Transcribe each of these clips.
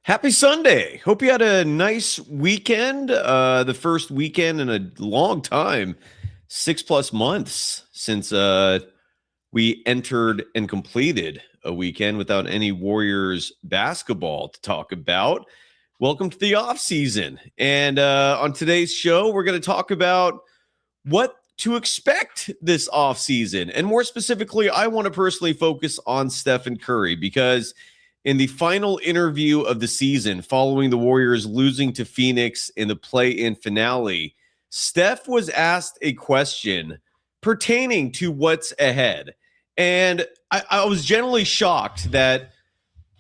Happy Sunday. Hope you had a nice weekend. The first weekend in a long time, 6+ months since we entered and completed a weekend without any Warriors basketball to talk about. Welcome to the offseason. And on today's show, we're going to talk about what to expect this offseason. And more specifically, I want to personally focus on Stephen Curry because in the final interview of the season, following the Warriors losing to Phoenix in the play-in finale, Steph was asked a question pertaining to what's ahead. And I was generally shocked that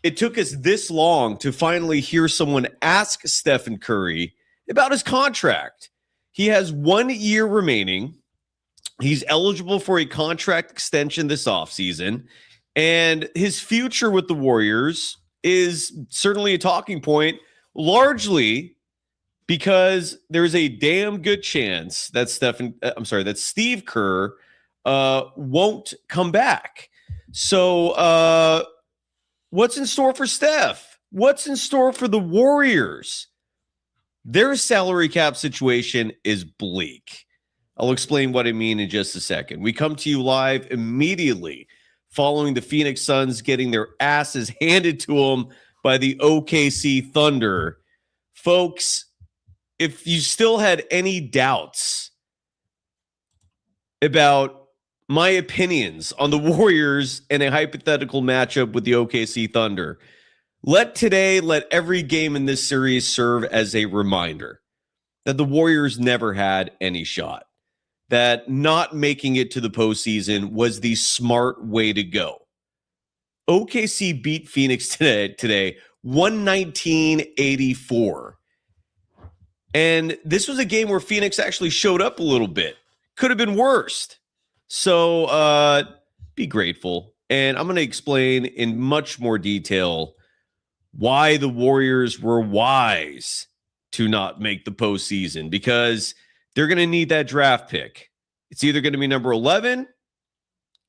it took us this long to finally hear someone ask Stephen Curry about his contract. He has 1 year remaining. He's eligible for a contract extension this offseason. And his future with the Warriors is certainly a talking point, largely because there's a damn good chance that Steve Kerr won't come back. So what's in store for Steph? What's in store for the Warriors? Their salary cap situation is bleak. I'll explain what I mean in just a second. We come to you live immediately following the Phoenix Suns getting their asses handed to them by the OKC Thunder. Folks, if you still had any doubts about my opinions on the Warriors and a hypothetical matchup with the OKC Thunder, let every game in this series serve as a reminder that the Warriors never had any shot. That not making it to the postseason was the smart way to go. OKC beat Phoenix today 119-84. And this was a game where Phoenix actually showed up a little bit. Could have been worse. So be grateful. And I'm going to explain in much more detail why the Warriors were wise to not make the postseason, because they're going to need that draft pick. It's either going to be number 11,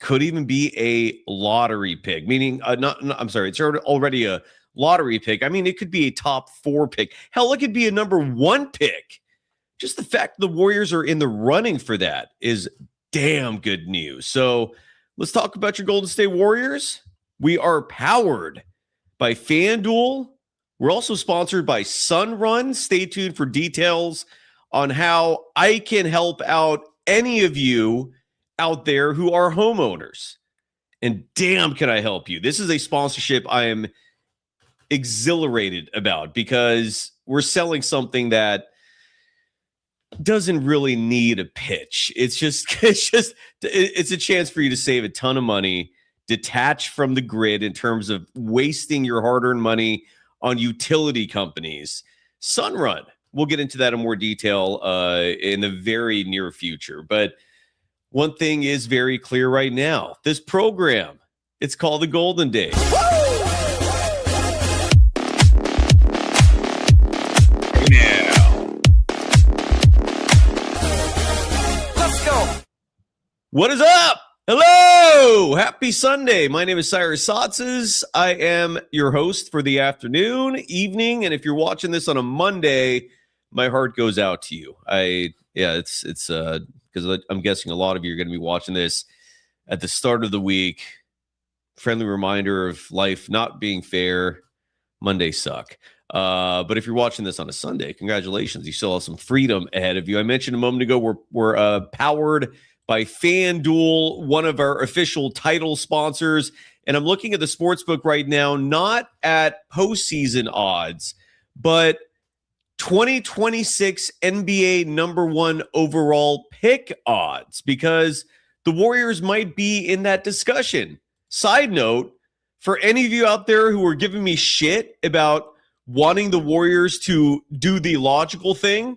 could even be a lottery pick, meaning it's already a lottery pick. I mean, it could be a top 4 pick. Hell, it could be a number 1 pick. Just the fact the Warriors are in the running for that is damn good news. So let's talk about your Golden State Warriors. We are powered by FanDuel. We're also sponsored by Sunrun. Stay tuned for details on how I can help out any of you out there who are homeowners. And damn, can I help you? This is a sponsorship I am exhilarated about because we're selling something that doesn't really need a pitch. It's a chance for you to save a ton of money, detach from the grid in terms of wasting your hard-earned money on utility companies. Sunrun. We'll get into that in more detail in the very near future. But one thing is very clear right now. This program, it's called the Golden Days. Now. Let's go. What is up? Hello. Happy Sunday. My name is Cyrus Saatsaz. I am your host for the afternoon, evening, and if you're watching this on a Monday, my heart goes out to you. It's because I'm guessing a lot of you are going to be watching this at the start of the week. Friendly reminder of life not being fair. Mondays suck. But if you're watching this on a Sunday, congratulations. You still have some freedom ahead of you. I mentioned a moment ago we're powered by FanDuel, one of our official title sponsors. And I'm looking at the sportsbook right now, not at postseason odds, but 2026 NBA number 1 overall pick odds, because the Warriors might be in that discussion. Side note, for any of you out there who are giving me shit about wanting the Warriors to do the logical thing,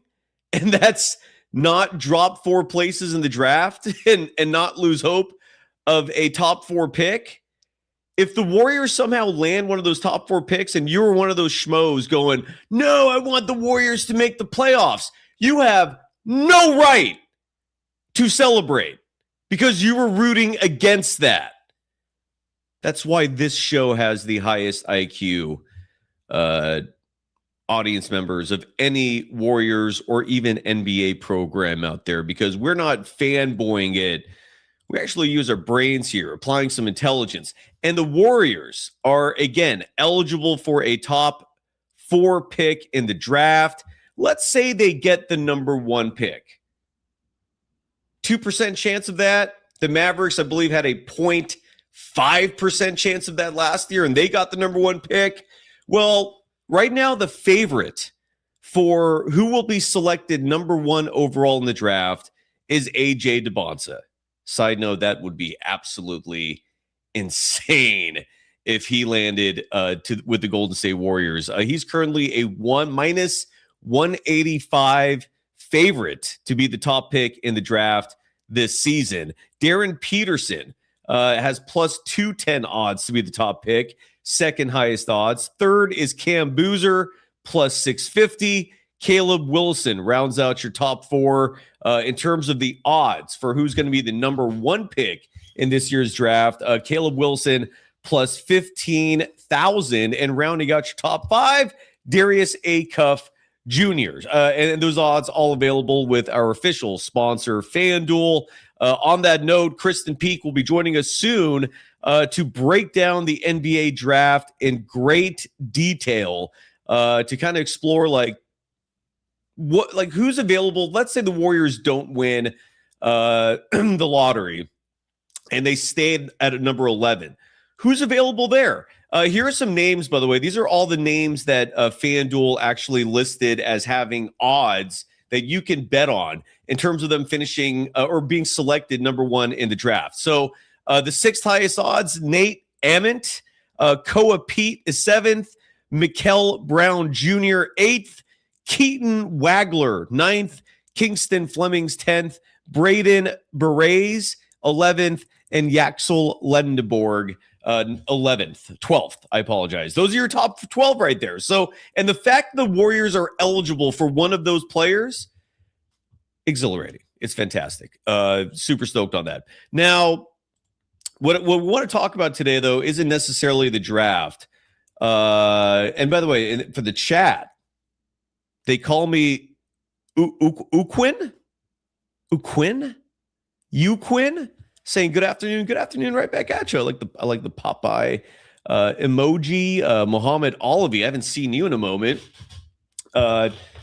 and that's not drop 4 places in the draft and not lose hope of a top 4 pick, if the Warriors somehow land one of those top 4 picks and you're one of those schmoes going, no, I want the Warriors to make the playoffs, you have no right to celebrate because you were rooting against that. That's why this show has the highest IQ audience members of any Warriors or even NBA program out there, because we're not fanboying it. We actually use our brains here, applying some intelligence. And the Warriors are, again, eligible for a top 4 pick in the draft. Let's say they get the number 1 pick. 2% chance of that. The Mavericks, I believe, had a 0.5% chance of that last year, and they got the number 1 pick. Well, right now, the favorite for who will be selected number 1 overall in the draft is A.J. Debonsa. Side note, that would be absolutely insane if he landed with the Golden State Warriors. He's currently a minus 185 favorite to be the top pick in the draft this season. Darren Peterson has plus 210 odds to be the top pick, second highest odds. Third is Cam Boozer, plus 650. Caleb Wilson rounds out your top 4 in terms of the odds for who's going to be the number 1 pick in this year's draft. Caleb Wilson plus 15,000, and rounding out your top 5, Darius Acuff Jr. And those odds all available with our official sponsor, FanDuel. On that note, Kristen Peak will be joining us soon to break down the NBA draft in great detail, to kind of explore who's available. Let's say the Warriors don't win the lottery and they stayed at number 11. Who's available there? Here are some names, by the way. These are all the names that FanDuel actually listed as having odds that you can bet on in terms of them finishing or being selected number 1 in the draft. So the 6th highest odds, Nate Ament. Koa Pete is 7th. Mikal Brown Jr. 8th. Keaton Wagler 9th. Kingston Fleming's 10th. Braden Berets 11th. And Yaxel Lendeborg 12th. I apologize. Those are your top 12 right there. So, and the fact the Warriors are eligible for one of those players, exhilarating. It's fantastic. Super stoked on that. Now, what we want to talk about today, though, isn't necessarily the draft. And by the way, for the chat, they call me Uquin, saying good afternoon, right back at you. I like the Popeye emoji. Muhammad Olavi, I haven't seen you in a moment.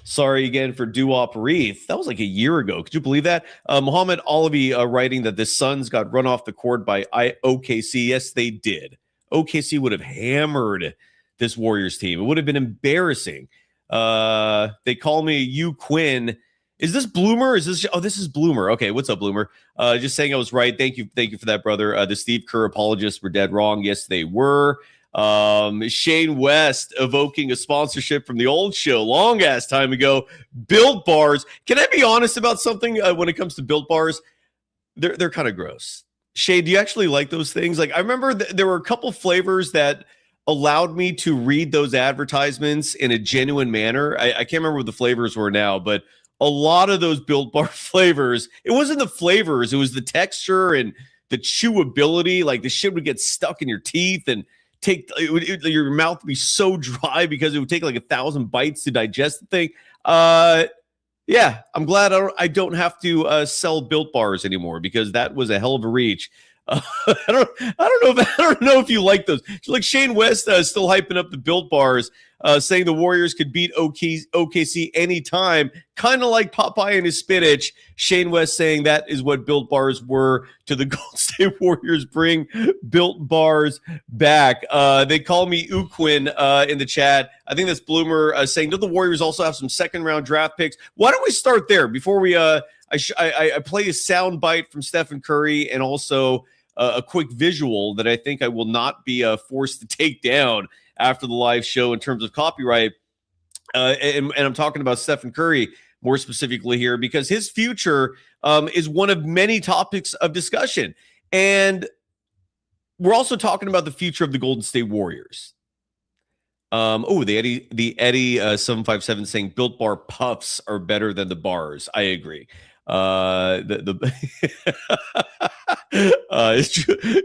Sorry again for Doo-Wop Reith. That was like a year ago. Could you believe that? Muhammad Olavi writing that the Suns got run off the court by OKC. Yes, they did. OKC would have hammered this Warriors team. It would have been embarrassing. They call me U Quinn. Is this Bloomer? This is Bloomer. Okay, what's up, Bloomer? Just saying I was right. Thank you for that, brother. The Steve Kerr apologists were dead wrong. Yes, they were. Shane West evoking a sponsorship from the old show, long ass time ago. Built Bars. Can I be honest about something when it comes to Built Bars? They're kind of gross. Shane, do you actually like those things? Like, I remember there were a couple flavors that allowed me to read those advertisements in a genuine manner. I can't remember what the flavors were now, but a lot of those Built Bar flavors, it wasn't the flavors, it was the texture and the chewability. Like, the shit would get stuck in your teeth and your mouth would be so dry because it would take like 1,000 bites to digest the thing. Yeah, I'm glad I don't have to sell Built Bars anymore, because that was a hell of a reach. I don't know if you like those. Like, Shane West still hyping up the Built Bars, saying the Warriors could beat OKC anytime, kind of like Popeye and his spinach. Shane West saying that is what Built Bars were to the Golden State Warriors. Bring Built Bars back. They call me Uquin in the chat. I think that's Bloomer saying, do the Warriors also have some second-round draft picks? Why don't we start there before we I play a sound bite from Stephen Curry, and also a quick visual that I think I will not be forced to take down after the live show in terms of copyright. And I'm talking about Stephen Curry more specifically here, because his future is one of many topics of discussion. And we're also talking about the future of the Golden State Warriors. The Eddie 757 saying Built Bar puffs are better than the bars. I agree.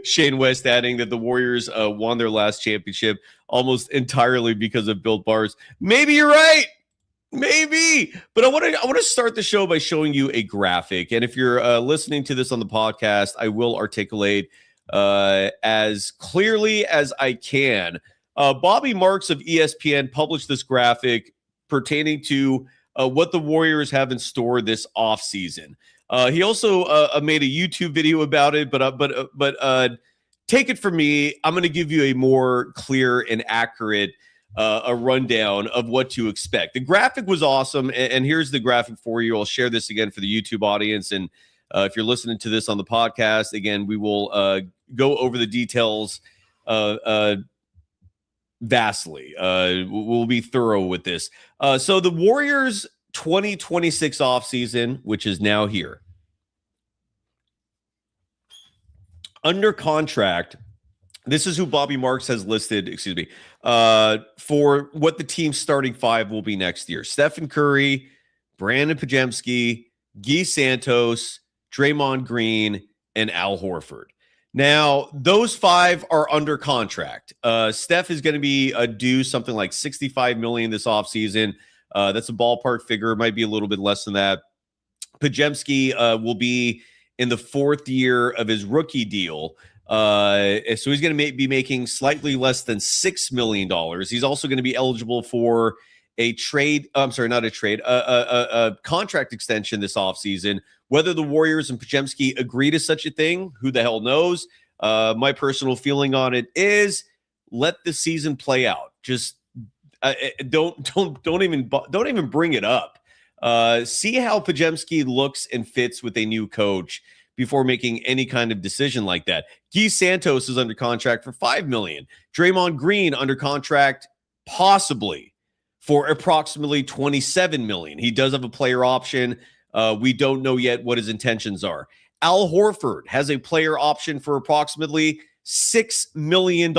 Shane West adding that the Warriors won their last championship almost entirely because of Built Bars. Maybe you're right. Maybe, but I want to start the show by showing you a graphic. And if you're listening to this on the podcast, I will articulate as clearly as I can. Bobby Marks of ESPN published this graphic pertaining to what the Warriors have in store this offseason. He also made a YouTube video about it, but take it from me. I'm going to give you a more clear and accurate a rundown of what to expect. The graphic was awesome, and here's the graphic for you. I'll share this again for the YouTube audience, and if you're listening to this on the podcast, again, we will go over the details vastly. We'll be thorough with this. So the Warriors 2026 offseason, which is now here, under contract. This is who Bobby Marks has listed, for what the team's starting five will be next year. Stephen Curry, Brandon Podziemski, Guy Santos, Draymond Green, and Al Horford. Now, those five are under contract. Steph is going to be due something like $65 million this offseason. That's a ballpark figure. It might be a little bit less than that. Podziemski will be in the fourth year of his rookie deal. So he's going to be making slightly less than $6 million. He's also going to be eligible for a contract extension this offseason. Whether the Warriors and Podziemski agree to such a thing, who the hell knows? My personal feeling on it is let the season play out. Just don't even bring it up. See how Podziemski looks and fits with a new coach before making any kind of decision like that. Guy Santos is under contract for $5 million. Draymond Green under contract possibly for approximately $27 million. He does have a player option. We don't know yet what his intentions are. Al Horford has a player option for approximately $6 million.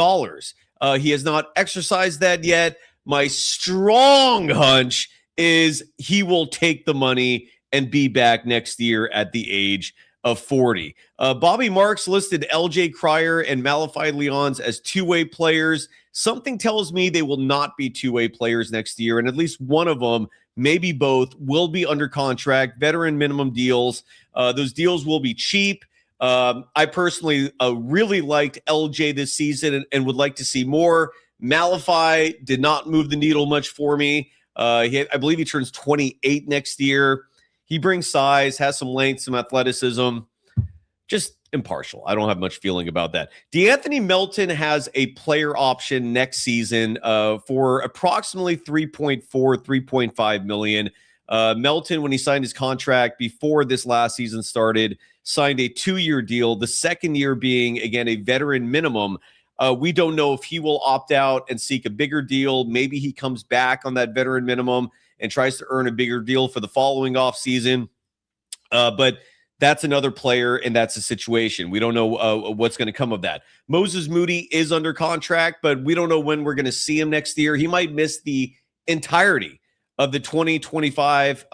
He has not exercised that yet. My strong hunch is he will take the money and be back next year at the age of 40. Bobby Marks listed LJ Cryer and Malachi Leons as two-way players. Something tells me they will not be two-way players next year, and at least one of them, maybe both, will be under contract, veteran minimum deals. Those deals will be cheap. I personally really liked LJ this season and would like to see more. Malachi did not move the needle much for me. I believe he turns 28 next year. He brings size, has some length, some athleticism. Just impartial. I don't have much feeling about that. DeAnthony Melton has a player option next season for approximately $3.5 million. Melton, when he signed his contract before this last season started, signed a 2-year deal, the second year being, again, a veteran minimum. We don't know if he will opt out and seek a bigger deal. Maybe he comes back on that veteran minimum and tries to earn a bigger deal for the following offseason. But that's another player, and that's a situation. We don't know what's going to come of that. Moses Moody is under contract, but we don't know when we're going to see him next year. He might miss the entirety of the 2026-27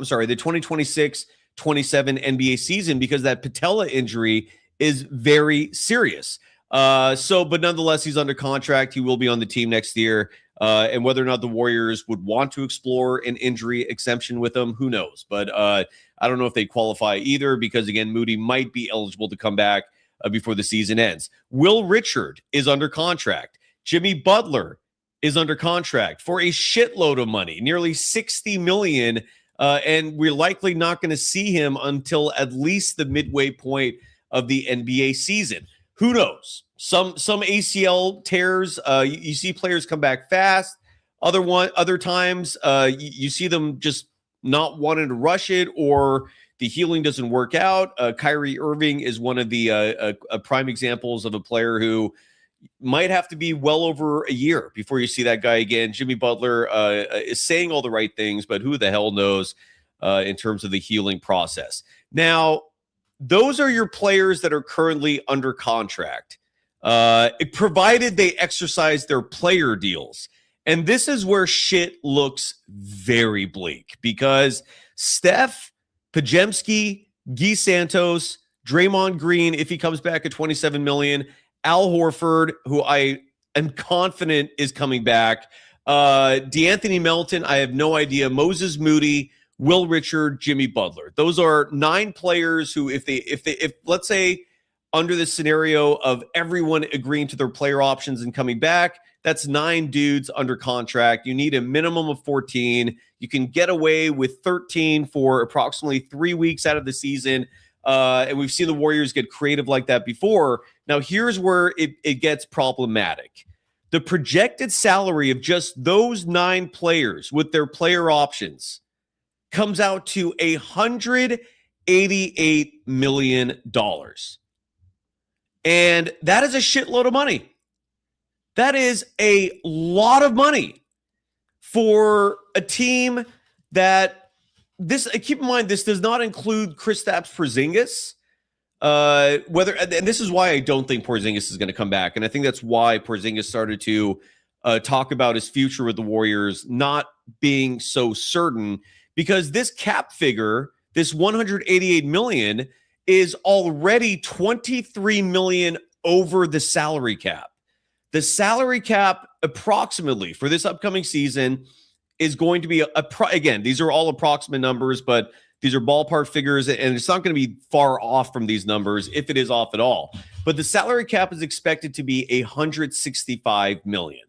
NBA season because that patella injury is very serious. But nonetheless, he's under contract. He will be on the team next year. And whether or not the Warriors would want to explore an injury exemption with him, who knows? But I don't know if they qualify either because, again, Moody might be eligible to come back before the season ends. Will Richard is under contract. Jimmy Butler is under contract for a shitload of money, nearly $60 million. And we're likely not going to see him until at least the midway point of the NBA season. Who knows? Some ACL tears, you see players come back fast. Other times, you see them just not wanting to rush it, or the healing doesn't work out. Kyrie Irving is one of the prime examples of a player who might have to be well over a year before you see that guy again. Jimmy Butler is saying all the right things, but who the hell knows in terms of the healing process. Now, those are your players that are currently under contract, provided they exercise their player deals. And this is where shit looks very bleak because Steph, Podziemski, Guy Santos, Draymond Green, if he comes back at $27 million, Al Horford, who I am confident is coming back, DeAnthony Melton, I have no idea, Moses Moody, Will Richard, Jimmy Butler. Those are 9 players who, if let's say under the scenario of everyone agreeing to their player options and coming back, that's 9 dudes under contract. You need a minimum of 14. You can get away with 13 for approximately 3 weeks out of the season. And we've seen the Warriors get creative like that before. Now, here's where it gets problematic. The projected salary of just those 9 players with their player options comes out to $188 million. And that is a shitload of money. That is a lot of money for a team that keep in mind, this does not include Kristaps Porzingis. And this is why I don't think Porzingis is going to come back. And I think that's why Porzingis started to talk about his future with the Warriors not being so certain, because this cap figure, this $188 million, is already $23 million over the salary cap. The salary cap approximately for this upcoming season is going to be, again, these are all approximate numbers, but these are ballpark figures, and it's not going to be far off from these numbers if it is off at all. But the salary cap is expected to be $165 million,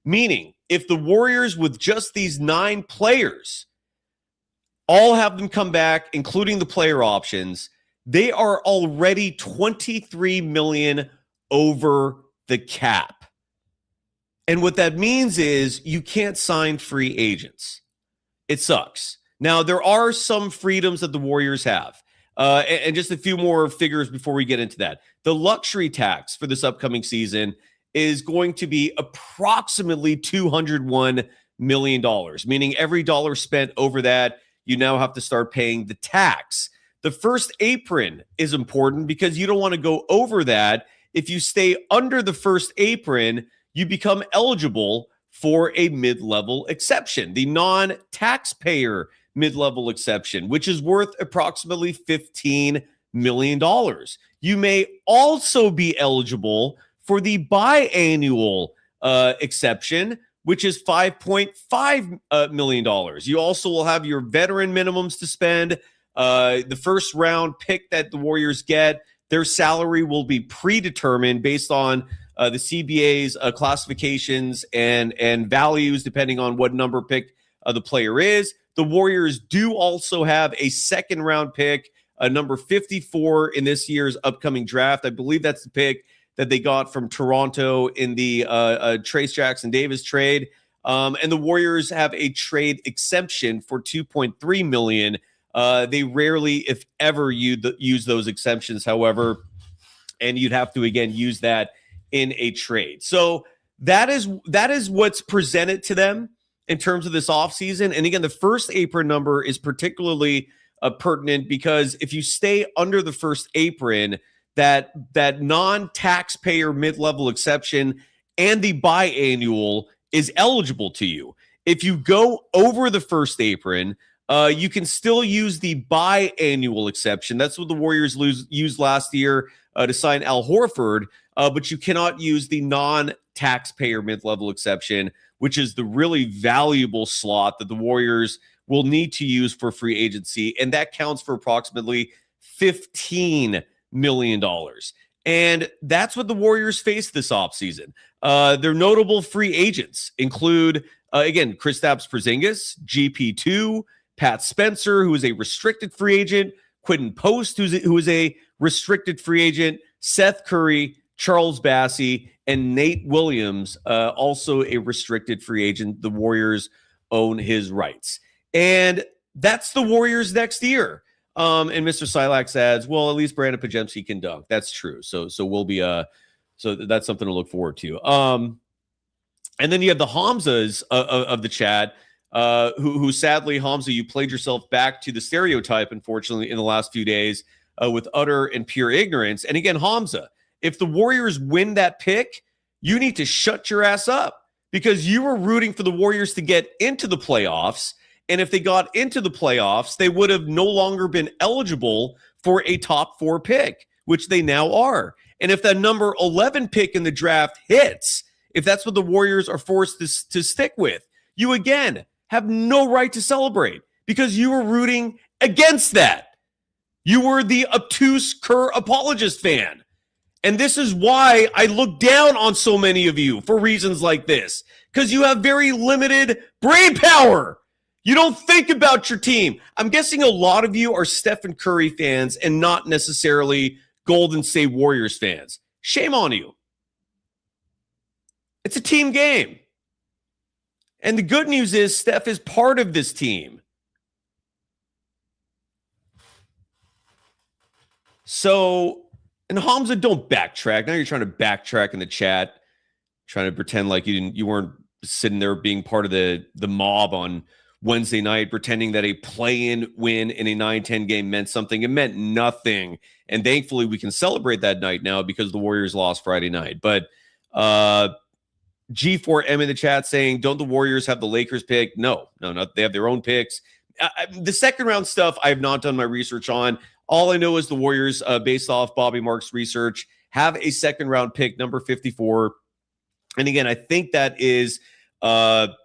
meaning if the Warriors with just these 9 players all have them come back, including the player options, they are already $23 million over the cap. And what that means is you can't sign free agents. It sucks. Now, there are some freedoms that the Warriors have. And just a few more figures before we get into that. The luxury tax for this upcoming season is going to be approximately $201 million, meaning every dollar spent over that, you now have to start paying the tax. The first apron is important because you don't want to go over that. If you stay under the first apron, you become eligible for a mid-level exception, the non-taxpayer mid-level exception, which is worth approximately $15 million. You may also be eligible for the biannual exception, which is $5.5 million. You also will have your veteran minimums to spend. The first round pick that the Warriors get, their salary will be predetermined based on the CBA's classifications and values, depending on what number pick the player is. The Warriors do also have a second round pick, number 54 in this year's upcoming draft. I believe that's the pick that they got from Toronto in the Trayce Jackson-Davis trade. And the Warriors have a trade exemption for $2.3 million. They rarely, if ever, use those exemptions, however, and you'd have to, again, use that in a trade. So that is what's presented to them in terms of this offseason. And again, the first apron number is particularly pertinent because if you stay under the first apron, that non-taxpayer mid-level exception and the biannual is eligible to you. If you go over the first apron, you can still use the biannual exception. That's what the Warriors used last year to sign Al Horford, but you cannot use the non-taxpayer mid-level exception, which is the really valuable slot that the Warriors will need to use for free agency, and that counts for approximately $15 million. And that's what the Warriors face this offseason. Their notable free agents include, again, Kristaps Porzingis, GP2, Pat Spencer, who is a restricted free agent, Quentin Post, who is a restricted free agent, Seth Curry, Charles Bassey, and Nate Williams, also a restricted free agent. The Warriors own his rights. And that's the Warriors next year. And Mr. Silax adds, well, at least Brandon Pajemski can dunk. That's true. So we'll be so that's something to look forward to. And then you have the Hamzas of the chat, who sadly, Hamza, you played yourself back to the stereotype, unfortunately, in the last few days with utter and pure ignorance. And again, Hamza, if the Warriors win that pick, you need to shut your ass up because you were rooting for the Warriors to get into the playoffs. And if they got into the playoffs, they would have no longer been eligible for a top 4 pick, which they now are. And if that number 11 pick in the draft hits, if that's what the Warriors are forced to stick with, you again have no right to celebrate because you were rooting against that. You were the obtuse Kerr apologist fan. And this is why I look down on so many of you for reasons like this, because you have very limited brain power. You don't think about your team. I'm guessing a lot of you are Stephen Curry fans and not necessarily Golden State Warriors fans. Shame on you. It's a team game. And the good news is Steph is part of this team. So, and Hamza, don't backtrack. Now you're trying to backtrack in the chat, trying to pretend like you weren't sitting there being part of the mob on Wednesday night, pretending that a play-in win in a 9-10 game meant something. It meant nothing. And thankfully we can celebrate that night now because the Warriors lost Friday night. But G4M in the chat saying, don't the Warriors have the Lakers pick? No, they have their own picks. The second round stuff I have not done my research on. All I know is the Warriors, based off Bobby Marks' research, have a second round pick, number 54. And again, I think that is the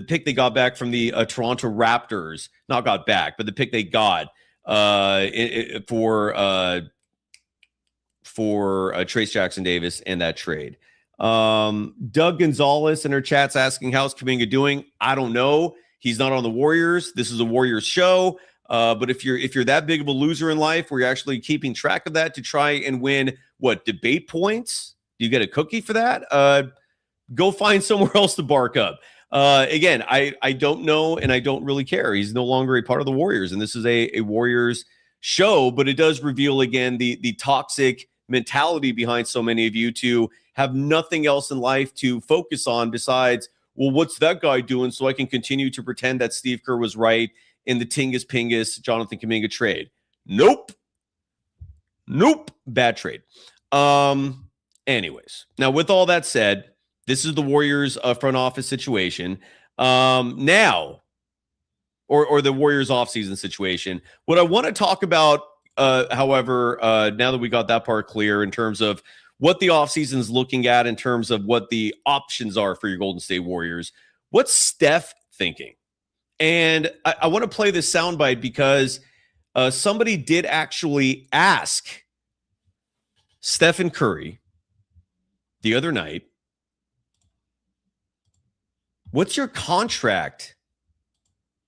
pick they got back from the Toronto Raptors. Not got back, but the pick they got for Trace Jackson Davis in that trade. Doug Gonzalez in her chat's asking, how's Kuminga doing? I don't know. He's not on the Warriors. This is a Warriors show. But if you're that big of a loser in life where you're actually keeping track of that to try and win debate points, do you get a cookie for that? Go find somewhere else to bark up. Again, I don't know, and I don't really care. He's no longer a part of the Warriors, and this is a Warriors show, but it does reveal again the toxic mentality behind so many of you to have nothing else in life to focus on besides, well, what's that guy doing so I can continue to pretend that Steve Kerr was right in the Tingus Pingus Jonathan Kuminga trade. Nope. Bad trade. Anyways, now with all that said, this is the Warriors front office situation. Now, or the Warriors offseason situation. What I want to talk about, however, now that we got that part clear in terms of what the offseason is looking at, in terms of what the options are for your Golden State Warriors, what's Steph thinking? And I want to play this soundbite because somebody did actually ask Stephen Curry the other night, what's your contract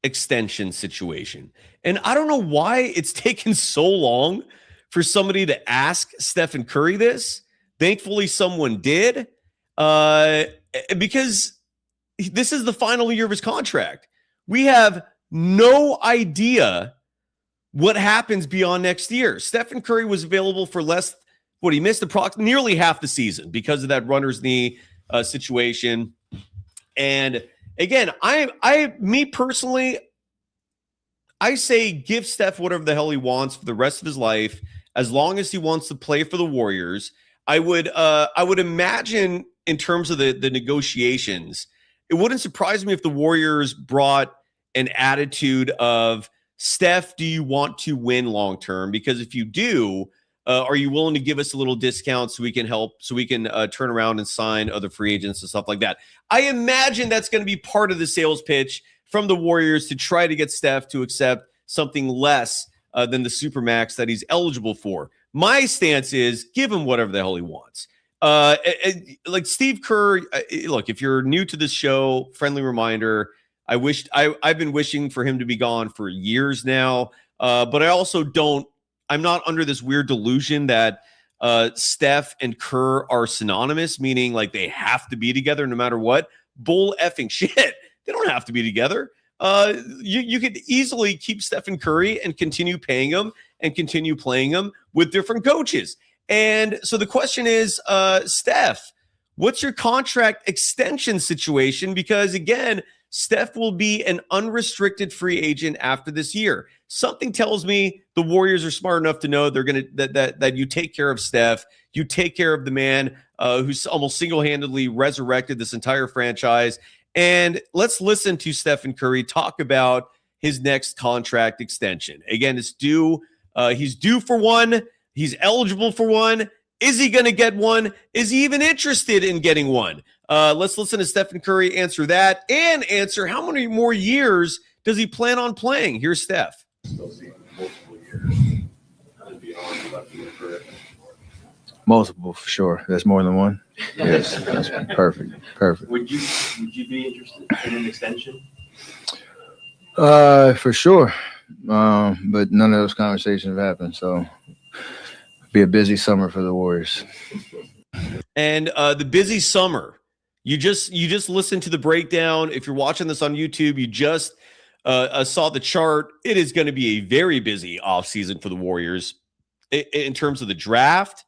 extension situation? And I don't know why it's taken so long for somebody to ask Stephen Curry this. Thankfully, someone did, because this is the final year of his contract. We have no idea what happens beyond next year. Stephen Curry was available for less. He missed nearly half the season because of that runner's knee situation. And again, me personally, I say give Steph whatever the hell he wants for the rest of his life, as long as he wants to play for the Warriors. I would imagine in terms of the negotiations, it wouldn't surprise me if the Warriors brought an attitude of, Steph, do you want to win long term? Because if you do, are you willing to give us a little discount so we can help, so we can turn around and sign other free agents and stuff like that? I imagine that's going to be part of the sales pitch from the Warriors to try to get Steph to accept something less than the Supermax that he's eligible for. My stance is give him whatever the hell he wants. Like Steve Kerr, look, if you're new to this show, friendly reminder, I've been wishing for him to be gone for years now. But I also I'm not under this weird delusion that Steph and Kerr are synonymous, meaning like they have to be together no matter what. Bull effing shit. They don't have to be together. You could easily keep Stephen Curry and continue paying him and continue playing him with different coaches. And so the question is, Steph, what's your contract extension situation? Because again, Steph will be an unrestricted free agent after this year. Something tells me the Warriors are smart enough to know they're going to that you take care of Steph, you take care of the man who's almost single-handedly resurrected this entire franchise. And let's listen to Stephen Curry talk about his next contract extension. Again, it's due He's due for one. He's eligible for one. Is he going to get one? Is he even interested in getting one? Let's listen to Stephen Curry answer that and answer how many more years does he plan on playing. Here's Steph. Still seeing multiple years and beyond left in the career. Multiple, for sure. That's more than one. Yes, that's perfect. Would you be interested in an extension? For sure. But none of those conversations have happened. So it'll be a busy summer for the Warriors. And the busy summer. You just listened to the breakdown. If you're watching this on YouTube, you just saw the chart. It is going to be a very busy offseason for the Warriors in terms of the draft,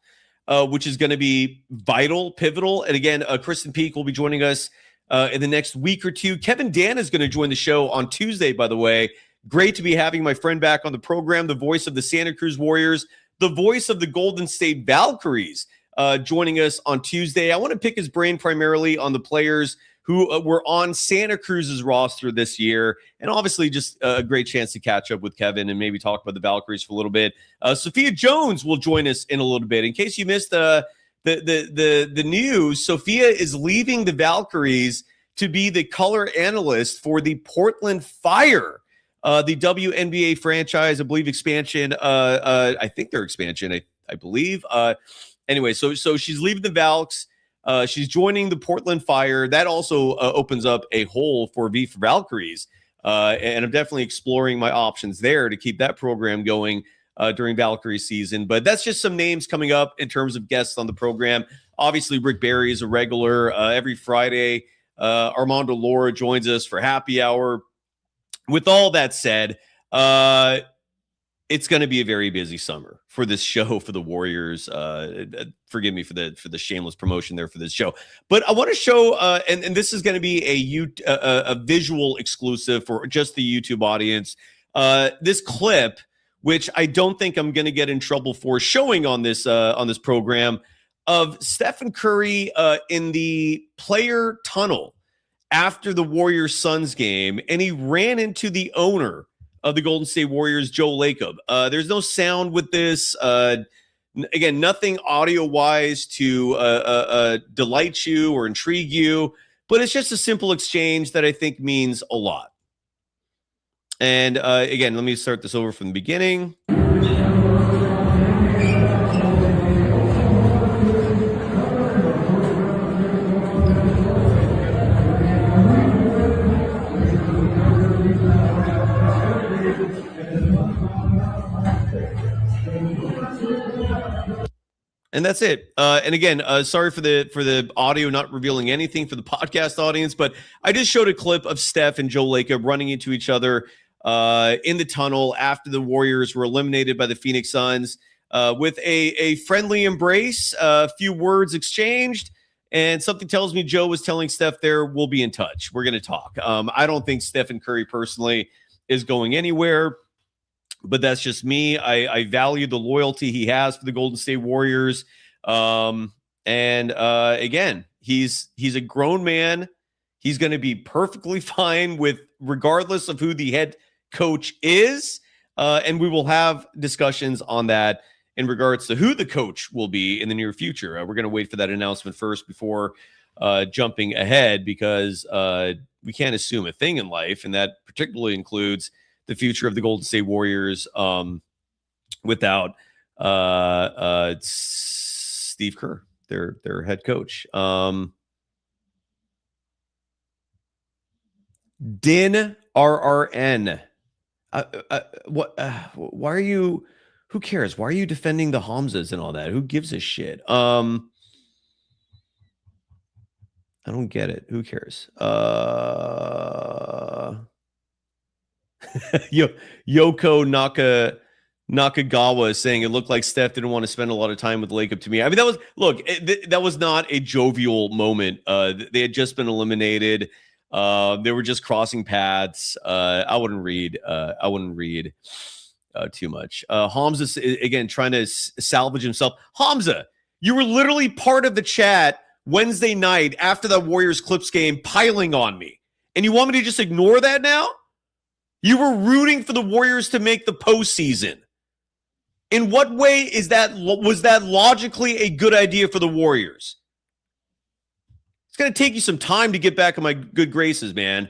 which is going to be vital, pivotal. And again, Kristen Peak will be joining us in the next week or two. Kevin Dan is going to join the show on Tuesday, by the way. Great to be having my friend back on the program, the voice of the Santa Cruz Warriors, the voice of the Golden State Valkyries, joining us on Tuesday. I want to pick his brain primarily on the players who were on Santa Cruz's roster this year, and obviously just a great chance to catch up with Kevin and maybe talk about the Valkyries for a little bit. Sophia Jones will join us in a little bit. In case you missed the news, Sophia is leaving the Valkyries to be the color analyst for the Portland Fire, the WNBA franchise, I believe expansion. I think they're expansion. I believe. Anyway, so she's leaving the Valks. She's joining the Portland Fire. That also opens up a hole for V for Valkyries. And I'm definitely exploring my options there to keep that program going during Valkyrie season. But that's just some names coming up in terms of guests on the program. Obviously, Rick Barry is a regular every Friday. Armando Laura joins us for happy hour. With all that said, it's going to be a very busy summer for this show for the Warriors. Forgive me for the shameless promotion there for this show, but I want to show, and this is going to be a visual exclusive for just the YouTube audience. This clip, which I don't think I'm going to get in trouble for showing on this program, of Stephen Curry in the player tunnel after the Warriors Suns game, and he ran into the owner of the Golden State Warriors, Joe Lacob. There's no sound with this. Again, nothing audio-wise to delight you or intrigue you, but it's just a simple exchange that I think means a lot. And again, let me start this over from the beginning. And that's it. And again, sorry for the audio not revealing anything for the podcast audience, but I just showed a clip of Steph and Joe Lacob running into each other in the tunnel after the Warriors were eliminated by the Phoenix Suns with a friendly embrace, a few words exchanged, and something tells me Joe was telling Steph there, we'll be in touch. We're going to talk. I don't think Stephen Curry personally is going anywhere. But that's just me. I value the loyalty he has for the Golden State Warriors. And again, he's a grown man. He's going to be perfectly fine with regardless of who the head coach is. And we will have discussions on that in regards to who the coach will be in the near future. We're going to wait for that announcement first before jumping ahead, because we can't assume a thing in life. And that particularly includes the future of the Golden State Warriors without Steve Kerr, their head coach. Din RRN. Why are you? Who cares? Why are you defending the Hamzas and all that? Who gives a shit? I don't get it. Who cares? Yoko Nakagawa is saying it looked like Steph didn't want to spend a lot of time with Lacob. To me, I mean, that was not a jovial moment. They had just been eliminated. They were just crossing paths. I wouldn't read too much. Hamza again trying to salvage himself. Hamza, you were literally part of the chat Wednesday night after the Warriors Clips game, piling on me, and you want me to just ignore that now? You were rooting for the Warriors to make the postseason. In what way was that logically a good idea for the Warriors? It's going to take you some time to get back in my good graces, man.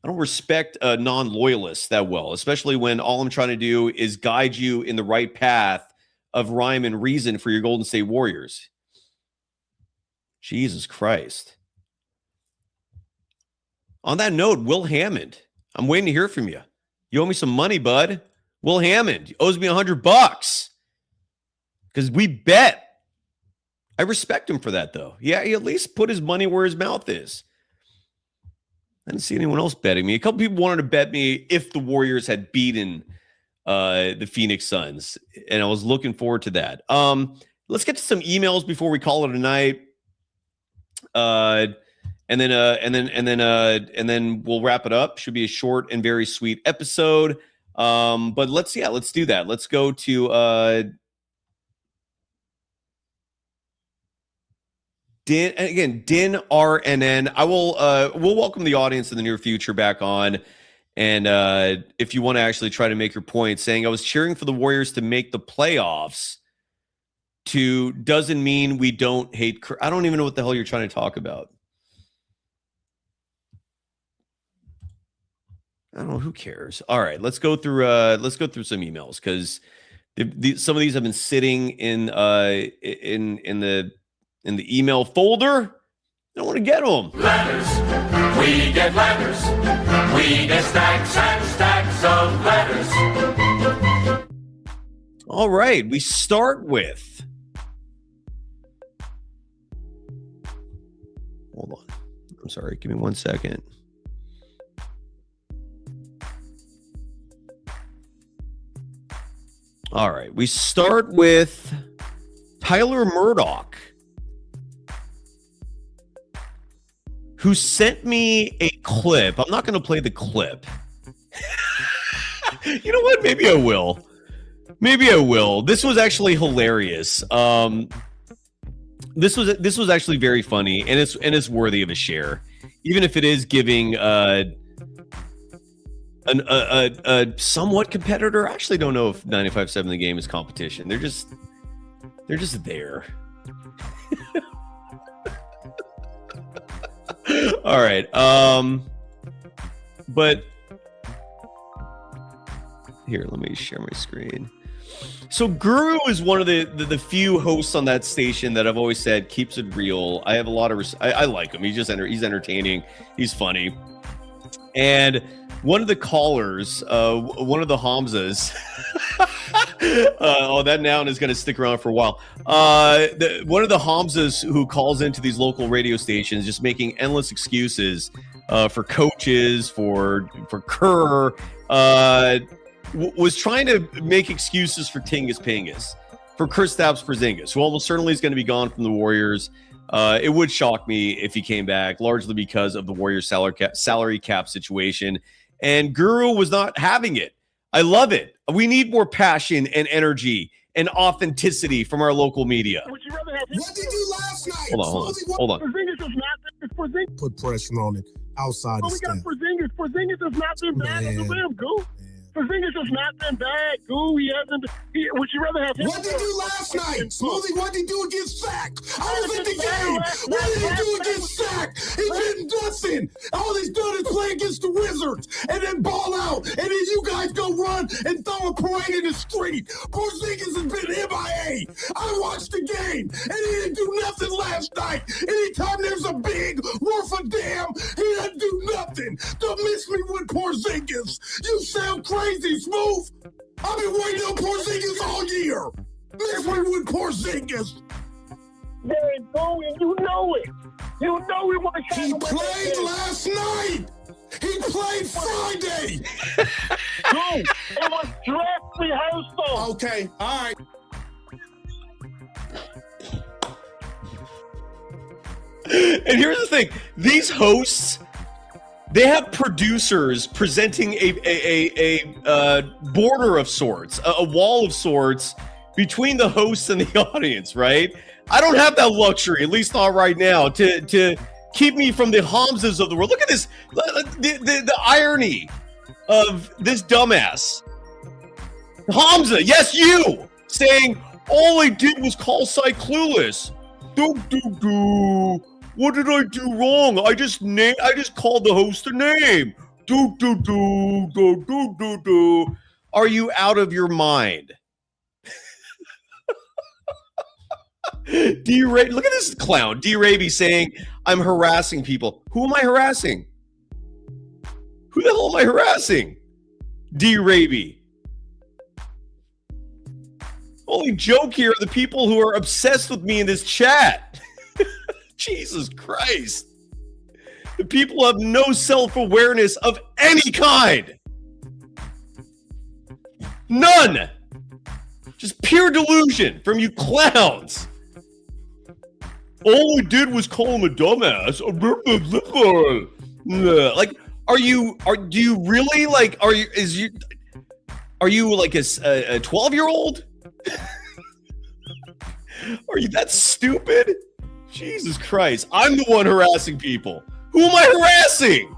I don't respect non-loyalists that well, especially when all I'm trying to do is guide you in the right path of rhyme and reason for your Golden State Warriors. Jesus Christ. On that note, Will Hammond, I'm waiting to hear from you. You owe me some money, bud. Will Hammond owes me $100 because we bet. I respect him for that, though. Yeah, he at least put his money where his mouth is. I didn't see anyone else betting me. A couple people wanted to bet me if the Warriors had beaten the Phoenix Suns, and I was looking forward to that. Let's get to some emails before we call it a night, and then we'll wrap it up. Should be a short and very sweet episode. But let's do that. Let's go to Din RNN. We'll welcome the audience in the near future back on. And if you want to actually try to make your point, saying I was cheering for the Warriors to make the playoffs doesn't mean we don't hate. I don't even know what the hell you're trying to talk about. I don't know. Who cares? All right, let's go through some emails because some of these have been sitting in the email folder. I don't want to get them. Letters. We get letters. We get stacks and stacks of letters. All right. We start with. Hold on. I'm sorry. Give me 1 second. All right. We start with Tyler Murdoch, who sent me a clip. I'm not going to play the clip. You know what? Maybe I will. This was actually hilarious. This was actually very funny, and it's worthy of a share, even if it is giving a somewhat competitor. I actually don't know if 95.7 The Game is competition. They're just there. All right. But here, let me share my screen. So Guru is one of the few hosts on that station that I've always said keeps it real. I have a lot of I like him. He's entertaining. He's funny. And one of the callers, one of the Hamzas, that noun is going to stick around for a while. One of the Hamzas who calls into these local radio stations, just making endless excuses for coaches, for Kerr, was trying to make excuses for Tingus Pingus, for Kristaps Porzingis, who almost certainly is going to be gone from the Warriors. It would shock me if he came back, largely because of the Warriors salary cap situation. And Guru was not having it. I love it. We need more passion and energy and authenticity from our local media. Would you rather have What did you do last night? Hold on. Porzingis is not Porzingis. Put pressure on it outside Oh, the we got stand. Porzingis. Porzingis has not been bad on the Man. rim, Goo. Porzingis has not been bad, Goo. He hasn't. Would you rather have him? What did he do last night? Smoothie, what did he do against Sack? I was at the game. What did he do against Sack? He did nothing. All he's done is play against the Wizards and then ball out. And then you guys go run and throw a parade in the street. Porzingis has been MIA. I watched the game, and he didn't do nothing last night. Anytime there's a big worth a damn, he doesn't do nothing. Don't miss me with Porzingis. You sound crazy, Smooth. I've been waiting on Porzingis all year. Miss me with Porzingis. There you go, and you know it. You know he was He played last night. He played Friday. Goo, it was dress rehearsal. Okay, all right. And here's the thing: these hosts, they have producers presenting a border of sorts, a wall of sorts between the hosts and the audience, right? I don't have that luxury, at least not right now, to keep me from the Hamzas of the world. Look at this, the irony of this dumbass. Hamza, yes, you, saying, all I did was call Cy clueless. What did I do wrong? I just called the host a name. Are you out of your mind? D-Ray, look at this clown. D-Raby saying, I'm harassing people. Who am I harassing? Who the hell am I harassing? D-Raby. Only joke here are the people who are obsessed with me in this chat. Jesus Christ. The people have no self-awareness of any kind. None. Just pure delusion from you clowns. All I did was call him a dumbass. Like, do you really like, are you like a 12-year-old? Are you that stupid? Jesus Christ. I'm the one harassing people. Who am I harassing?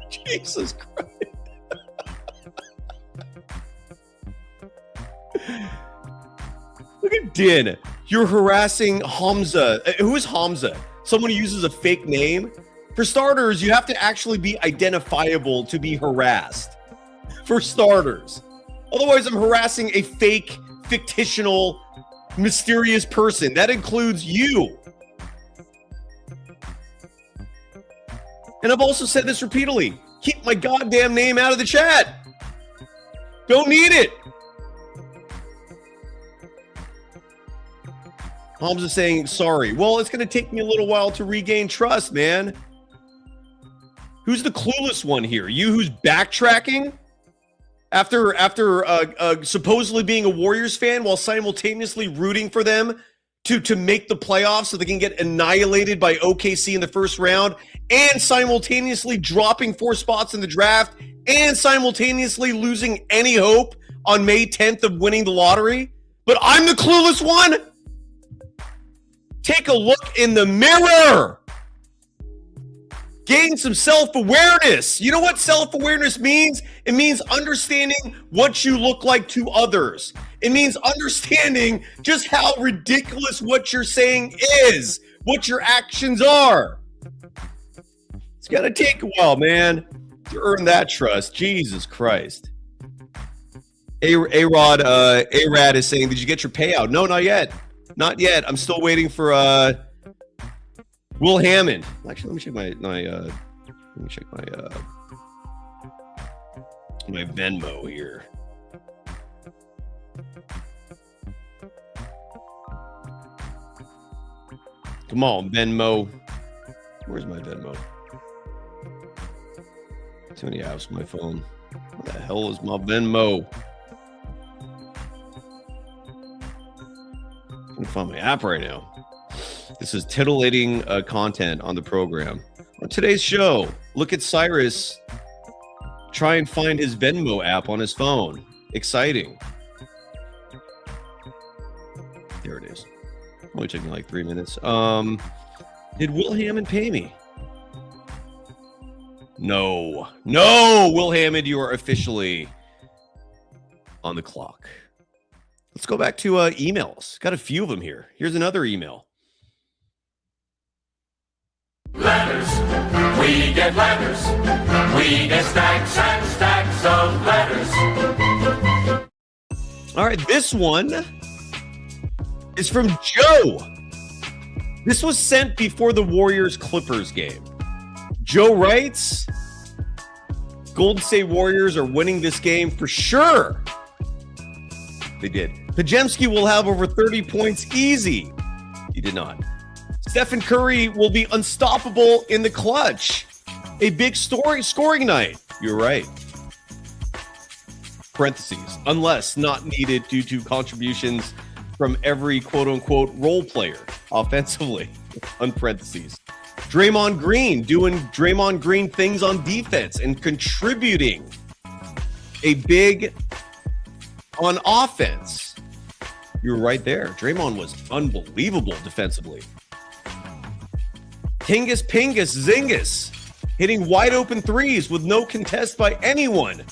Jesus Christ. Look at Din. You're harassing Hamza. Who is Hamza? Someone who uses a fake name? For starters, you have to actually be identifiable to be harassed. For starters. Otherwise, I'm harassing a fake, fictional, mysterious person. That includes you. And I've also said this repeatedly. Keep my goddamn name out of the chat. Don't need it. Hamza saying, sorry. Well, it's going to take me a little while to regain trust, man. Who's the clueless one here? You who's backtracking after supposedly being a Warriors fan while simultaneously rooting for them to make the playoffs so they can get annihilated by OKC in the first round, and simultaneously dropping 4 spots in the draft, and simultaneously losing any hope on May 10th of winning the lottery. But I'm the clueless one? Take a look in the mirror. Gain some self-awareness. You know what self-awareness means? It means understanding what you look like to others. It means understanding just how ridiculous what you're saying is, what your actions are. It's got to take a while, man, to earn that trust. Jesus Christ. A-Rad is saying, did you get your payout? No, not yet. Not yet. I'm still waiting for Will Hammond. Actually, let me check my Venmo here. Come on, Venmo. Where's my Venmo? Too many apps on my phone. What the hell is my Venmo? I can't find my app right now. This is titillating content on the program. On today's show, look at Cyrus try and find his Venmo app on his phone. Exciting. There it is. Only took me like 3 minutes. Did Will Hammond pay me? No. No, Will Hammond, you are officially on the clock. Let's go back to emails. Got a few of them here. Here's another email. Letters, we get letters. We get stacks and stacks of letters. All right, this one is from Joe. This was sent before the Warriors-Clippers game. Joe writes, Golden State Warriors are winning this game for sure. They did. Pajemski will have over 30 points easy. He did not. Stephen Curry will be unstoppable in the clutch. A big scoring night. You're right. Parentheses. Unless not needed due to contributions from every quote-unquote role player offensively. Unparentheses. Draymond Green doing Draymond Green things on defense and contributing a big on offense. You're right there. Draymond was unbelievable defensively. Tingus Pingus Zingus hitting wide open threes with no contest by anyone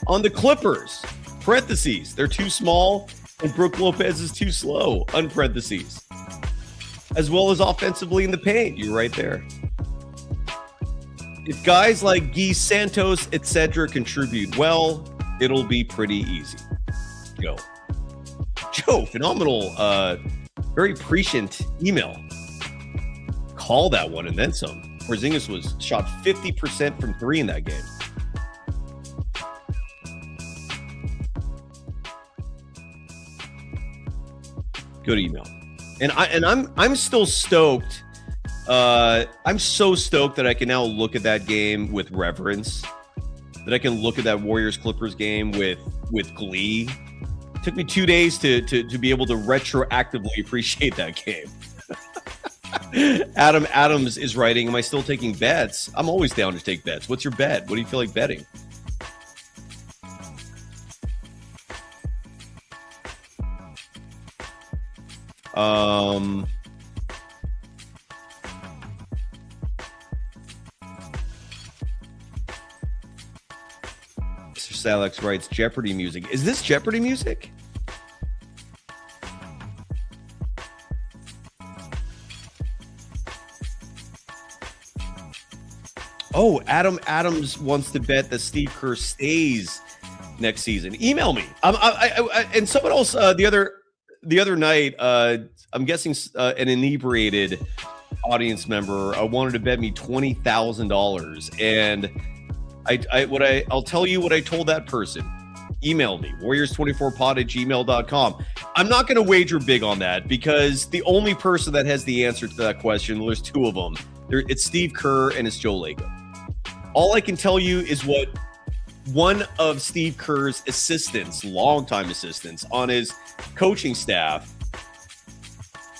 on the Clippers. Parentheses. They're too small, and Brook Lopez is too slow. Unparentheses. As well as offensively in the paint. You're right there. If guys like Guy Santos, etc. contribute well, it'll be pretty easy. Joe, phenomenal, very prescient email. Call that one and then some. Porzingis was shot 50% from 3 in that game. Good email. And I'm still stoked. I'm so stoked that I can now look at that game with reverence. That I can look at that Warriors-Clippers game with glee. It took me 2 days to be able to retroactively appreciate that game. Adam Adams is writing, am I still taking bets? I'm always down to take bets. What's your bet? What do you feel like betting? Mr. Salex writes Jeopardy music. Is this Jeopardy music? Oh, Adam Adams wants to bet that Steve Kerr stays next season. Email me. And someone else the other night, I'm guessing an inebriated audience member wanted to bet me $20,000, and I'll tell you what I told that person. Email me, warriors24pod@gmail.com. I'm not going to wager big on that because the only person that has the answer to that question, there's two of them. It's Steve Kerr and it's Joe Lacob. All I can tell you is what one of Steve Kerr's assistants, longtime assistants on his coaching staff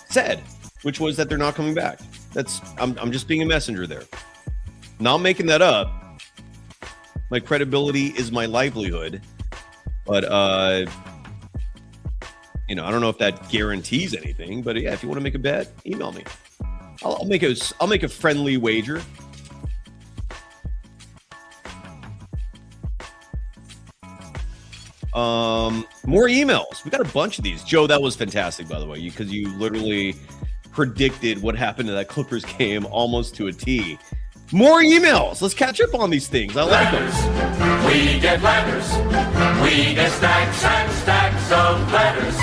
said, which was that they're not coming back. I'm just being a messenger there. Not making that up. My credibility is my livelihood. But I don't know if that guarantees anything, but yeah, if you want to make a bet, email me. I'll make a friendly wager. More emails. We got a bunch of these. Joe, that was fantastic, by the way, because you literally predicted what happened to that Clippers game almost to a T. More emails. Let's catch up on these things. I like those. We get letters. We get stacks and stacks of letters.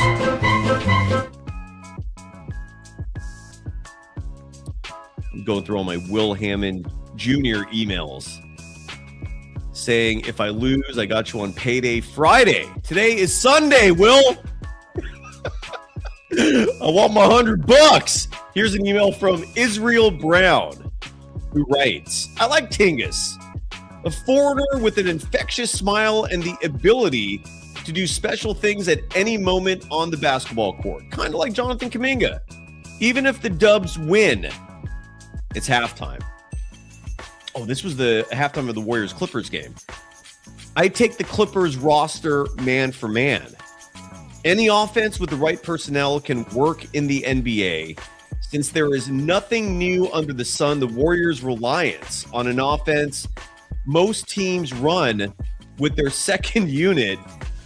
I'm going through all my Will Hammond Jr. emails saying, if I lose, I got you on payday Friday. Today is Sunday, Will. I want my $100. Here's an email from Israel Brown, who writes, I like Tingus, a foreigner with an infectious smile and the ability to do special things at any moment on the basketball court. Kind of like Jonathan Kuminga. Even if the Dubs win, it's halftime. Oh, this was the halftime of the Warriors-Clippers game. I take the Clippers roster man for man. Any offense with the right personnel can work in the NBA. Since there is nothing new under the sun, the Warriors' reliance on an offense most teams run with their second unit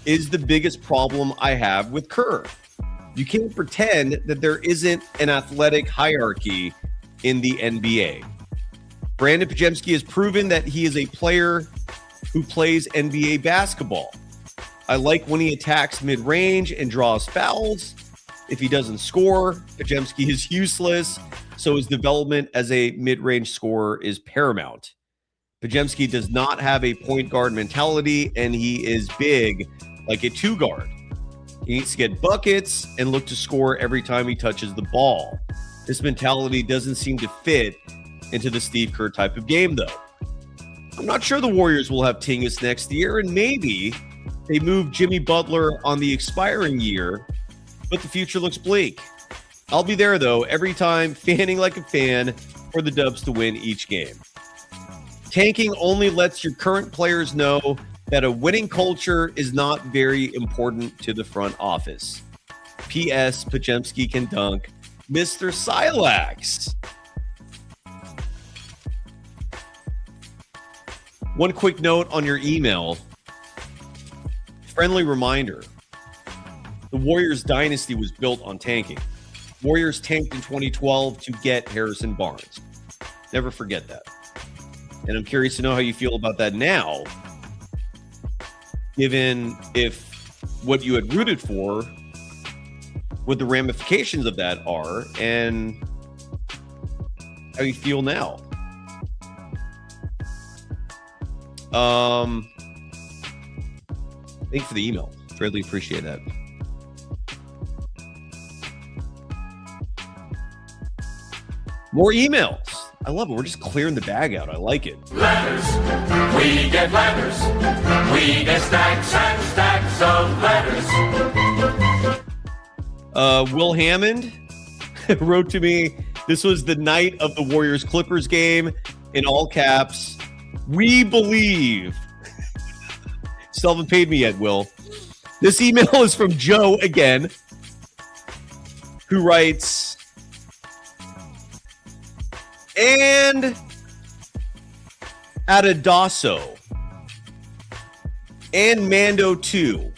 is the biggest problem I have with Kerr. You can't pretend that there isn't an athletic hierarchy in the NBA. Brandon Podziemski has proven that he is a player who plays NBA basketball. I like when he attacks mid-range and draws fouls. If he doesn't score, Podziemski is useless, so his development as a mid-range scorer is paramount. Podziemski does not have a point guard mentality, and he is big like a two guard. He needs to get buckets and look to score every time he touches the ball. This mentality doesn't seem to fit into the Steve Kerr type of game, though. I'm not sure the Warriors will have Tingus next year, and maybe they move Jimmy Butler on the expiring year, but the future looks bleak. I'll be there, though, every time, fanning like a fan for the Dubs to win each game. Tanking only lets your current players know that a winning culture is not very important to the front office. P.S. Podziemski can dunk. Mr. Silax. One quick note on your email. Friendly reminder, the Warriors dynasty was built on tanking. Warriors tanked in 2012 to get Harrison Barnes. Never forget that. And I'm curious to know how you feel about that now, given if what you had rooted for, what the ramifications of that are, and how you feel now. Thank you for the email. Greatly appreciate that. More emails. I love it. We're just clearing the bag out. I like it. Letters, we get letters. We get stacks and stacks of letters. Will Hammond wrote to me, this was the night of the Warriors-Clippers game, in all caps. We believe. Still haven't paid me yet, Will. This email is from Joe again, who writes, and Adadasso and Mando 2.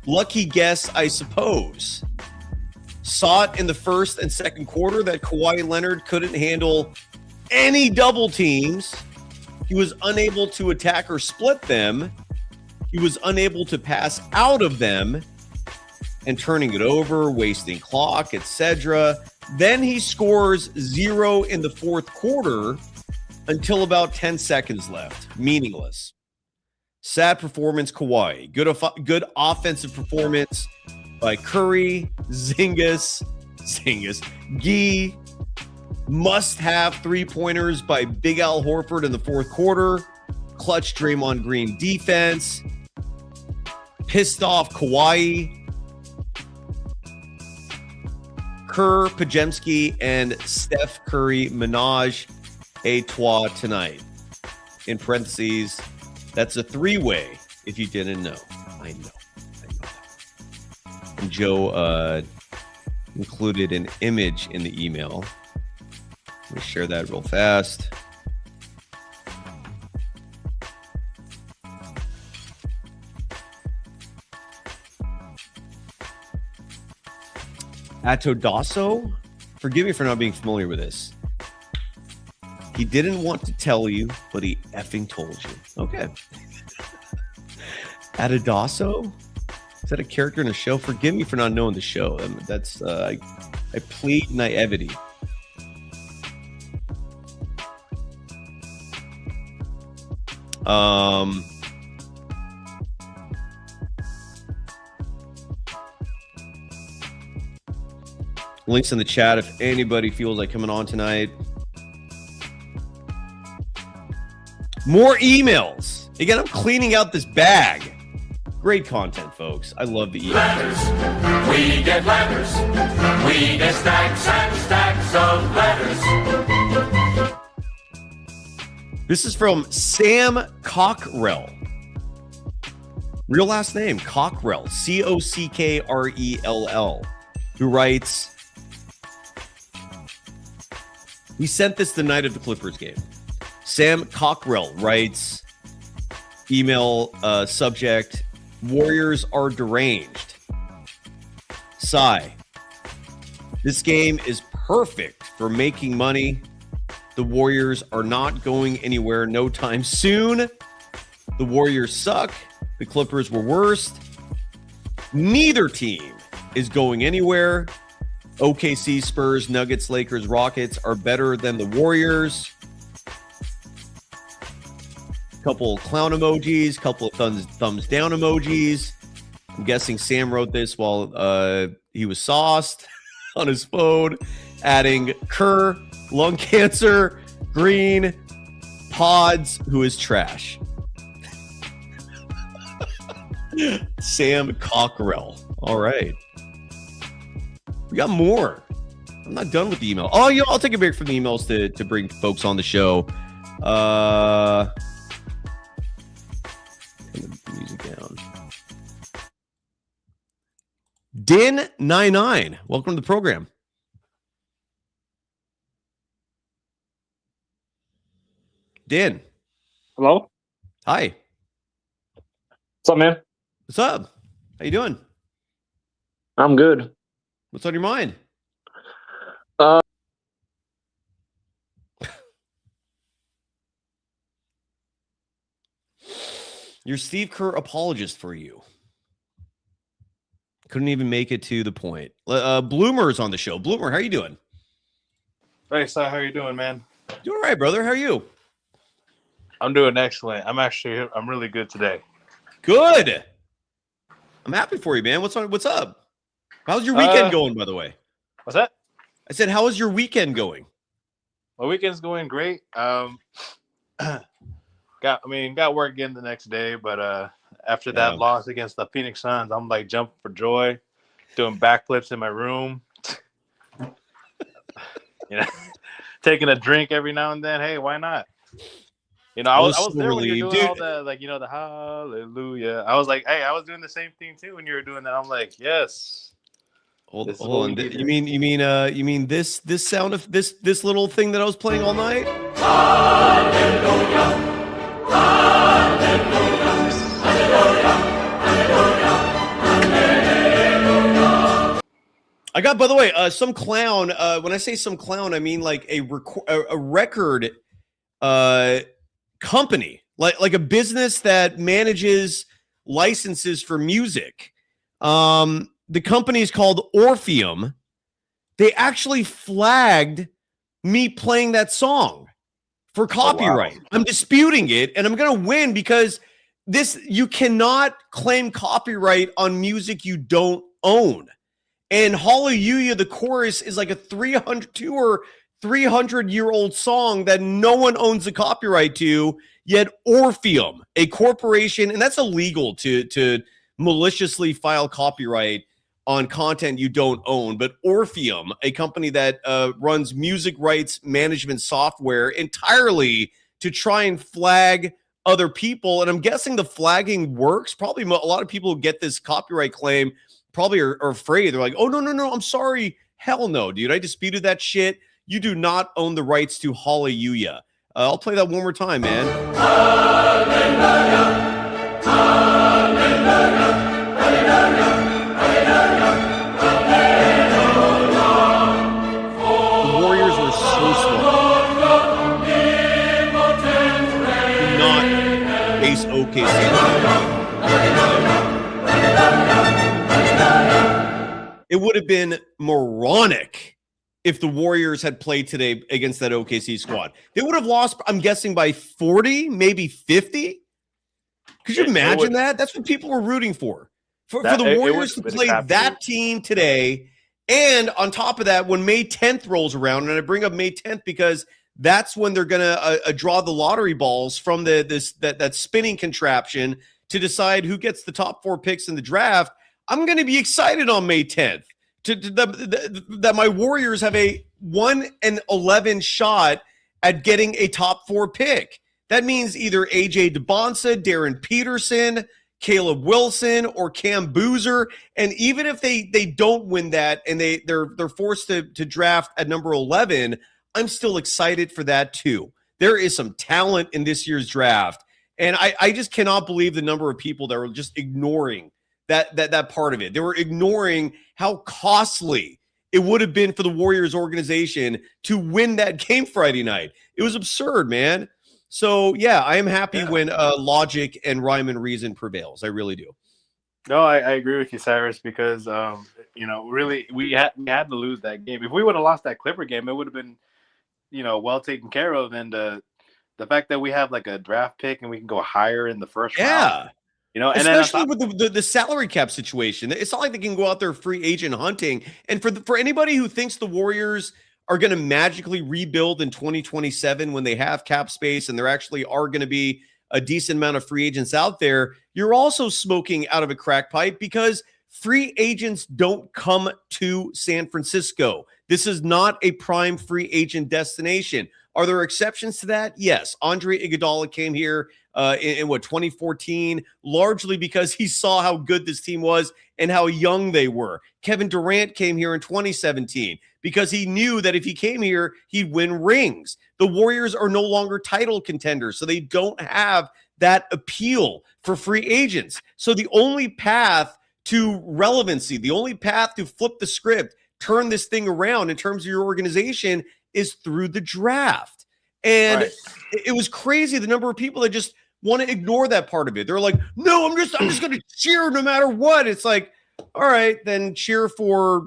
Lucky guess, I suppose. Saw it in the first and second quarter that Kawhi Leonard couldn't handle any double teams. He was unable to attack or split them. He was unable to pass out of them and turning it over, wasting clock, etc. Then he scores 0 in the fourth quarter until about 10 seconds left. Meaningless. Sad performance, Kawhi. Good offensive performance by Curry, Zingas, Gee. Must have three-pointers by Big Al Horford in the fourth quarter. Clutch Draymond Green defense. Pissed off Kawhi. Kerr, Pajemski, and Steph Curry menage a trois tonight. In parentheses, that's a three-way, if you didn't know. I know that. And Joe included an image in the email. Let me share that real fast. Atodasso? Forgive me for not being familiar with this. He didn't want to tell you, but he effing told you. Okay. Atodasso? Is that a character in a show? Forgive me for not knowing the show. That's I plead naivety. Links in the chat if anybody feels like coming on tonight. More emails. Again, I'm cleaning out this bag. Great content, folks. I love the emails. Letters, we get letters. We get stacks and stacks of letters. This is from Sam Cockrell. Real last name, Cockrell. Cockrell. Who writes, we sent this the night of the Clippers game. Sam Cockrell writes, email subject, Warriors are deranged. Sigh. This game is perfect for making money. The Warriors are not going anywhere no time soon. The Warriors suck. The Clippers were worst. Neither team is going anywhere. OKC, Spurs, Nuggets, Lakers, Rockets are better than the Warriors. Couple clown emojis, couple of thumbs down emojis. I'm guessing Sam wrote this while he was sauced on his phone, adding Kerr, lung cancer, Green, Pods, who is trash. Sam Cockrell. All right. We got more. I'm not done with the email. Oh, yeah, I'll take a break from the emails to bring folks on the show. Turn the music down. Din99, welcome to the program. Din. Hello? Hi. What's up, man? What's up? How you doing? I'm good. What's on your mind? Your Steve Kerr apologist for you. Couldn't even make it to the point. Bloomer's on the show. Bloomer, how are you doing? Hey, Si, how you doing, man? Doing all right, brother. How are you? I'm doing excellent. I'm really good today. Good. I'm happy for you, man. What's up? How's your weekend going, by the way? What's that? I said, how is your weekend going? My weekend's going great. Got work again the next day, but after that loss against the Phoenix Suns, I'm like jumping for joy, doing backflips in my room. Taking a drink every now and then. Hey, why not? I was there when you were doing all the the hallelujah. I was like, hey, I was doing the same thing too when you were doing that. I'm like, yes. Hold on. You mean this sound of this little thing that I was playing all night? Hallelujah. Hallelujah. Hallelujah. Hallelujah. I got, by the way, some clown. When I say some clown, I mean like a record company, like a business that manages licenses for music. The company is called Orpheum. They actually flagged me playing that song for copyright. Oh, wow. I'm disputing it, and I'm going to win because you cannot claim copyright on music you don't own. And Hallelujah, the chorus, is like a 300-year-old song that no one owns the copyright to, yet Orpheum, a corporation, and that's illegal to maliciously file copyright on content you don't own. But Orpheum, a company that runs music rights management software entirely to try and flag other people, and I'm guessing the flagging works. Probably a lot of people who get this copyright claim probably are afraid. They're like, oh, no, I'm sorry. Hell no, dude. I disputed that shit. You do not own the rights to Hallelujah. I'll play that one more time, man. Hallelujah. Hallelujah. Hallelujah. The Warriors were so smart. Not base OKC. It would have been moronic if the Warriors had played today against that OKC squad. They would have lost, I'm guessing, by 40, maybe 50. Could you imagine that? That's what people were rooting for. For the Warriors to play that team today. And on top of that, when May 10th rolls around, and I bring up May 10th because that's when they're going to draw the lottery balls from that spinning contraption to decide who gets the top 4 picks in the draft. I'm going to be excited on May 10th that my Warriors have a 1-11 shot at getting a top 4 pick. That means either AJ DeBonsa, Darren Peterson, Caleb Wilson, or Cam Boozer. And even if they don't win that and they're forced to draft at number 11, I'm still excited for that too. There is some talent in this year's draft. And I just cannot believe the number of people that were just ignoring that part of it. They were ignoring how costly it would have been for the Warriors organization to win that game Friday night. It was absurd, man. So, yeah, I am happy when logic and rhyme and reason prevails. I really do. No, I agree with you, Cyrus, because, really we had to lose that game. If we would have lost that Clipper game, it would have been, well taken care of. And the fact that we have like a draft pick and we can go higher in the first round. And especially with the salary cap situation. It's not like they can go out there free agent hunting. And for anybody who thinks the Warriors are going to magically rebuild in 2027 when they have cap space and there actually are going to be a decent amount of free agents out there, you're also smoking out of a crack pipe because free agents don't come to San Francisco. This is not a prime free agent destination. Are there exceptions to that? Yes. Andre Iguodala came here in 2014, largely because he saw how good this team was and how young they were. Kevin Durant came here in 2017 because he knew that if he came here, he'd win rings. The Warriors are no longer title contenders, so they don't have that appeal for free agents. So the only path to relevancy, the only path to flip the script, turn this thing around in terms of your organization is through the draft. And it was crazy the number of people that just want to ignore that part of it. They're like, no, I'm just going to cheer no matter what. It's like, all right, then cheer for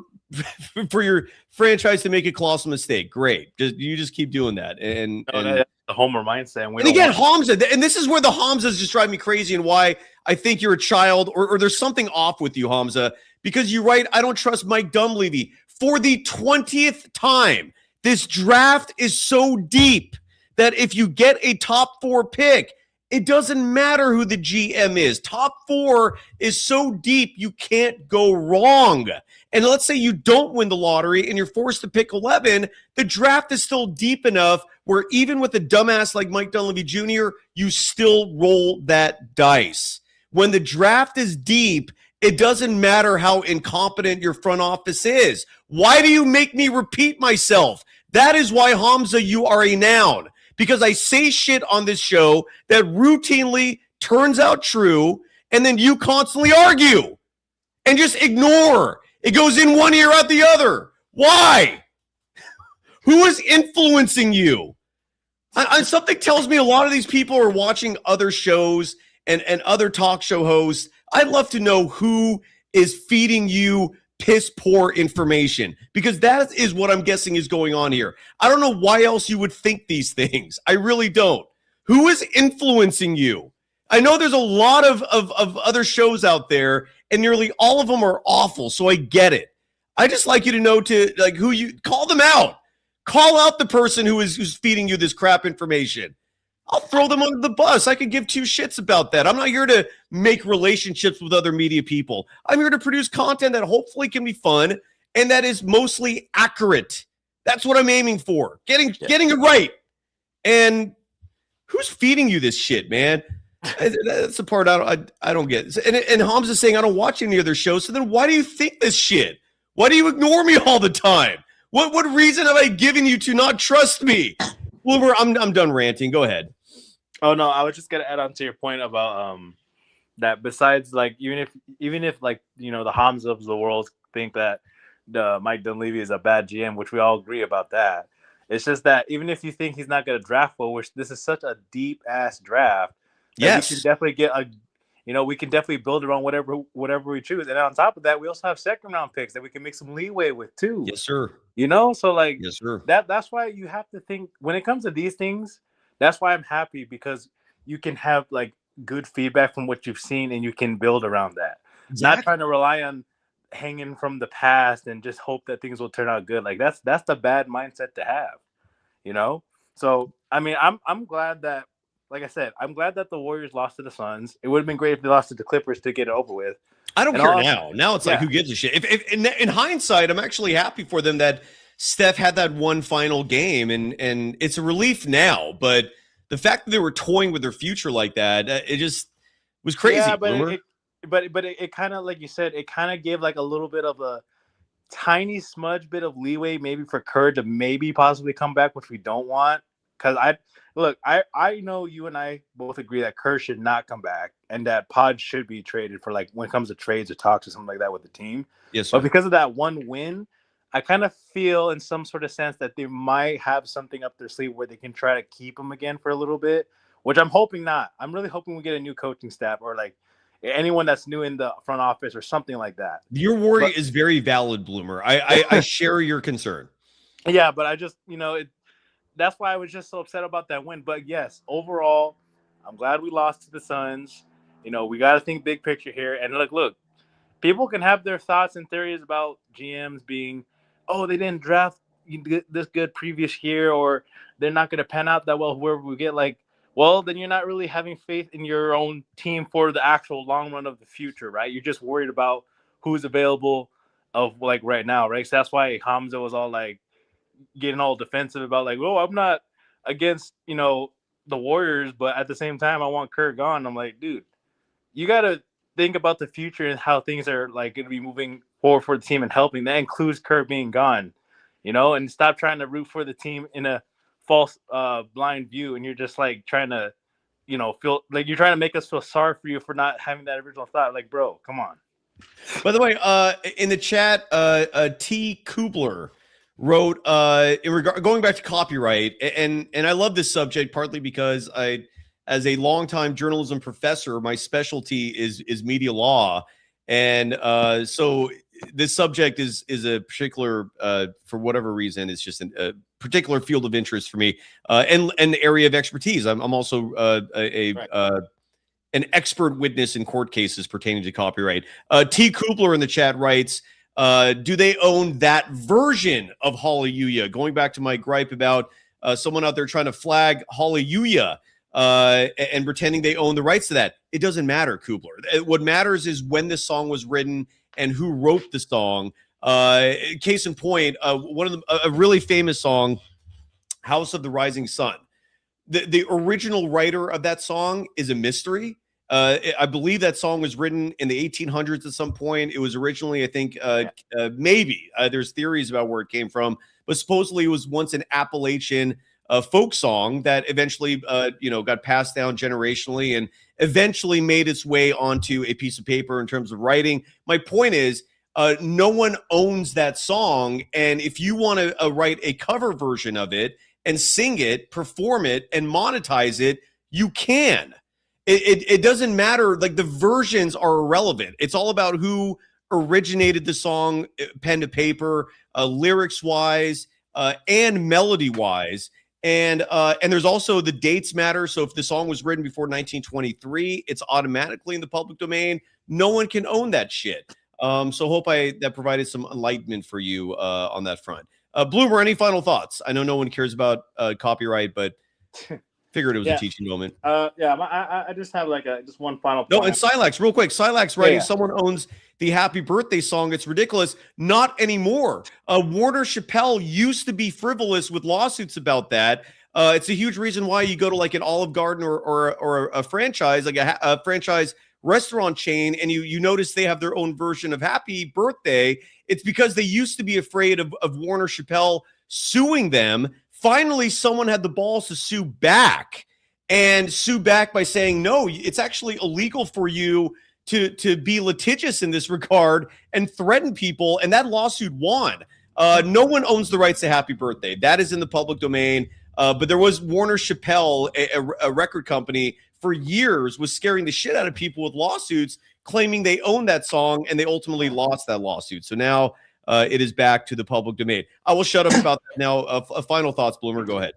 your franchise to make a colossal mistake. Great. You just keep doing that. And that's the homer mindset. And again, Hamza, and this is where the Hamzas just drive me crazy and why I think you're a child or there's something off with you, Hamza, because you write, I don't trust Mike Dunleavy. For the 20th time, this draft is so deep that if you get a top 4 pick, it doesn't matter who the GM is. Top 4 is so deep, you can't go wrong. And let's say you don't win the lottery and you're forced to pick 11, the draft is still deep enough where even with a dumbass like Mike Dunleavy Jr., you still roll that dice. When the draft is deep, it doesn't matter how incompetent your front office is. Why do you make me repeat myself? That is why, Hamza, you are a noun. Because I say shit on this show that routinely turns out true, and then you constantly argue and just ignore. It goes in one ear, out the other. Why? Who is influencing you? Something tells me a lot of these people are watching other shows and other talk show hosts. I'd love to know who is feeding you piss poor information, because that is what I'm guessing is going on here. I don't know why else you would think these things. I really don't. Who is influencing you? I know there's a lot of other shows out there, and nearly all of them are awful, so I get it. I just like you to know who you call them out. Call out the person who's feeding you this crap information. I'll throw them under the bus. I could give 2 shits about that. I'm not here to make relationships with other media people. I'm here to produce content that hopefully can be fun and that is mostly accurate. That's what I'm aiming for. Getting it right. And who's feeding you this shit, man? That's the part I don't get. And Hamza's saying I don't watch any other shows. So then why do you think this shit? Why do you ignore me all the time? What reason have I given you to not trust me? Bloomer, I'm done ranting. Go ahead. Oh no, I was just gonna add on to your point about that. Besides, like even if like the Hamza of the world think that Mike Dunleavy is a bad GM, which we all agree about that. It's just that even if you think he's not gonna draft well, which this is such a deep ass draft, yes, we can definitely get we can definitely build around whatever we choose. And on top of that, we also have 2nd round picks that we can make some leeway with too. Yes, sir. So like yes, sir. That's why you have to think when it comes to these things. That's why I'm happy, because you can have like good feedback from what you've seen and you can build around that. Exactly. Not trying to rely on hanging from the past and just hope that things will turn out good. Like that's the bad mindset to have, So I mean, I'm glad that, like I said, I'm glad that the Warriors lost to the Suns. It would have been great if they lost to the Clippers to get it over with. I don't care now. Now it's like, who gives a shit? If in hindsight, I'm actually happy for them that Steph had that one final game, and it's a relief now. But the fact that they were toying with their future like that, it just was crazy. Yeah, but it kind of, like you said, it kind of gave like a little bit of a tiny smudge bit of leeway maybe for Kerr to maybe possibly come back, which we don't want. Because I know you and I both agree that Kerr should not come back and that Pod should be traded for, like, when it comes to trades or talks or something like that with the team. Yes, sir. But because of that one win, I kind of feel in some sort of sense that they might have something up their sleeve where they can try to keep him again for a little bit, which I'm hoping not. I'm really hoping we get a new coaching staff or like anyone that's new in the front office or something like that. Your worry is very valid, Bloomer. I share your concern. Yeah, but I just, that's why I was just so upset about that win. But yes, overall, I'm glad we lost to the Suns. We got to think big picture here. And look, people can have their thoughts and theories about GMs being, oh, they didn't draft this good previous year, or they're not going to pan out that well, whoever we get. Like, well, then you're not really having faith in your own team for the actual long run of the future, right? You're just worried about who's available of like right now, right? So that's why Hamza was all like getting all defensive about like, oh, I'm not against, the Warriors, but at the same time, I want Kerr gone. I'm like, dude, you got to think about the future and how things are like going to be moving forward for the team and helping. That includes Kerr being gone, and stop trying to root for the team in a false blind view. And you're just like trying to feel like you're trying to make us feel sorry for you for not having that original thought. Like, bro, come on. By the way, in the chat, T. Kubler wrote going back to copyright, and I love this subject partly because as a longtime journalism professor, my specialty is media law, and so this subject is a particular for whatever reason it's just a particular field of interest for me, and an area of expertise. I'm also an expert witness in court cases pertaining to copyright. T. Kubler in the chat writes, do they own that version of Hallelujah? Going back to my gripe about someone out there trying to flag Hallelujah and pretending they own the rights to that. It doesn't matter, Kubler. What matters is when this song was written and who wrote the song. Case in point, a really famous song, House of the Rising Sun. The original writer of that song is a mystery. I believe that song was written in the 1800s at some point. It was originally, I think, maybe there's theories about where it came from, but supposedly it was once an Appalachian folk song that eventually, got passed down generationally and eventually made its way onto a piece of paper in terms of writing. My point is, no one owns that song, and if you want to write a cover version of it and sing it, perform it, and monetize it, you can. It doesn't matter. Like, the versions are irrelevant. It's all about who originated the song, pen to paper, lyrics wise, and melody wise. And there's also the dates matter. So if the song was written before 1923, it's automatically in the public domain. No one can own that shit. So hope that provided some enlightenment for you on that front. Bloomer, any final thoughts? I know no one cares about copyright, but figured it was a teaching moment. I just have just one final point. No, and Silax, real quick. Silax writing, someone owns the Happy Birthday song. It's ridiculous. Not anymore. Warner Chappelle used to be frivolous with lawsuits about that. It's a huge reason why you go to like an Olive Garden or a franchise, like a franchise restaurant chain, and you notice they have their own version of Happy Birthday. It's because they used to be afraid of Warner Chappelle suing them. Finally, someone had the balls to sue back by saying, no, it's actually illegal for you to be litigious in this regard and threaten people. And that lawsuit won. No one owns the rights to Happy Birthday. That is in the public domain. But there was Warner Chappelle, a record company, for years was scaring the shit out of people with lawsuits, claiming they owned that song, and they ultimately lost that lawsuit. So now it is back to the public domain. I will shut up about that now. Final thoughts, Bloomer. Go ahead.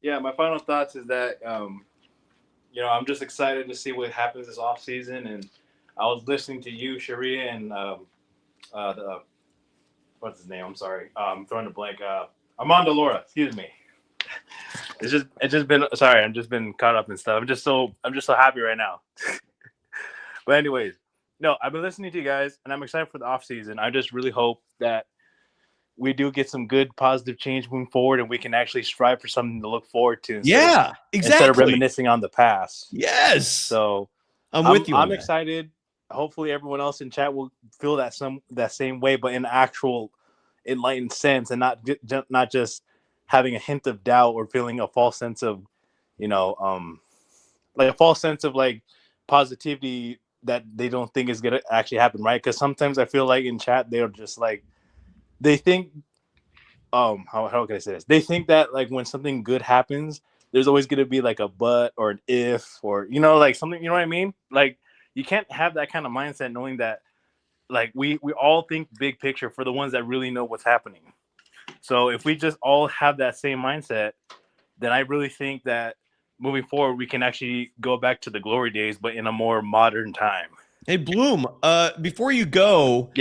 Yeah, my final thoughts is that, I'm just excited to see what happens this offseason. And I was listening to you, Sharia, and what's his name? I'm sorry. I'm throwing a blank. Armando Laura, excuse me. It's just been sorry. I've just been caught up in stuff. I'm just so happy right now. But anyways, no, I've been listening to you guys, and I'm excited for the off season. I just really hope that we do get some good positive change moving forward, and we can actually strive for something to look forward to. Instead of reminiscing on the past. Yes. So I'm with you. I'm excited. Hopefully, everyone else in chat will feel that same way, but in actual enlightened sense, and not just having a hint of doubt or feeling a false sense of, like a false sense of like positivity that they don't think is gonna actually happen, right? Because sometimes I feel like in chat they're just like, they think, how can I say this? They think that like when something good happens, there's always gonna be like a but or an if or like something, you know what I mean? Like you can't have that kind of mindset knowing that like we all think big picture for the ones that really know what's happening. So if we just all have that same mindset, then I really think that moving forward, we can actually go back to the glory days, but in a more modern time. Hey, Bloom, before you go,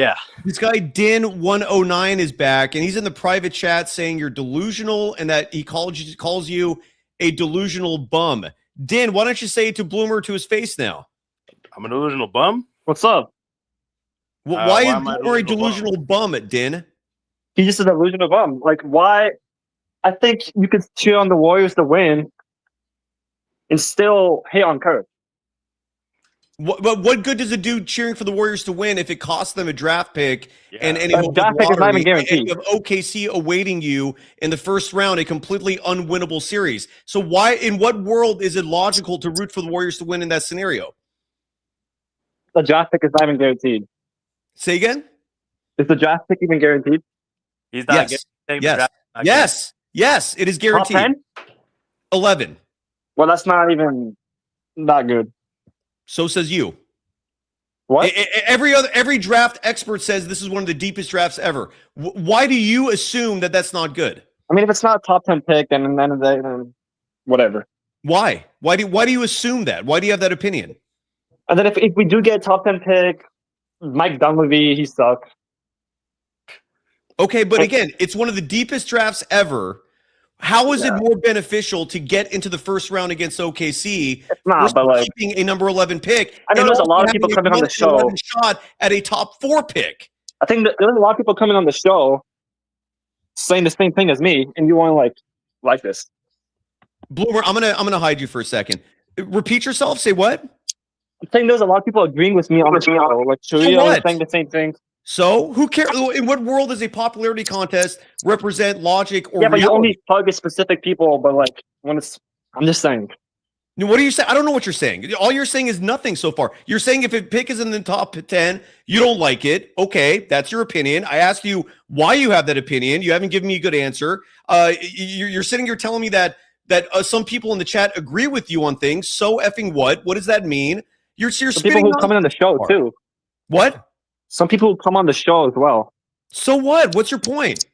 this guy Din109 is back, and he's in the private chat saying you're delusional and that he calls you a delusional bum. Din, why don't you say it to Bloomer to his face now? I'm a delusional bum? What's up? Why is Bloomer a delusional bum, Din? He's just a delusional bum. Like, why? I think you could cheer on the Warriors to win and still hate on Kirk. But what good does it do cheering for the Warriors to win if it costs them a draft pick and The any draft pick is not even guaranteed. and you have OKC awaiting you in the first round, a completely unwinnable series? So why, in what world is it logical to root for the Warriors to win in that scenario? The draft pick is not even guaranteed. Say again? Is the draft pick even guaranteed? He's not Yes. getting Yes. Yes, it is Top guaranteed. 10? 11. Well, that's not even that good. So says you. What? Every draft expert says this is one of the deepest drafts ever. Why do you assume that that's not good? I mean, if it's not a top 10 pick, then at the end of the day, then whatever. Why? Why do you assume that? Why do you have that opinion? And then if we do get a top 10 pick, Mike Dunleavy, he sucks. Okay, but again, it's one of the deepest drafts ever. How is it more beneficial to get into the first round against OKC It's not, versus but like, keeping a number 11 pick? I know and there's a also lot of having people a coming on the 1 in 11 show. shot at a top 4 pick. I think that there's a lot of people coming on the show saying the same thing as me, and you want to like this. Bloomer, I'm gonna hide you for a second. Repeat yourself. Say what? I'm saying there's a lot of people agreeing with me on the show. Like Churio what? is saying the same thing. So who cares? In what world does a popularity contest represent logic or Yeah, but you reality? only target specific people. But like when it's, I'm just saying. No, what are you saying? I don't know what you're saying. All you're saying is nothing so far. You're saying if a pick is in the top 10, you don't like it. Okay, that's your opinion. I asked you why you have that opinion. You haven't given me a good answer. You're sitting here telling me that some people in the chat agree with you on things. So effing what? What does that mean? You're Some spitting people who come in on the show too. What? Some people who come on the show as well. So what? What's your point?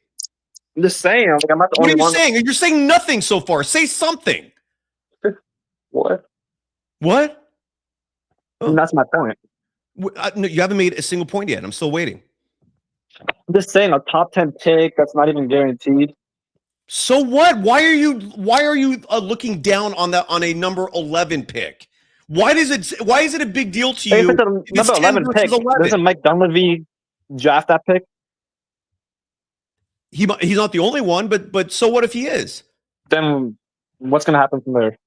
I'm just saying. Like, I'm not the What are only you one. saying? You're saying nothing so far. Say something. What? What? And that's my point. No, you haven't made a single point yet. I'm still waiting. I'm just saying a top 10 pick that's not even guaranteed. So what? Why are you looking down on a number 11 pick? Why is it a big deal to Hey, you? if it's a if it's number 10 11 versus pick, 11? doesn't Mike Dunleavy draft that pick? He's not the only one, but so what if he is? Then what's gonna happen from there?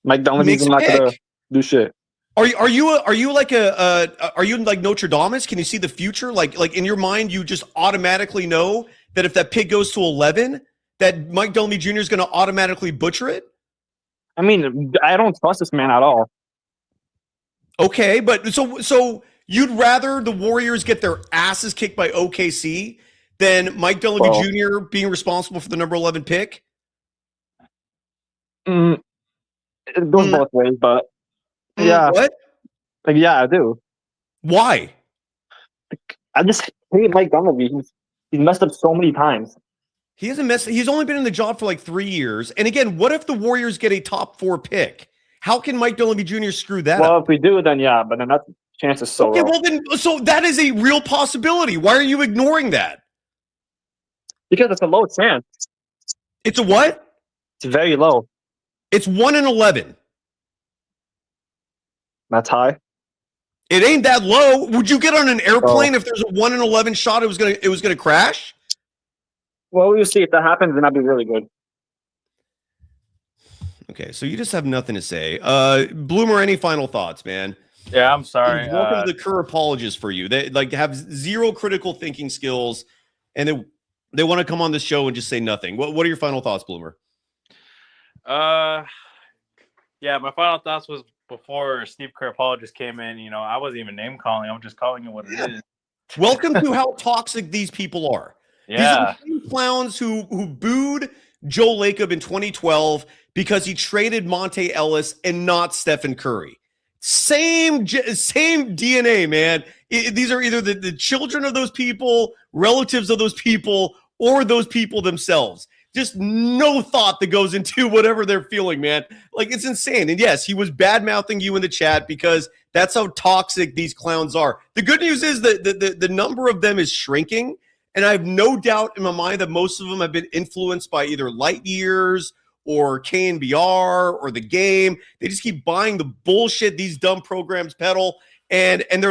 Mike Dunleavy's Makes a not gonna pick. do shit. Are you like Notre Dame? Can you see the future? Like in your mind, you just automatically know that if that pick goes to 11, that Mike Dunleavy Jr. is going to automatically butcher it? I mean, I don't trust this man at all. Okay, but so you'd rather the Warriors get their asses kicked by OKC than Mike Dunleavy Well, Jr. being responsible for the number 11 pick? It goes both ways, but yeah, What? like, yeah, I do. Why? I just hate Mike Dunleavy. He's messed up so many times. He hasn't messed. He's only been in the job for like 3 years. And again, what if the Warriors get a top 4 pick? How can Mike Dunleavy Jr. screw that Well, up? if we do, then yeah, but then that chance is so Okay, low. well then, so that is a real possibility. Why are you ignoring that? Because it's a low chance. It's a what? It's very low. It's 1 in 11. That's high. It ain't that low. Would you get on an airplane if there's a 1 in 11 shot? It was gonna crash. Well, we'll see. If that happens, then that'd be really good. Okay, so you just have nothing to say. Bloomer, any final thoughts, man? Yeah, I'm sorry. Welcome to the Kerr apologists for you. They like have zero critical thinking skills, and they want to come on the show and just say nothing. What are your final thoughts, Bloomer? Yeah, my final thoughts was before Steve Kerr apologist came in. You know, I wasn't even name calling. I'm just calling it what it is. Welcome to how toxic these people are. Yeah, These are the same clowns who booed Joe Lacob in 2012 because he traded Monte Ellis and not Stephen Curry. Same DNA, man. These are either the children of those people, relatives of those people, or those people themselves. Just no thought that goes into whatever they're feeling, man. Like, it's insane. And yes, he was bad-mouthing you in the chat because that's how toxic these clowns are. The good news is that the number of them is shrinking, and I have no doubt in my mind that most of them have been influenced by either light years or KNBR or the game. They just keep buying the bullshit these dumb programs peddle, and and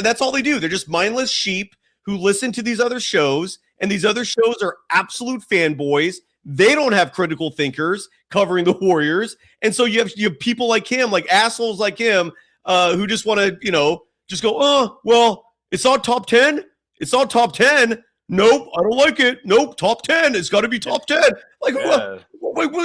that's all they do. They're just mindless sheep who listen to these other shows, and these other shows are absolute fanboys. They don't have critical thinkers covering the Warriors, and so you have people like him, like assholes like him, who just want to, just go, oh, well, it's not top 10. It's not top 10. Nope, I don't like it. Nope, top 10. It's got to be top 10. Like,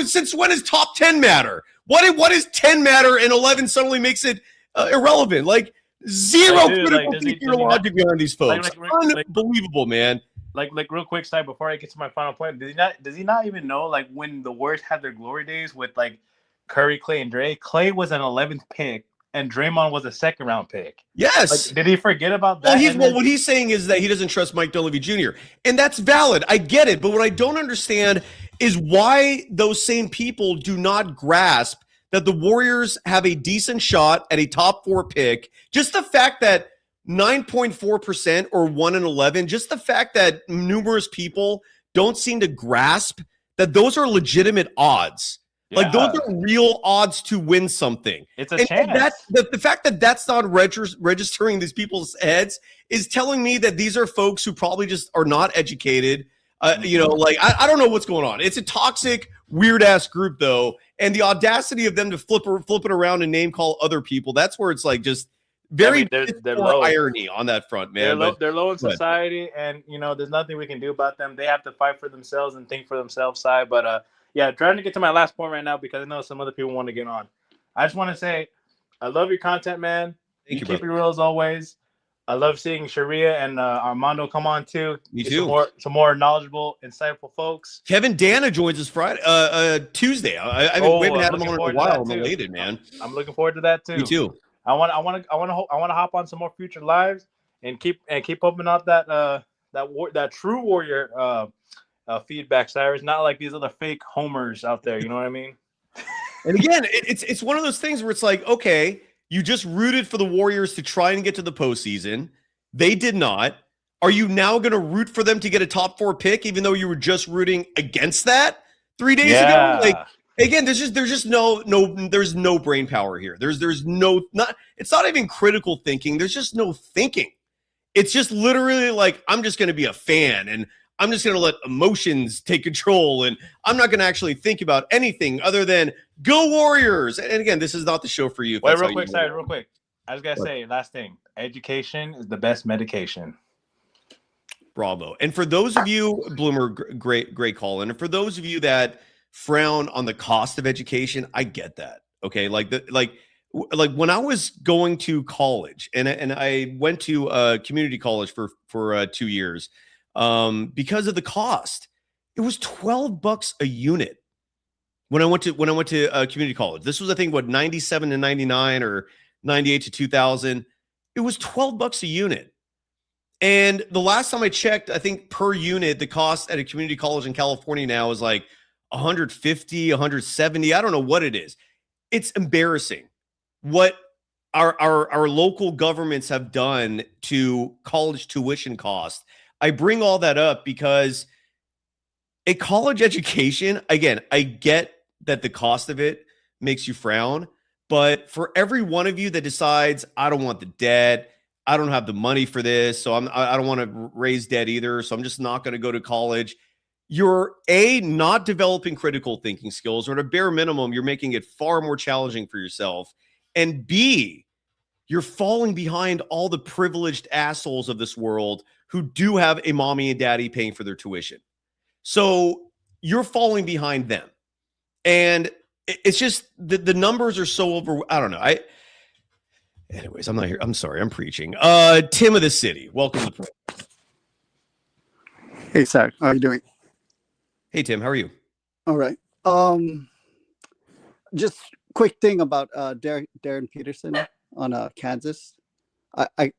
since when does top 10 matter? What does 10 matter and 11 suddenly makes it irrelevant? Like, zero critical thinking or logic behind these folks. Unbelievable, man. Like real quick, side before I get to my final point, does he not even know like when the Warriors had their glory days with like Curry, Clay, and Dre? Clay was an 11th pick, and Draymond was a 2nd round pick. Yes. Like, did he forget about that? Well, what he's saying is that he doesn't trust Mike Dunleavy Jr. And that's valid. I get it. But what I don't understand is why those same people do not grasp that the Warriors have a decent shot at a top 4 pick. Just the fact that 9.4% or 1 in 11, just the fact that numerous people don't seem to grasp that those are legitimate odds. Yeah. Like, those are real odds to win something. It's a chance. The fact that that's not registering these people's heads is telling me that these are folks who probably just are not educated. I don't know what's going on. It's a toxic, weird-ass group, though. And the audacity of them to flip it around and name call other people, that's where it's like just very they're low. Irony on that front, man. They're low in society, and there's nothing we can do about them. They have to fight for themselves and think for themselves, side. But trying to get to my last point right now because I know some other people want to get on. I just want to say, I love your content, man. Thank you, keep it real as always. I love seeing Sharia and Armando come on too. Me too. Some more knowledgeable, insightful folks. Kevin Dana joins us Tuesday. I haven't had him on in a while. I'm elated, man. I'm looking forward to that too. Me too. I want to hop on some more future lives and keep opening up that true Warrior feedback, Cyrus. Not like these other fake homers out there. You know what I mean? And again, it's one of those things where it's like, okay, you just rooted for the Warriors to try and get to the postseason. They did not. Are you now going to root for them to get a top 4 pick, even though you were just rooting against that 3 days ago? Like, again, there's no brain power here. It's not even critical thinking. There's just no thinking. It's just literally like, I'm just going to be a fan and I'm just going to let emotions take control. And I'm not going to actually think about anything other than go Warriors. And again, this is not the show for you. Wait, real quick. I just got to say, last thing, education is the best medication. Bravo. And for those of you, Bloomer, great call. And for those of you that frown on the cost of education, I get that. Okay. Like when I was going to college and I went to community college for 2 years, because of the cost, it was $12 a unit when I went to community college. This was, I think, 97 to 99 or 98 to 2000. It was $12 a unit. And the last time I checked, I think per unit, the cost at a community college in California now is like 150, 170. I don't know what it is. It's embarrassing what our local governments have done to college tuition costs. I bring all that up because a college education, again, I get that the cost of it makes you frown, but for every one of you that decides, I don't want the debt, I don't have the money for this, so I don't want to raise debt either, so I'm just not going to go to college. You're not developing critical thinking skills, or at a bare minimum, you're making it far more challenging for yourself. And B, you're falling behind all the privileged assholes of this world who do have a mommy and daddy paying for their tuition. So you're falling behind them. And it's just the numbers are so I don't know. Anyways, I'm not here. I'm sorry. I'm preaching. Tim of the City, welcome to the program. Hey, Sarah. How are you doing? Hey, Tim. How are you? All right. Just quick thing about Darren Peterson on Kansas.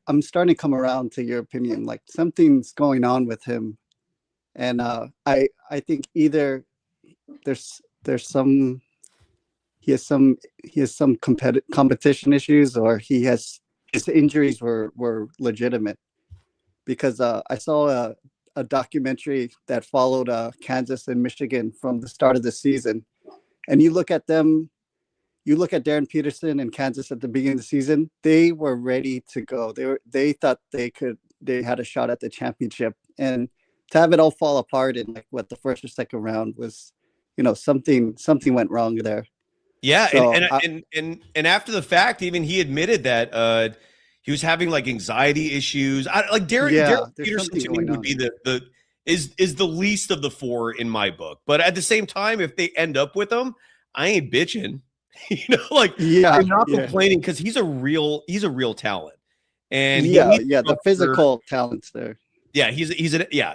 I'm starting to come around to your opinion. Like, something's going on with him, and I think either there's some he has some competition issues, or his injuries were legitimate. Because I saw a documentary that followed Kansas and Michigan from the start of the season, and you look at them. You look at Darren Peterson and Kansas at the beginning of the season, they were ready to go. They thought they had a shot at the championship, and to have it all fall apart in the first or second round was, something went wrong there. Yeah, So, and after the fact, even he admitted that he was having like anxiety issues. Derek there's Peterson something to me going would on. be is the least of the four in my book. But at the same time, if they end up with him, I ain't bitching. I'm not complaining because he's a real talent. And the physical talents there. Yeah,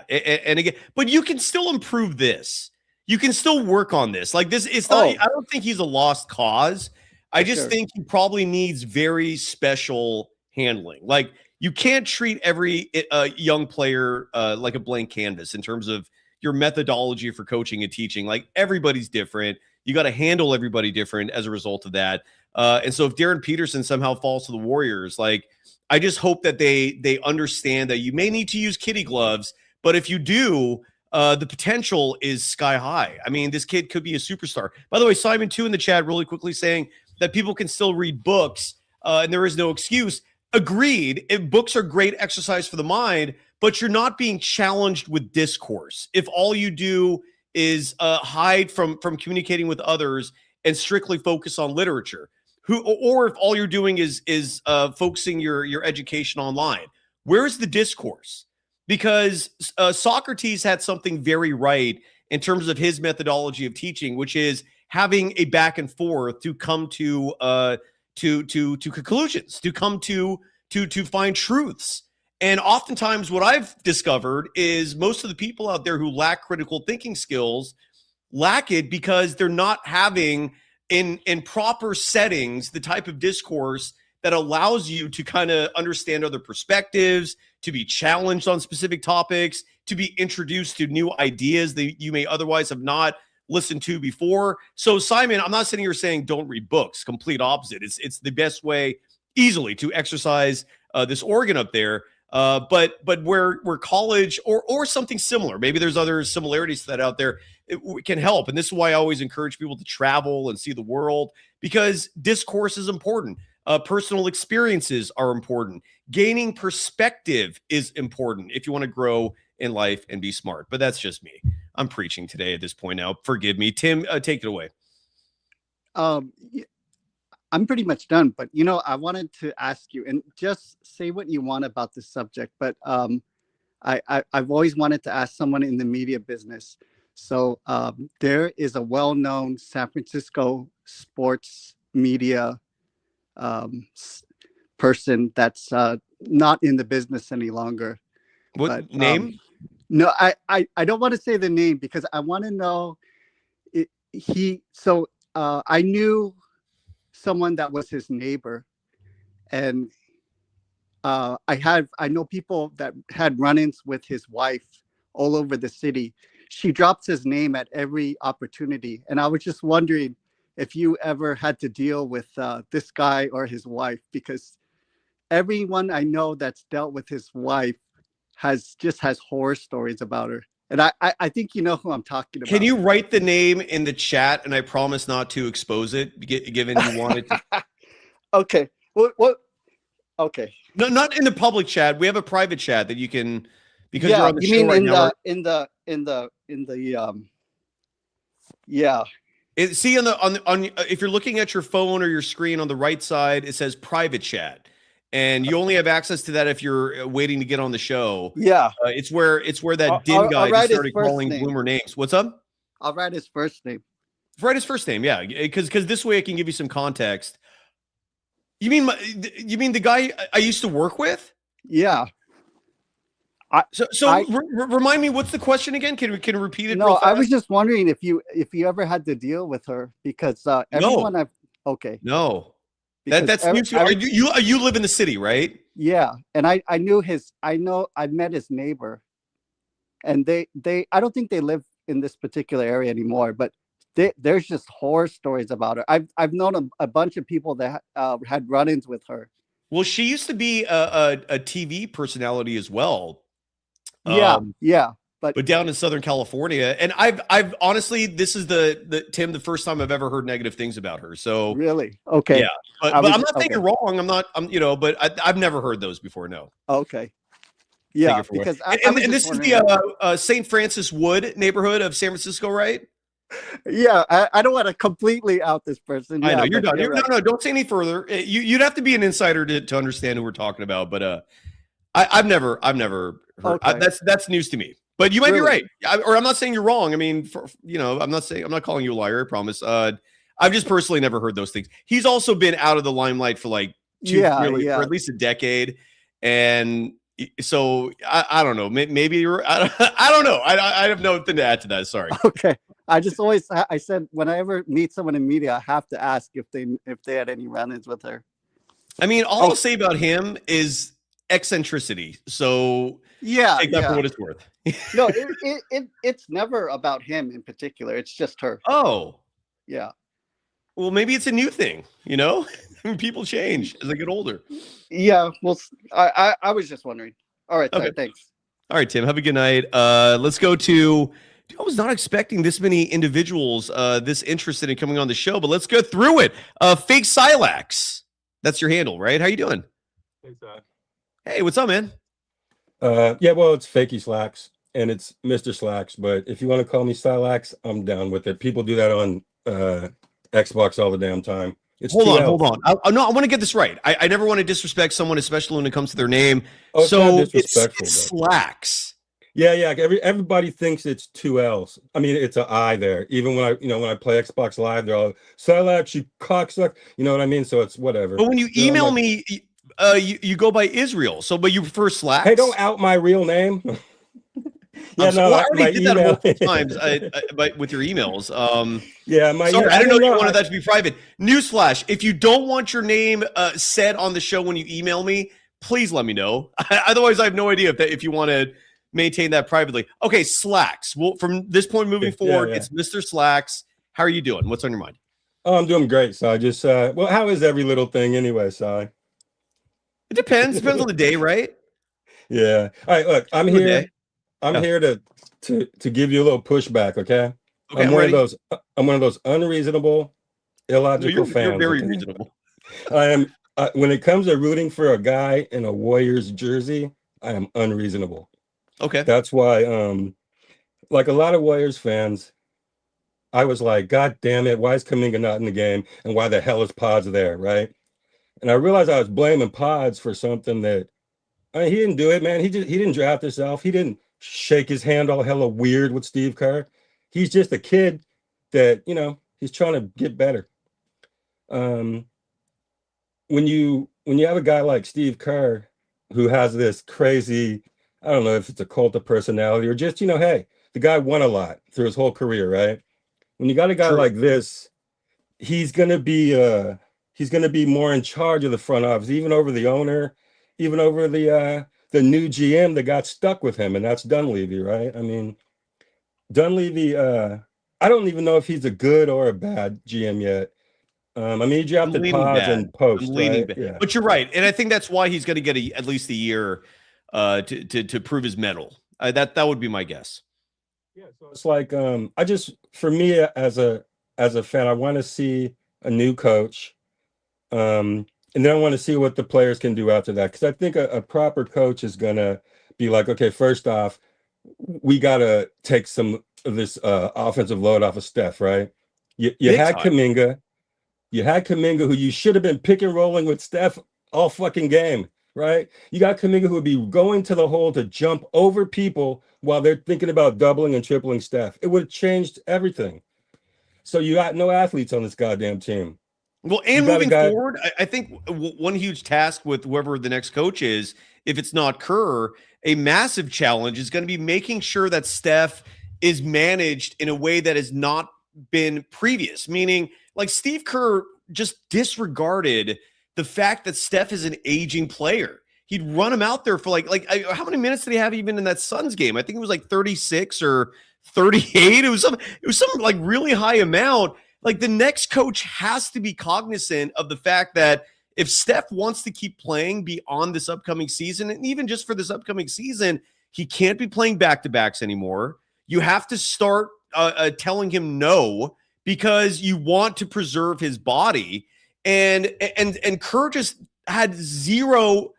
and again, but you can still improve this. You can still work on this. Like this, it's not. I don't think he's a lost cause. I just think he probably needs very special handling. Like you can't treat every young player like a blank canvas in terms of your methodology for coaching and teaching. Like everybody's different. You got to handle everybody different as a result of that. And so if Darren Peterson somehow falls to the Warriors, like I just hope that they understand that you may need to use kitty gloves, but if you do, the potential is sky high. I mean, this kid could be a superstar. By the way, Simon too in the chat really quickly saying that people can still read books and there is no excuse. Agreed. If books are great exercise for the mind, but you're not being challenged with discourse. If all you do is hide from communicating with others and strictly focus on literature, or if all you're doing is focusing your education online, where's the discourse? Because Socrates had something very right in terms of his methodology of teaching, which is having a back and forth to come to conclusions, to come to find truths. And oftentimes what I've discovered is most of the people out there who lack critical thinking skills lack it because they're not having in proper settings the type of discourse that allows you to kind of understand other perspectives, to be challenged on specific topics, to be introduced to new ideas that you may otherwise have not listened to before. So Simon, I'm not sitting here saying don't read books, complete opposite. It's the best way easily to exercise this organ up there. But where college or something similar, maybe there's other similarities to that out there, it can help. And this is why I always encourage people to travel and see the world, because discourse is important. Personal experiences are important. Gaining perspective is important if you want to grow in life and be smart. But that's just me. I'm preaching today at this point now. Forgive me. Tim, take it away. I'm pretty much done, but I wanted to ask you, and just say what you want about this subject, but I've always wanted to ask someone in the media business. So there is a well-known San Francisco sports media person that's not in the business any longer. What name? No, I don't want to say the name because I want to know I knew someone that was his neighbor, and I know people that had run-ins with his wife all over the city. She drops his name at every opportunity, and I was just wondering if you ever had to deal with this guy or his wife, because everyone I know that's dealt with his wife has horror stories about her. And I think you know who I'm talking about. Can you write the name in the chat? And I promise not to expose it, given you wanted to. Okay. What? Okay. No, not in the public chat. We have a private chat that you can, because you're on the you show mean right in now. Yeah. See on if you're looking at your phone or your screen on the right side, it says private chat. And you only have access to that if you're waiting to get on the show. Yeah. It's where that Din guy just started calling Bloomer names. What's up? I'll write his first name. Write his first name, yeah. Because this way I can give you some context. You mean the guy I used to work with? Yeah. Remind me, what's the question again? Can we repeat it? No, real fast? I was just wondering if you ever had to deal with her, because everyone No. That's new to you. You live in the city, right? Yeah, and I met his neighbor, and they I don't think they live in this particular area anymore, but there's just horror stories about her. I've known a bunch of people that had run-ins with her. Well, she used to be a TV personality as well. But down in Southern California, and I've honestly, this is the first time I've ever heard negative things about her. So really, okay, yeah, but I'm not saying you're wrong. But I've never heard those before. No. Okay. Yeah, because and this is the St. Francis Wood neighborhood of San Francisco, right? Yeah, I don't want to completely out this person. I know Yeah, you're but done. right. No, don't say any further. You'd have to be an insider to understand who we're talking about. But I've never heard. Okay. That's news to me. But you might be Really? right, or I'm not saying you're wrong. I mean, I'm not calling you a liar. I promise. I've just personally never heard those things. He's also been out of the limelight for like for at least a decade, and so I don't know. Maybe you're. I don't know. I have nothing to add to that. Sorry. Okay. I said when I ever meet someone in media, I have to ask if they had any run-ins with her. I mean, all I'll say about him is eccentricity. So take that for what it's worth. No, it's never about him in particular. It's just her. Oh, yeah. Well, maybe it's a new thing. People change as they get older. Yeah. Well, I was just wondering. All right. Okay. Thanks. All right, Tim. Have a good night. Let's go to. I was not expecting this many individuals this interested in coming on the show, but let's go through it. Fake Silax. That's your handle, right? How you doing? Hey, what's up, man? Yeah, well, it's Fakey Slacks and it's Mr. Slacks, but if you want to call me Silax, I'm down with it. People do that on Xbox all the damn time. Hold on. I want to get this right. I never want to disrespect someone, especially when it comes to their name. Oh, so it's Slacks. Yeah. Everybody thinks it's 2 L's. I mean, it's an I there. Even when I play Xbox Live, they're all Silax, you cocksuck. You know what I mean? So it's whatever. But when you email me, you go by Israel. So, but you prefer Slacks? Hey, don't out my real name. I already did that multiple times but with your emails. Sorry, I didn't know you wanted that to be private. Newsflash: if you don't want your name said on the show when you email me, please let me know. Otherwise, I have no idea if you want to maintain that privately. Okay, Slacks. Well, from this point moving forward, it's Mr. Slacks. How are you doing? What's on your mind? Oh, I'm doing great. So I just how is every little thing anyway, Si? It depends. Depends on the day, right? Yeah. All right. Look, I'm here. I'm here to give you a little pushback. Okay. I'm one of those unreasonable, illogical fans. You're very reasonable. I am. When it comes to rooting for a guy in a Warriors jersey, I am unreasonable. Okay. That's why, like a lot of Warriors fans, I was like, God damn it, why is Kuminga not in the game? And why the hell is Pods there, right? And I realized I was blaming Pods for something that, he didn't do it, man. He didn't draft himself. He didn't shake his hand all hella weird with Steve Kerr. He's just a kid that, he's trying to get better. When you have a guy like Steve Kerr who has this crazy, I don't know if it's a cult of personality or just, hey, the guy won a lot through his whole career, right? When you got a guy like this, he's gonna be more in charge of the front office, even over the owner, even over the new GM that got stuck with him, and that's Dunleavy, right? I mean, Dunleavy, I don't even know if he's a good or a bad GM yet. I mean, he drafted Pods and Post, right? Yeah. But you're right, and I think that's why he's going to get at least a year to prove his mettle. That would be my guess. Yeah, so it's like for me as a fan, I want to see a new coach, and then I want to see what the players can do after that. Because I think a proper coach is gonna be like, okay, first off, we gotta take some of this offensive load off of Steph, right? You had Kuminga. You had Kuminga, who you should have been pick and rolling with Steph all fucking game, right? You got Kuminga who would be going to the hole to jump over people while they're thinking about doubling and tripling Steph. It would have changed everything. So you got no athletes on this goddamn team. Well, and moving forward, I think one huge task with whoever the next coach is, if it's not Kerr, a massive challenge is going to be making sure that Steph is managed in a way that has not been previous, meaning like Steve Kerr just disregarded the fact that Steph is an aging player. He'd run him out there for like how many minutes did he have even in that Suns game? I think it was like 36 or 38. It was some like really high amount. Like the next coach has to be cognizant of the fact that if Steph wants to keep playing beyond this upcoming season, and even just for this upcoming season, he can't be playing back-to-backs anymore. You have to start telling him no, because you want to preserve his body. And Kerr just had zero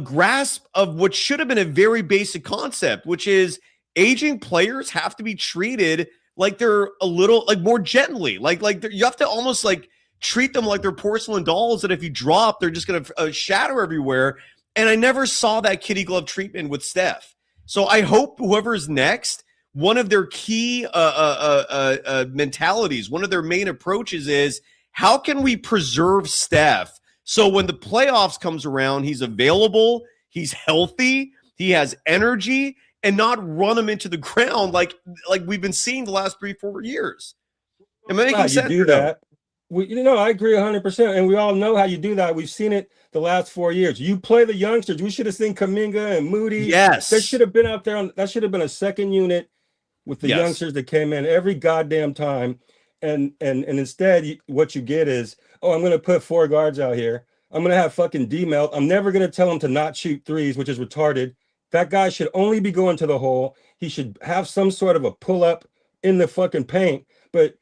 grasp of what should have been a very basic concept, which is aging players have to be treated like they're a little like more gently, like you have to almost like treat them like they're porcelain dolls that if you drop, they're just going to shatter everywhere. And I never saw that kitty glove treatment with Steph. So I hope whoever's next, one of their key mentalities, one of their main approaches is how can we preserve Steph so when the playoffs comes around, he's available, he's healthy, he has energy, and not run him into the ground like we've been seeing the last 3-4 years. Am I making sense? You do that. I agree 100%, and we all know how you do that. We've seen it the last 4 years. You play the youngsters. We should have seen Kuminga and Moody. Yes, they should have been out there. That should have been a second unit with the youngsters that came in every goddamn time. And instead, what you get is, I'm going to put 4 guards out here. I'm going to have fucking D-Melt. I'm never going to tell him to not shoot threes, which is retarded. That guy should only be going to the hole. He should have some sort of a pull-up in the fucking paint. But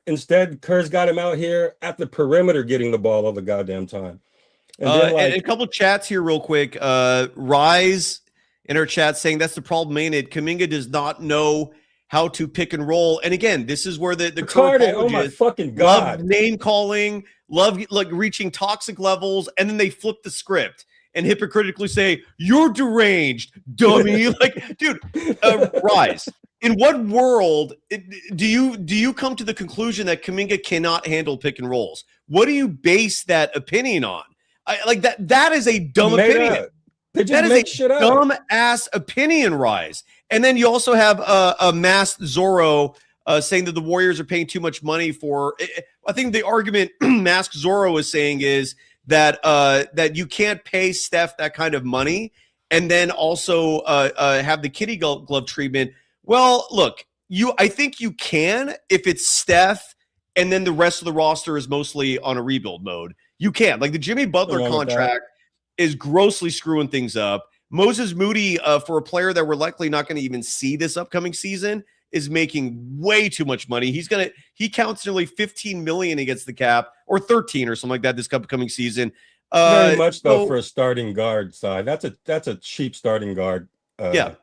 instead, Kerr's got him out here at the perimeter getting the ball all the goddamn time. And and a couple chats here real quick. Rise in our chat saying that's the problem, ain't it? Kuminga does not know how to pick and roll. And again, this is where the retarded. Oh my fucking God. Love name calling, love like reaching toxic levels, and then they flip the script and hypocritically say, "You're deranged, dummy." Like, dude, Rise. In what world do you come to the conclusion that Kuminga cannot handle pick and rolls? What do you base that opinion on? That is a dumb opinion. They just make shit up. Dumb ass opinion, Rise. And then you also have a masked Zorro saying that the Warriors are paying too much money for. I think the argument masked Zorro is saying is that that you can't pay Steph that kind of money and then also have the kitty glove treatment. Well, look, I think you can if it's Steph and then the rest of the roster is mostly on a rebuild mode. You can. Like the Jimmy Butler contract is grossly screwing things up. Moses Moody, for a player that we're likely not going to even see this upcoming season, is making way too much money. He counts nearly 15 million against the cap, or 13 or something like that this upcoming season. Very much though for a starting guard side. That's a cheap starting guard. Yeah.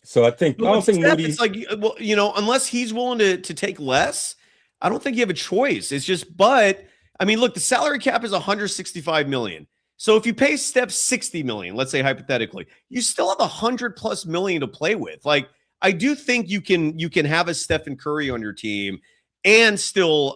So I don't think Moody. It's like, well, unless he's willing to take less, I don't think you have a choice. It's just, but I mean, look, the salary cap is 165 million. So if you pay Steph 60 million, let's say hypothetically, you still have 100+ million to play with. Like, I do think you can have a Stephen Curry on your team and still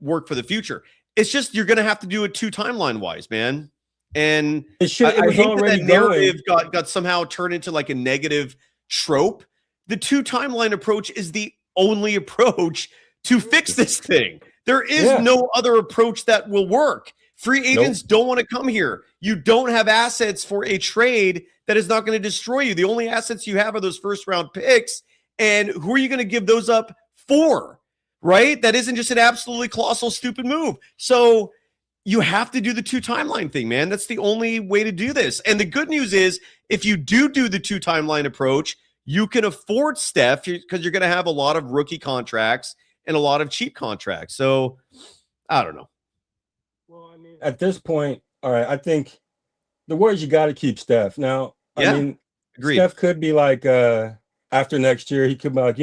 work for the future. It's just you're going to have to do it 2 timeline wise, man. And I hate that narrative got somehow turned into like a negative trope. The 2 timeline approach is the only approach to fix this thing. There is no other approach that will work. Free agents don't want to come here. You don't have assets for a trade that is not going to destroy you. The only assets you have are those first round picks. And who are you going to give those up for? Right? That isn't just an absolutely colossal, stupid move. So you have to do the 2 timeline thing, man. That's the only way to do this. And the good news is if you do the 2 timeline approach, you can afford Steph because you're going to have a lot of rookie contracts and a lot of cheap contracts. So I don't know. Well, I mean, at this point, all right, I think the Warriors, you got to keep Steph. Now, I mean, agreed. Steph could be like, after next year, he could be like,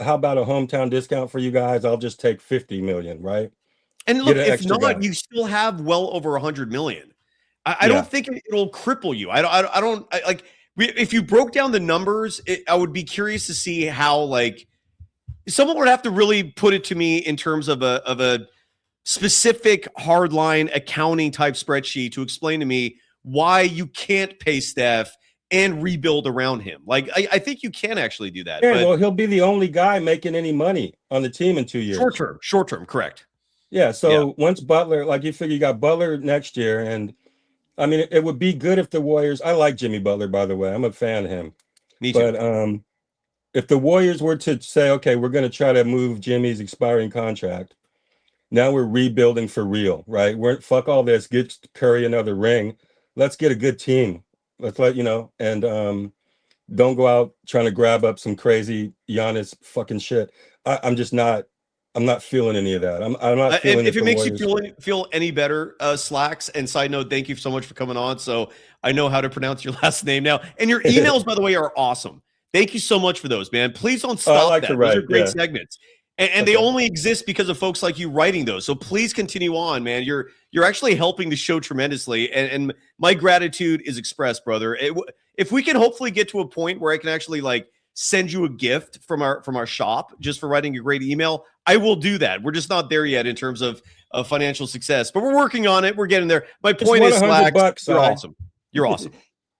how about a hometown discount for you guys? I'll just take 50 million, right? And look, if not, you still have well over 100 million. I don't think it'll cripple you. I don't if you broke down the numbers, I would be curious to see how, like, someone would have to really put it to me in terms of a specific hardline accounting type spreadsheet to explain to me why you can't pay Steph and rebuild around him. Like, I think you can actually do that. Yeah, well, he'll be the only guy making any money on the team in 2 years. Short term, correct. Yeah, so once Butler, like you figure you got Butler next year, and I mean, it would be good if the Warriors, I like Jimmy Butler, by the way. I'm a fan of him. Me too. But if the Warriors were to say, okay, we're going to try to move Jimmy's expiring contract, now we're rebuilding for real, right? Fuck all this, get Curry another ring. Let's get a good team. Let's and don't go out trying to grab up some crazy Giannis fucking shit. I'm not feeling any of that. I'm not feeling if it makes you feel any better, Slacks. And side note, thank you so much for coming on. So I know how to pronounce your last name now. And your emails, by the way, are awesome. Thank you so much for those, man. Please don't I stop like that. to Those are write, great yeah. segments. And they only exist because of folks like you writing those. So please continue on, man. You're actually helping the show tremendously. And my gratitude is expressed, brother. If we can hopefully get to a point where I can actually like send you a gift from our shop just for writing a great email, I will do that. We're just not there yet in terms of financial success, but we're working on it. We're getting there. My point is, Slacks, you're awesome. You're awesome.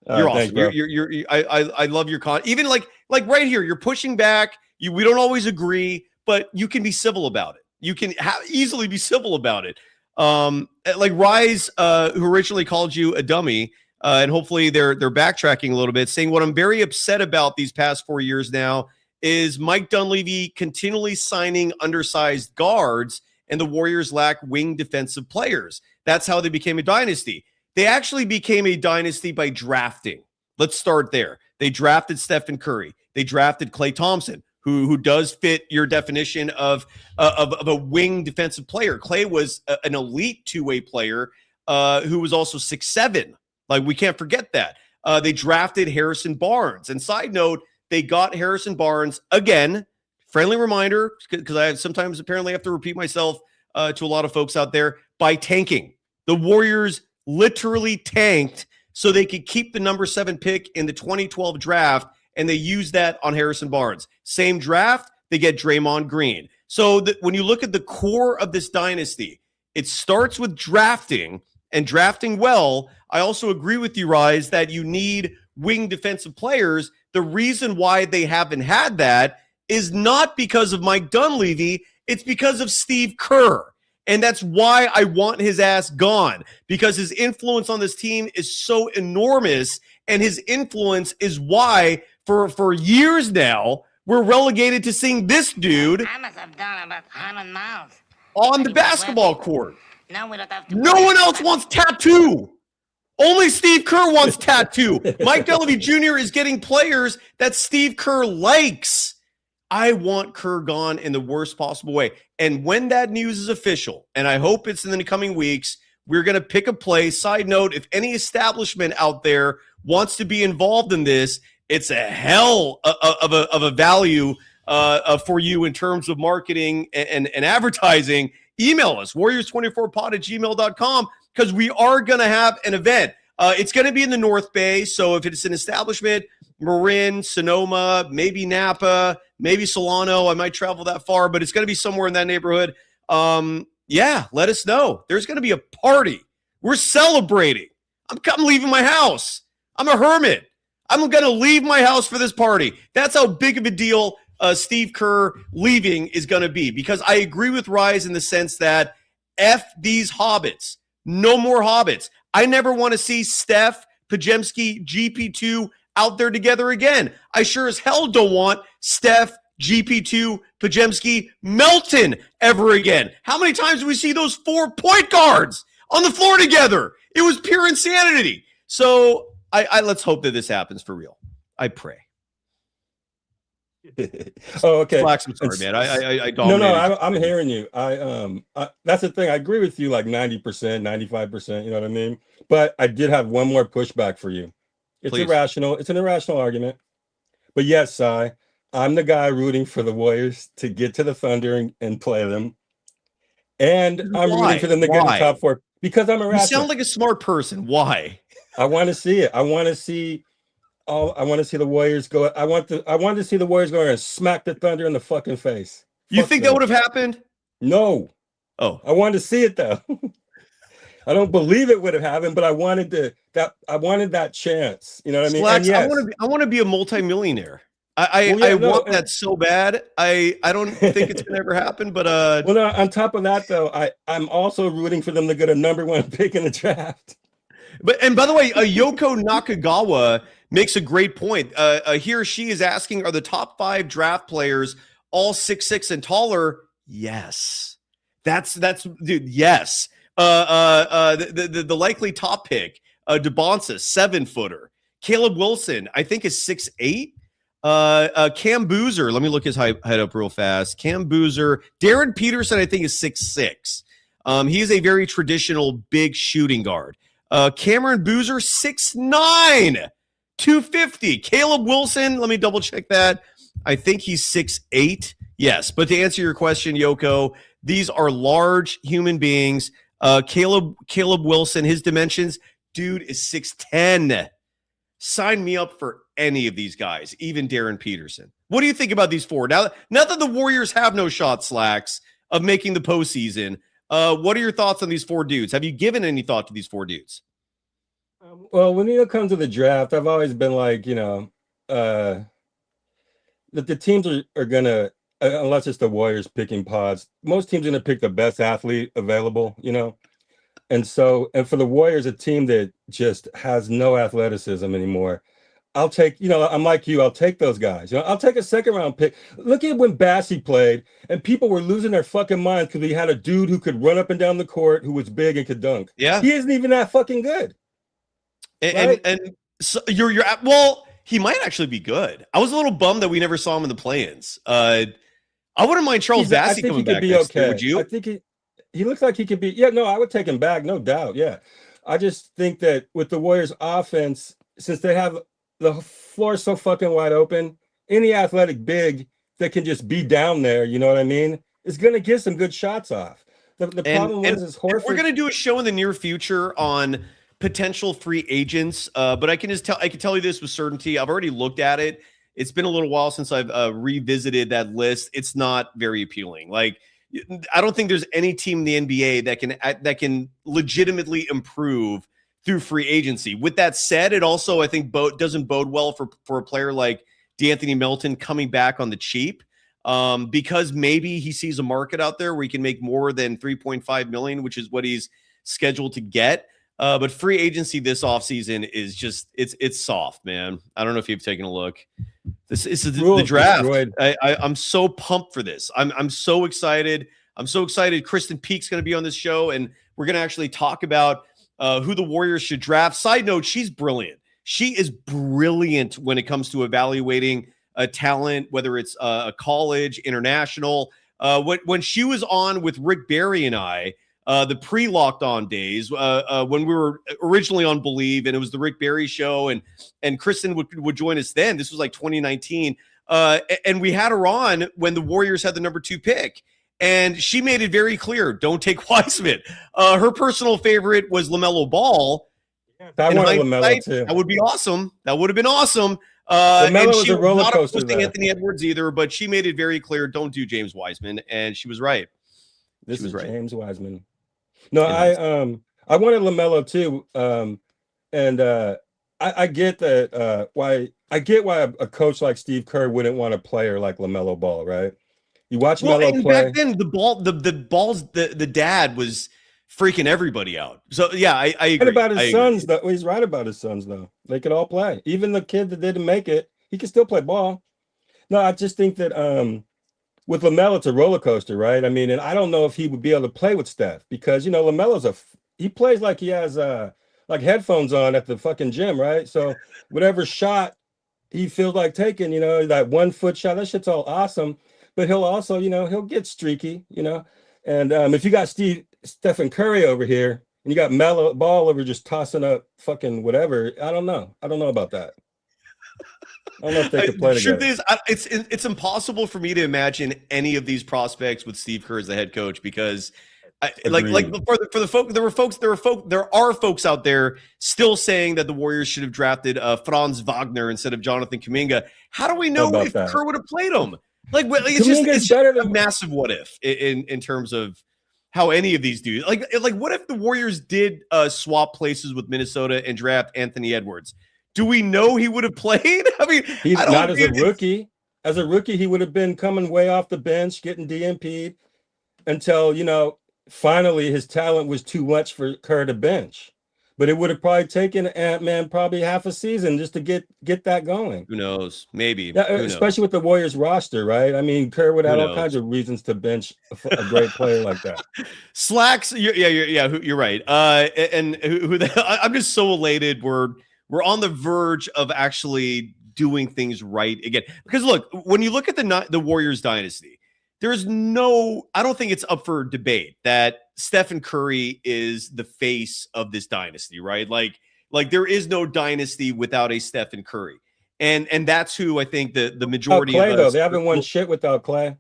You're awesome. You're I love your even like right here. You're pushing back. We don't always agree, but you can be civil about it. You can easily be civil about it. Like Rise, who originally called you a dummy, and hopefully they're backtracking a little bit, saying what I'm very upset about these past 4 years now is Mike Dunleavy continually signing undersized guards, and the Warriors lack wing defensive players. That's how they became a dynasty. They actually became a dynasty by drafting. Let's start there. They drafted Stephen Curry. They drafted Klay Thompson, who does fit your definition of a wing defensive player. Klay was an elite two-way player who was also 6'7". Like, we can't forget that. They drafted Harrison Barnes. And side note, they got Harrison Barnes, again, friendly reminder, because I sometimes apparently have to repeat myself to a lot of folks out there, by tanking. The Warriors literally tanked so they could keep the number 7 pick in the 2012 draft, and they used that on Harrison Barnes. Same draft, they get Draymond Green. So when you look at the core of this dynasty, it starts with drafting, and drafting well. I also agree with you, Rise, that you need wing defensive players. The reason why they haven't had that is not because of Mike Dunleavy. It's because of Steve Kerr. And that's why I want his ass gone, because his influence on this team is so enormous, and his influence is why for years now we're relegated to seeing this dude I must have done about 100 miles. on the basketball court. Now we don't have to No one else wants tattoo. Only Steve Kerr wants tattoo. Mike Dunleavy Jr. is getting players that Steve Kerr likes. I want Kerr gone in the worst possible way. And when that news is official, and I hope it's in the coming weeks, we're going to pick a play. Side note, if any establishment out there wants to be involved in this, it's a hell of a value for you in terms of marketing and advertising. Email us, warriors24pod@gmail.com, because we are going to have an event. It's going to be in the North Bay, so if it's an establishment, Marin, Sonoma, maybe Napa, maybe Solano, I might travel that far, but it's going to be somewhere in that neighborhood. Yeah, let us know. There's going to be a party. We're celebrating. I'm leaving my house. I'm a hermit. I'm going to leave my house for this party. That's how big of a deal Steve Kerr leaving is going to be, because I agree with Rise in the sense that F these hobbits. No more hobbits. I never want to see Steph, Pajemski, GP2 out there together again. I sure as hell don't want Steph, GP2, Pajemski, Melton ever again. How many times do we see those 4 point guards on the floor together? It was pure insanity. So I let's hope that this happens for real. I pray. Oh, okay. Flax, I'm sorry, man. I No, I'm hearing you. That's the thing. I agree with you like 90%, 95%, you know what I mean? But I did have one more pushback for you. It's irrational. It's an irrational argument. But yes, Si, I'm the guy rooting for the Warriors to get to the Thunder and play them. And I'm rooting for them to get in the top 4 because I'm irrational. You sound like a smart person. Why? I want to see it. I want to see the Warriors go. I want to see the Warriors go and smack the Thunder in the fucking face. You think that would have happened? No. Oh, I wanted to see it though. I don't believe it would have happened, but I wanted that chance. You know what I mean? Slacks, yes. I want to be a multimillionaire. I want that so bad. I don't think it's gonna ever happen. But well, no, on top of that though, I'm also rooting for them to get a number 1 pick in the draft. And by the way, Yoko Nakagawa makes a great point. He or she is asking, are the top 5 draft players all 6'6" and taller? Yes. That's dude, yes. The likely top pick, DeBonsa, 7-footer. Caleb Wilson, I think, is 6'8". Cam Boozer, let me look his height up real fast. Cam Boozer, Darren Peterson, I think, is 6'6". He is a very traditional big shooting guard. Cameron Boozer, 6'9". 250. Caleb Wilson, let me double check that. I think he's 6'8". Yes, but to answer your question, Yoko, these are large human beings. Caleb Wilson, his dimensions, dude is 6'10". Sign me up for any of these guys, even Darren Peterson. What do you think about these four? Now that the Warriors have no shot, Slacks, of making the postseason, what are your thoughts on these four dudes? Have you given any thought to these four dudes? Well, when it comes to the draft, I've always been like, that the teams are going to, unless it's the Warriors picking pods, most teams are going to pick the best athlete available, And for the Warriors, a team that just has no athleticism anymore, I'll take, I'm like you, I'll take those guys. I'll take a second round pick. Look at when Bassie played and people were losing their fucking minds because he had a dude who could run up and down the court who was big and could dunk. Yeah. He isn't even that fucking good. And so you're well, he might actually be good. I was a little bummed that we never saw him in the play-ins. I wouldn't mind Charles Bassie coming back next year, would you? I think he looks like he could be. Yeah, no, I would take him back, no doubt. Yeah. I just think that with the Warriors offense, since they have the floor is so fucking wide open, any athletic big that can just be down there, you know what I mean, is going to get some good shots off. The problem is Horford. We're going to do a show in the near future on potential free agents, but I can tell you this with certainty. I've already looked at it. It's been a little while since I've revisited that list. It's not very appealing. Like, I don't think there's any team in the NBA that can legitimately improve through free agency. With that said, it also, I think, doesn't bode well for a player like DeAnthony Melton coming back on the cheap, because maybe he sees a market out there where he can make more than $3.5 million, which is what he's scheduled to get. But free agency this offseason is just it's soft, man. I don't know if you've taken a look. This is the draft. I'm so pumped for this. I'm so excited. I'm so excited. Kristen Peek's going to be on this show, and we're going to actually talk about who the Warriors should draft. Side note, she's brilliant. She is brilliant when it comes to evaluating a talent, whether it's a college, international. When she was on with Rick Barry and I, the pre-Locked On days, when we were originally on Believe, and it was the Rick Barry show, and Kristen would join us then. This was like 2019. And we had her on when the Warriors had the number 2 pick. And she made it very clear, don't take Wiseman. Her personal favorite was LaMelo Ball. I wanted LaMelo too. That would be awesome. That would have been awesome. LaMelo was a roller not coaster. Not Anthony Edwards either, but she made it very clear, don't do James Wiseman. And she was right. This is right. James Wiseman. No, I wanted LaMelo too. I get that why a coach like Steve Kerr wouldn't want a player like LaMelo Ball, right? You watch Melo play. Back then, the dad was freaking everybody out. So yeah, I agree. Right about his sons, though. He's right about his sons, though. They could all play. Even the kid that didn't make it, he can still play ball. No, I just think that with LaMelo, it's a roller coaster, right? I mean, and I don't know if he would be able to play with Steph because LaMelo's he plays like he has like headphones on at the fucking gym, right? So whatever shot he feels like taking, that 1 foot shot, that shit's all awesome. But he'll also, he'll get streaky, And if you got Stephen Curry over here and you got Melo Ball over just tossing up fucking whatever, I don't know. I don't know about that. I don't know if they could play together. Truth is, it's impossible for me to imagine any of these prospects with Steve Kerr as the head coach because, for the folk, there are folks out there still saying that the Warriors should have drafted Franz Wagner instead of Jonathan Kuminga. How do we know if Kerr would have played him? It's just a massive what if in terms of how any of these do. Like what if the Warriors did swap places with Minnesota and draft Anthony Edwards? Do we know he would have played? I mean, he's not as a rookie. As a rookie, he would have been coming way off the bench, getting DNP'd until, finally his talent was too much for Kerr to bench. But it would have probably taken Ant-Man probably half a season just to get that going. Who knows? Maybe. Especially with the Warriors roster, right? I mean, Kerr would have all kinds of reasons to bench a great player like that. Slacks, you're right. I'm just so elated. We're on the verge of actually doing things right again. Because look, when you look at the Warriors dynasty, I don't think it's up for debate that Stephen Curry is the face of this dynasty, right? Like Like there is no dynasty without a Stephen Curry. And that's who I think the majority Clay, of us, though, they haven't won shit without Clay.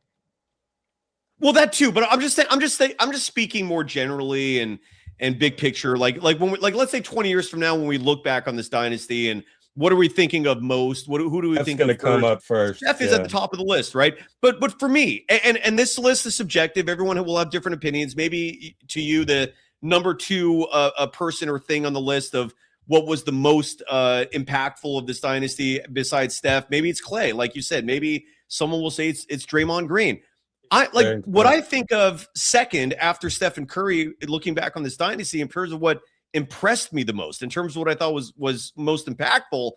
Well, that too, but I'm just speaking more generally and big picture. Like when we, like let's say 20 years from now when we look back on this dynasty and what are we thinking of most? Who do we think going to come up first? Steph is at the top of the list, right? But for me, and this list is subjective. Everyone will have different opinions. Maybe to you, the number two a person or thing on the list of what was the most impactful of this dynasty besides Steph, maybe it's Clay, like you said. Maybe someone will say it's Draymond Green. What I think of second after Stephen Curry, looking back on this dynasty in terms of what impressed me the most, in terms of what I thought was most impactful,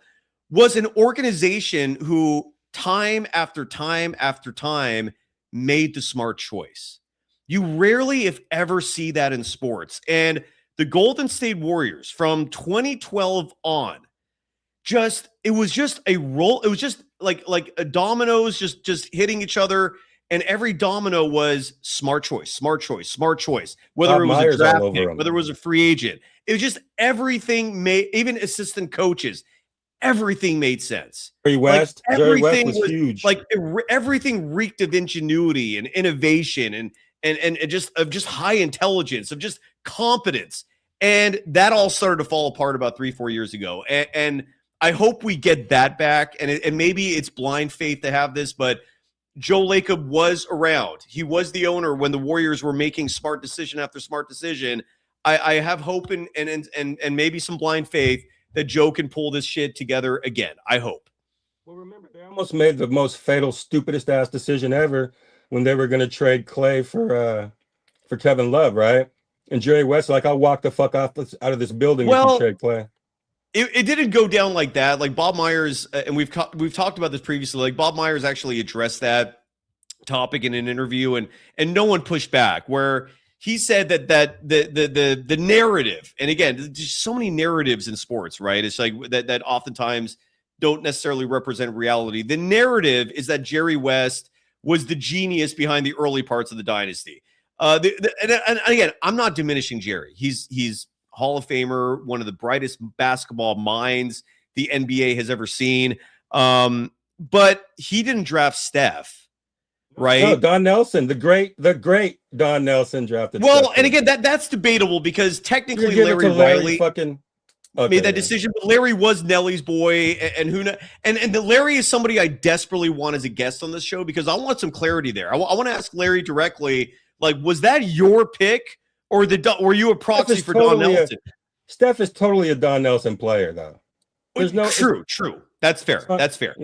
was an organization who time after time after time made the smart choice. You rarely, if ever, see that in sports. And the Golden State Warriors from 2012 on, it was just a roll. It was just like a dominoes just hitting each other. And every domino was smart choice. Whether it was a draft pick, whether it was a free agent, it was just everything made, even assistant coaches, everything made sense. Jerry West was huge. Like everything reeked of ingenuity and innovation and just high intelligence, of just competence. And that all started to fall apart about 3-4 years ago. And I hope we get that back. And maybe it's blind faith to have this, but Joe Lacob was around. He was the owner when the Warriors were making smart decision after smart decision. I have hope and maybe some blind faith that Joe can pull this shit together again. I hope. Well, remember, they almost made the most fatal, stupidest ass decision ever when they were going to trade Clay for Kevin Love, right? And Jerry West, like, I'll walk the fuck out of this building if you trade Clay. It didn't go down like that. Like Bob Myers, and we've talked about this previously. Like Bob Myers actually addressed that topic in an interview, and no one pushed back. Where he said that the narrative, and again, there's so many narratives in sports, right? It's like that oftentimes don't necessarily represent reality. The narrative is that Jerry West was the genius behind the early parts of the dynasty. And again, I'm not diminishing Jerry. He's Hall of Famer, one of the brightest basketball minds the NBA has ever seen. But he didn't draft Steph, right? No, Don Nelson, the great Don Nelson drafted. Well, Steph. and again, that's debatable because technically Larry Riley made that decision. But Larry was Nelly's boy, and who knows? And the Larry is somebody I desperately want as a guest on this show because I want some clarity there. I want to ask Larry directly, like, was that your pick? Or were you a proxy for Don Nelson? Steph is totally a Don Nelson player, though. There's no true. That's fair. That's fair.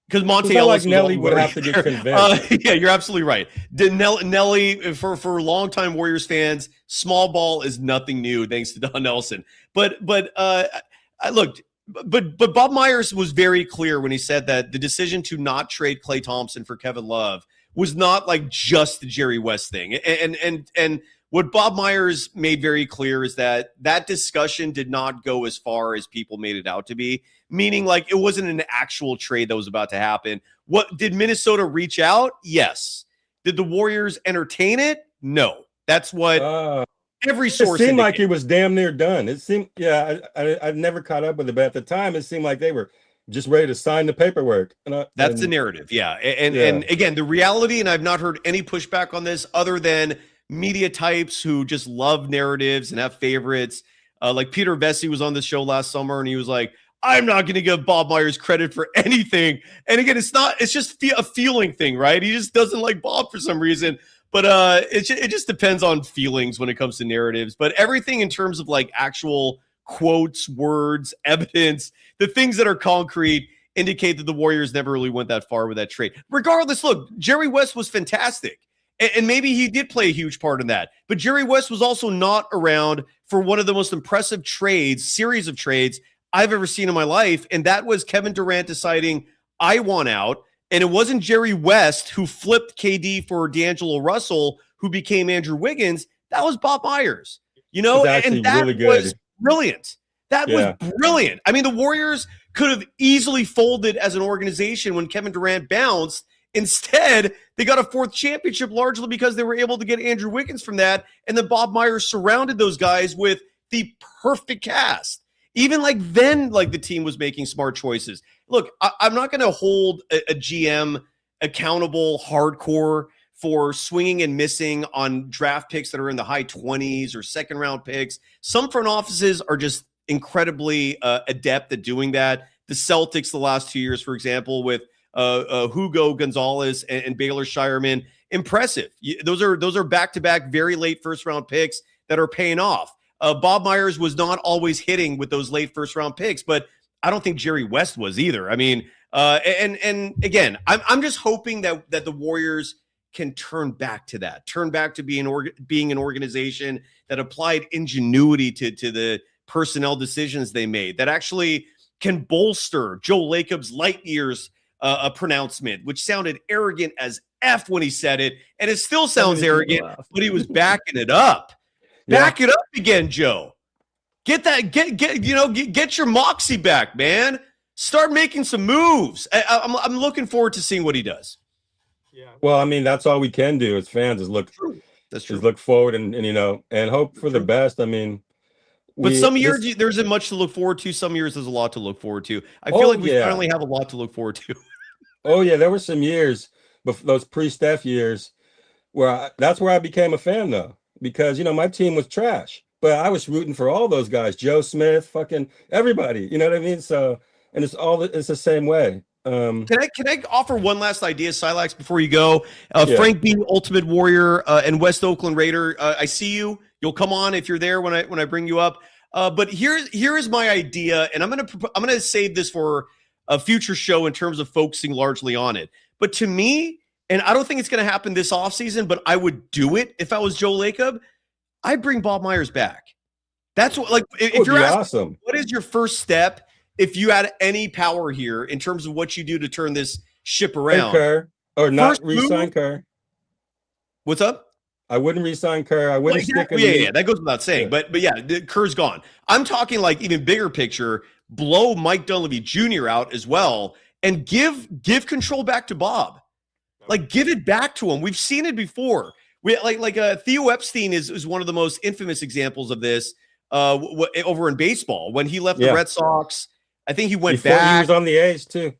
Because Monte Ellis, like Nelly would have to get convinced. Yeah, you're absolutely right. Nelly, for longtime Warriors fans, small ball is nothing new thanks to Don Nelson. But look, but Bob Myers was very clear when he said that the decision to not trade Klay Thompson for Kevin Love was not like just the Jerry West thing, and what Bob Myers made very clear is that discussion did not go as far as people made it out to be, meaning like it wasn't an actual trade that was about to happen. What did Minnesota reach out? Yes. Did the Warriors entertain it? No. That's what every source It seemed like it was damn near done. It seemed, I've never caught up with it, but at the time it seemed like they were just ready to sign the paperwork. That's the narrative, yeah. And again, the reality, and I've not heard any pushback on this other than media types who just love narratives and have favorites. Like Peter Vesey was on the show last summer, and he was like, I'm not going to give Bob Myers credit for anything. And again, it's just a feeling thing, right? He just doesn't like Bob for some reason. But it just depends on feelings when it comes to narratives. But everything in terms of like actual quotes, words, evidence, the things that are concrete indicate that the Warriors never really went that far with that trade. Regardless, look, Jerry West was fantastic. And maybe he did play a huge part in that. But Jerry West was also not around for one of the most impressive series of trades I've ever seen in my life. And that was Kevin Durant deciding, I want out. And it wasn't Jerry West who flipped KD for D'Angelo Russell, who became Andrew Wiggins. That was Bob Myers. And that was brilliant. That was brilliant. I mean, the Warriors could have easily folded as an organization when Kevin Durant bounced. Instead, they got a fourth championship largely because they were able to get Andrew Wiggins from that. And then Bob Myers surrounded those guys with the perfect cast. Even like then, like the team was making smart choices. Look, I'm not going to hold a GM accountable hardcore for swinging and missing on draft picks that are in the high 20s or second round picks. Some front offices are just incredibly adept at doing that. The Celtics the last 2 years, for example, with Hugo Gonzalez and Baylor Shireman, impressive. Those are back-to-back very late first-round picks that are paying off. Bob Myers was not always hitting with those late first-round picks, but I don't think Jerry West was either. I mean, and again, I'm just hoping that the Warriors can turn back to that, turn back to being an organization that applied ingenuity to the personnel decisions they made, that actually can bolster Joe Lacob's light years pronouncement, which sounded arrogant as F when he said it, and it still sounds arrogant, but he was backing it up. Back it up again, Joe. Get your moxie back, man. Start making some moves. I'm looking forward to seeing what he does. Yeah. Well, I mean, that's all we can do as fans is look forward and hope for the best. I mean, but some years there isn't much to look forward to. Some years there's a lot to look forward to. I feel like we finally have a lot to look forward to. Oh yeah, there were some years, but those pre-Steph years, that's where I became a fan though, because my team was trash, but I was rooting for all those guys, Joe Smith, fucking everybody. You know what I mean? So, and it's the same way. Can I offer one last idea, Silax, before you go? Frank B, Ultimate Warrior, and West Oakland Raider. I see you. You'll come on if you're there when I bring you up. But here is my idea, and I'm gonna save this for a future show in terms of focusing largely on it. But to me, and I don't think it's gonna happen this offseason, but I would do it if I was Joe Lacob. I'd bring Bob Myers back. That's what, like, if you're asking, awesome. What is your first step if you had any power here in terms of what you do to turn this ship around? Kerr, or not re-sign Kerr. What's up? I wouldn't re-sign Kerr. I wouldn't stick him. Yeah, that goes without saying. Yeah. But yeah, Kerr's gone. I'm talking like even bigger picture. Blow Mike Dunleavy Jr. out as well, and give control back to Bob. Like, give it back to him. We've seen it before. Theo Epstein is one of the most infamous examples of this over in baseball when he left the Red Sox. I think he went back. He was on the A's too.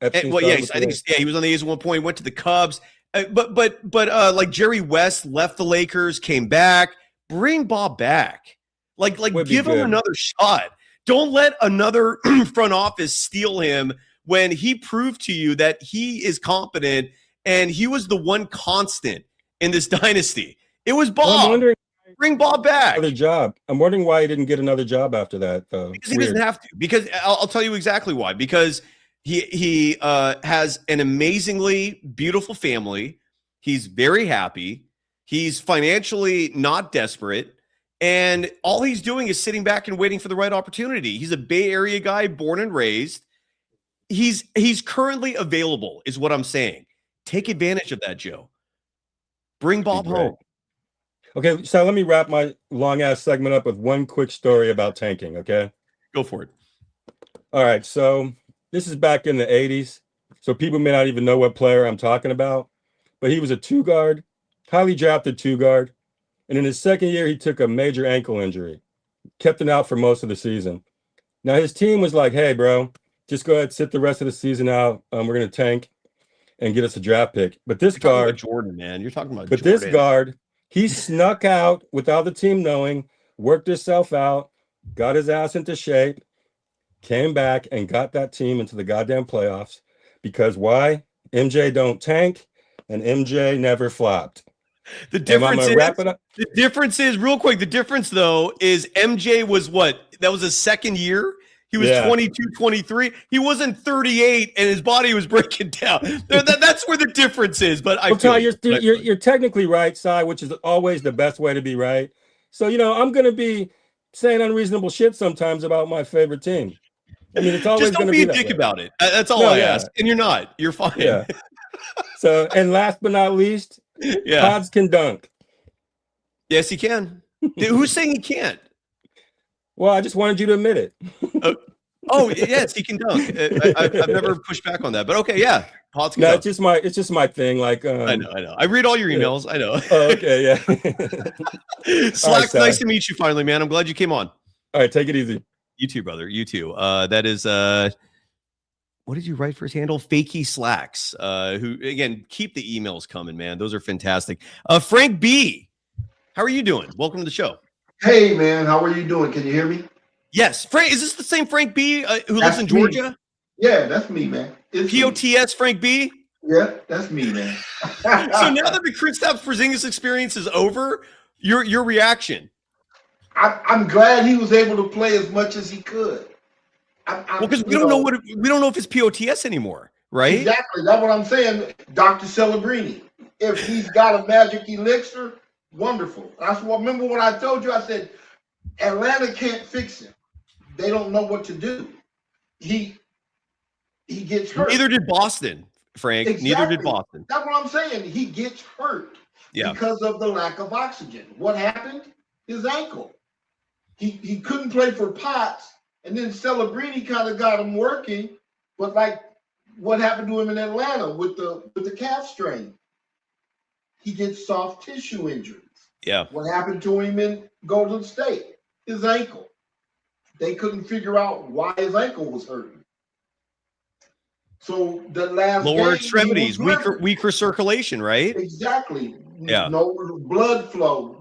I think he was on the A's at one point. Went to the Cubs. But like Jerry West left the Lakers, came back. Bring Bob back. Like give him another shot. Don't let another front office steal him when he proved to you that he is competent and he was the one constant in this dynasty. It was Bob. I'm wondering, bring Bob back. Another job. I'm wondering why he didn't get another job after that, though. Because he doesn't have to. Because I'll tell you exactly why. Because he has an amazingly beautiful family. He's very happy. He's financially not desperate. And all he's doing is sitting back and waiting for the right opportunity. He's a Bay Area guy, born and raised. He's currently available, is what I'm saying. Take advantage of that, Joe. Bring Bob home. Okay, so let me wrap my long-ass segment up with one quick story about tanking, okay? Go for it. All right, so this is back in the 80s, so people may not even know what player I'm talking about, but he was a two-guard, highly drafted two-guard, and in his second year, he took a major ankle injury, kept him out for most of the season. Now, his team was like, hey, bro, just go ahead, sit the rest of the season out. We're going to tank and get us a draft pick. But this guard, Jordan, man, you're talking about. But Jordan. This guard, he snuck out without the team knowing, worked himself out, got his ass into shape, came back and got that team into the goddamn playoffs. Because why? MJ don't tank, and MJ never flopped. The difference is real quick. The difference, though, is MJ was what? That was his second year. He was 22, 23. He wasn't 38, and his body was breaking down. That's where the difference is. But you're technically right, Cy, which is always the best way to be right. So, I'm going to be saying unreasonable shit sometimes about my favorite team. I mean, it's always going to be a dick about it. That's all I ask. And you're not. You're fine. Yeah. So, and last but not least, Pods can dunk. Yes, he can. Who's saying he can't? Well, I just wanted you to admit it. Yes, he can dunk. I've never pushed back on that, but okay, yeah. Pods can dunk. It's just my thing. Like, I know. I read all your emails. I know. Oh, okay, yeah. Slack, nice to meet you finally, man. I'm glad you came on. All right, take it easy. You too, brother. You too. That is what did you write for his handle? Fakey Slacks. Who again, keep the emails coming, man. Those are fantastic. Frank B, how are you doing? Welcome to the show. Hey man, how are you doing? Can you hear me? Yes, Frank. Is this the same Frank B who lives in Georgia? Me. Yeah, that's me, man. It's POTS Frank B. Yeah, that's me, man. So now that the Kristaps Porzingis experience is over, your reaction? I'm glad he was able to play as much as he could. Well, because we don't know if it's POTS anymore, right? Exactly. That's what I'm saying, Dr. Celebrini. If he's got a magic elixir, wonderful. Remember what I told you? I said Atlanta can't fix him. They don't know what to do. He gets hurt. Neither did Boston, Frank. Exactly. Neither did Boston. That's what I'm saying. He gets hurt because of the lack of oxygen. What happened? His ankle. He couldn't play for Potts, and then Celebrini kind of got him working. But like what happened to him in Atlanta with the calf strain? He gets soft tissue injuries. Yeah. What happened to him in Golden State? His ankle. They couldn't figure out why his ankle was hurting. So the last lower extremities, weaker circulation, right? Exactly. Yeah. No blood flow,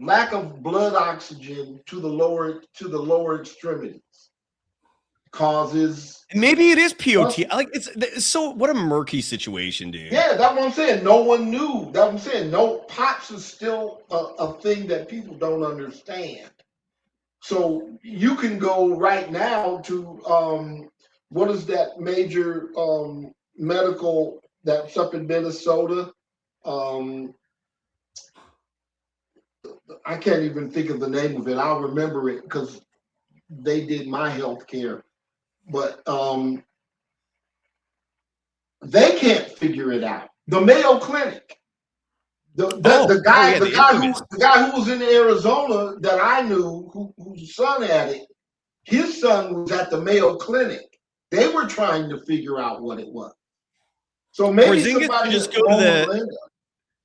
lack of blood oxygen to the lower extremities causes. Maybe it is POT. Like it's so what a murky situation, dude. Yeah, that's what I'm saying. No one knew. That's what I'm saying. No, POTS is still a thing that people don't understand. So you can go right now to what is that major medical that's up in Minnesota? I can't even think of the name of it. I'll remember it because they did my health care. But they can't figure it out. The Mayo Clinic. The guy who was in Arizona that I knew, whose son had it, his son was at the Mayo Clinic. They were trying to figure out what it was. So maybe somebody just go to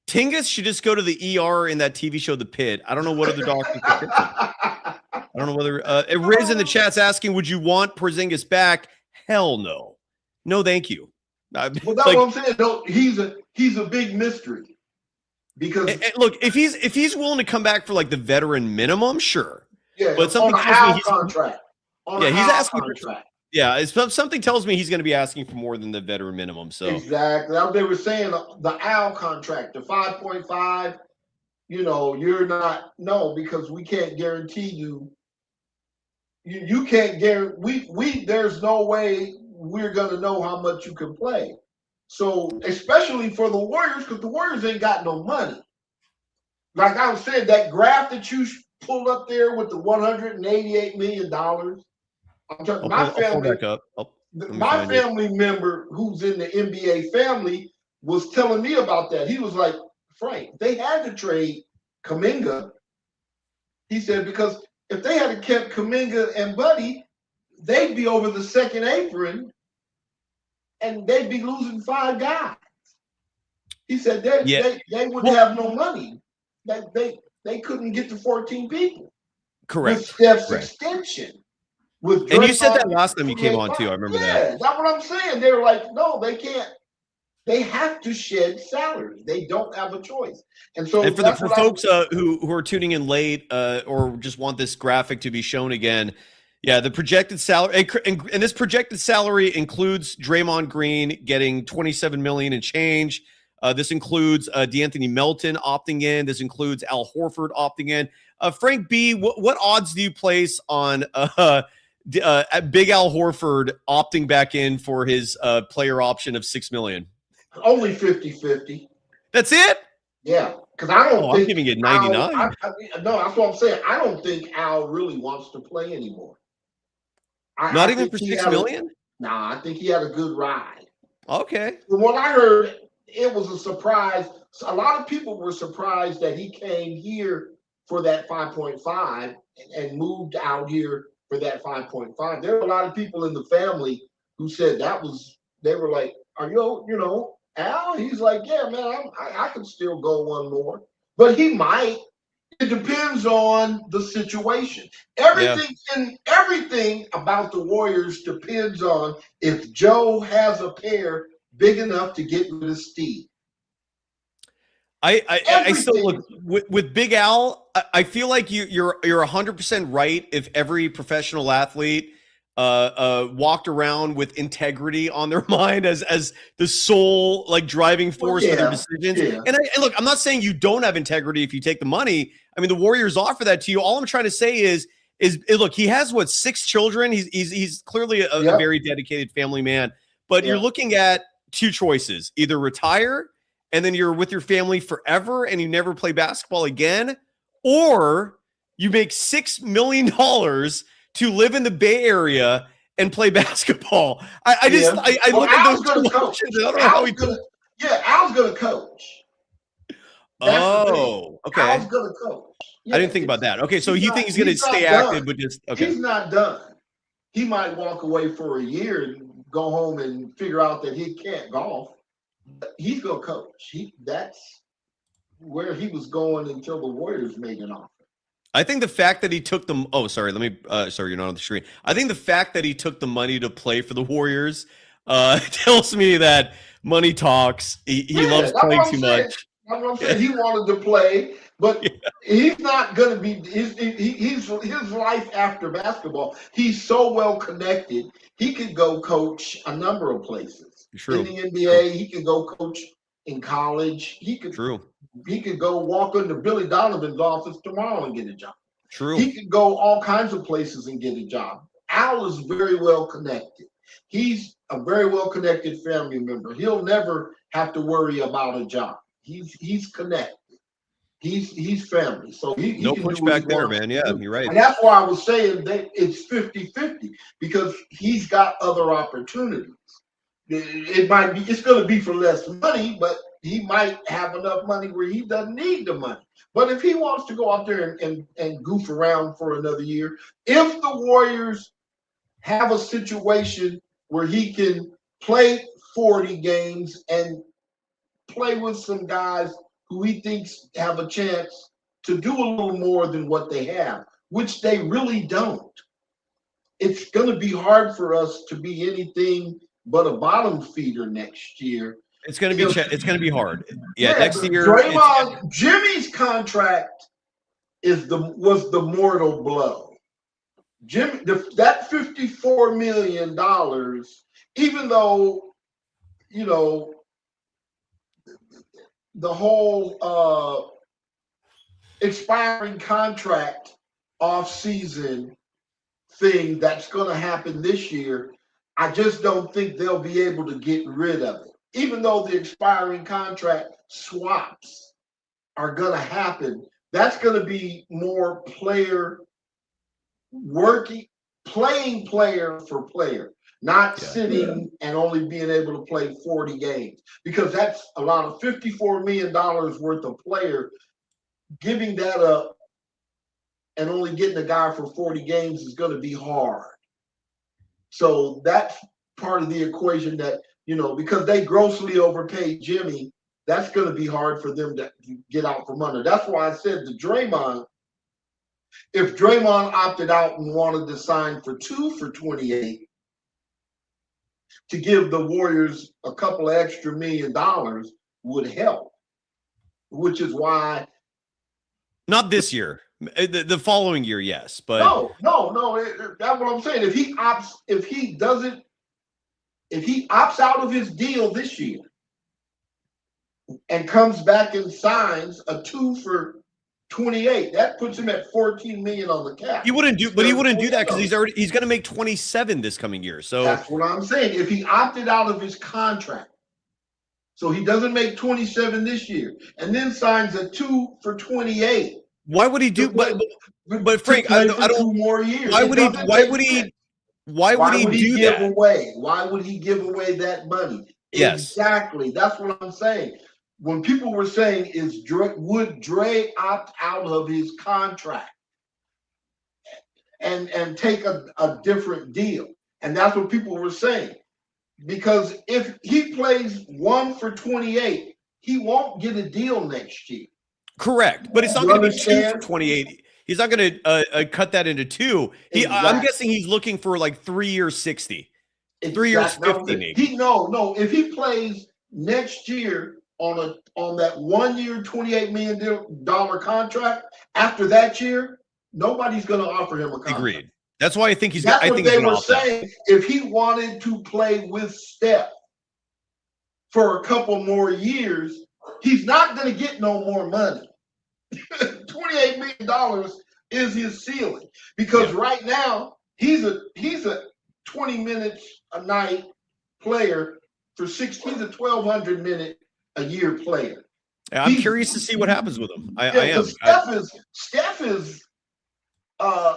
Tingus should just go to the ER in that TV show, The Pit. I don't know what other doctors could fix him. I don't know whether Riz in the chat's asking, would you want Porzingis back? Hell no. No, thank you. Well, that's what I'm saying. No, he's a big mystery. Because look, if he's willing to come back for like the veteran minimum, sure. Yeah, but something on a contract. He's asking for. Yeah, something tells me he's going to be asking for more than the veteran minimum. So exactly, they were saying the Al contract, the 5.5. You're not because we can't guarantee you. You can't guarantee. We there's no way we're going to know how much you can play. So especially for the Warriors, because the Warriors ain't got no money. Like I was saying, that graph that you pulled up there with the $188 million. I'm talking my family member who's in the NBA family was telling me about that. He was like, Frank, they had to trade Kuminga. He said, because if they had kept Kuminga and Buddy, they'd be over the second apron and they'd be losing 5 guys. He said they would have no money. They couldn't get to 14 people. Correct. With Steph's extension. And you said that last time you came on too. I remember that. Yeah, that's what I'm saying. They were like, no, they can't. They have to shed salary. They don't have a choice. And so, and for folks who are tuning in late or just want this graphic to be shown again, yeah, the projected salary and this projected salary includes Draymond Green getting $27 million and change. This includes DeAnthony Melton opting in. This includes Al Horford opting in. Frank B, what odds do you place on Big Al Horford opting back in for his player option of $6 million? Only 50-50. That's it? Yeah, because I don't think I'm giving it 99. No, that's what I'm saying. I don't think Al really wants to play anymore. Not even for $6 million? Nah, I think he had a good ride. Okay. From what I heard, it was a surprise. A lot of people were surprised that he came here for that 5.5 and moved out here for that 5.5. There were a lot of people in the family who said they were like, are you, Al? He's like, yeah, man, I could still go one more. But he might, It depends on the situation. Everything about the Warriors depends on if Joe has a pair big enough to get rid of Steve. I still look with Big Al. I feel like you're 100% right. If every professional athlete walked around with integrity on their mind as the sole like driving force for their decisions. Yeah. And look, I'm not saying you don't have integrity if you take the money. I mean, the Warriors offer that to you. All I'm trying to say is look, he has 6 children. He's clearly a very dedicated family man. But you're looking at 2 choices: either retire and then you're with your family forever and you never play basketball again, or you make $6 million to live in the Bay Area and play basketball. I look at those 2 options. I don't know how he does. Yeah, Al's going to coach. Oh, okay. Al's going to coach. Yeah, I didn't think about that. Okay, so you think he's going to stay active, but just okay. He's not done. He might walk away for a year and go home and figure out that he can't golf. But he's going to coach. That's where he was going until the Warriors made an offer. I think the fact that he took the sorry, you're not on the screen. I think the fact that he took the money to play for the Warriors tells me that money talks. He loves playing too much. That's what I'm saying. He wanted to play, but he's not going to be. His life after basketball. He's so well connected. He could go coach a number of places. True. In the NBA, he could go coach in college. He could. True. He could go walk into Billy Donovan's office tomorrow and get a job. True. He could go all kinds of places and get a job. Al is very well connected. He's a very well connected family member. He'll never have to worry about a job. He's connected. He's family. So he no can pushback there, man. Yeah, you're right. And that's why I was saying that it's 50-50 because he's got other opportunities. It's going to be for less money, but he might have enough money where he doesn't need the money. But if he wants to go out there and goof around for another year, if the Warriors have a situation where he can play 40 games and play with some guys who he thinks have a chance to do a little more than what they have, which they really don't, it's going to be hard for us to be anything but a bottom feeder next year. It's going to be hard. Yeah, next year. Draymond, Jimmy's contract was the mortal blow. Jimmy, that $54 million, even though the whole expiring contract off-season thing that's going to happen this year, I just don't think they'll be able to get rid of it. Even though the expiring contract swaps are going to happen, that's going to be more playing player for player, not sitting and only being able to play 40 games, because that's a lot of $54 million worth of player. Giving that up and only getting a guy for 40 games is going to be hard. So that's part of the equation that, because they grossly overpaid Jimmy, that's going to be hard for them to get out from under. That's why I said to Draymond, if Draymond opted out and wanted to sign for 2 for 28 to give the Warriors a couple of extra $1 million would help, which is why. Not this year. The following year, yes, but no. That's what I'm saying. If he opts out of his deal this year and comes back and signs a 2 for 28, that puts him at $14 million on the cap. He wouldn't do that because he's going to make 27 this coming year. So that's what I'm saying. If he opted out of his contract, so he doesn't make 27 this year, and then signs a 2 for 28. Why would he do? But Frank, I don't. 2 more years. Why would he do that? Why would he give away that money? Yes, exactly. That's what I'm saying. When people were saying, would Dre opt out of his contract and take a different deal? And that's what people were saying. Because if he plays 1 for 28, he won't get a deal next year. Correct, but it's not You going to be 2 for understand? 28. He's not going to cut that into 2. I'm Exactly. guessing he's looking for like 3 years 60, 3 years Exactly. 50 maybe. No. If he plays next year on that 1 year, $28 million contract, after that year, nobody's going to offer him a contract. Agreed. That's why I think he's. That's I what think he's they gonna were opt out. saying. If he wanted to play with Steph for a couple more years, he's not going to get no more money. $28 million is his ceiling because right now he's a 20 minutes a night player for 60. He's a 1,200 minute a year player. I'm curious to see what happens with him. I am. Steph is a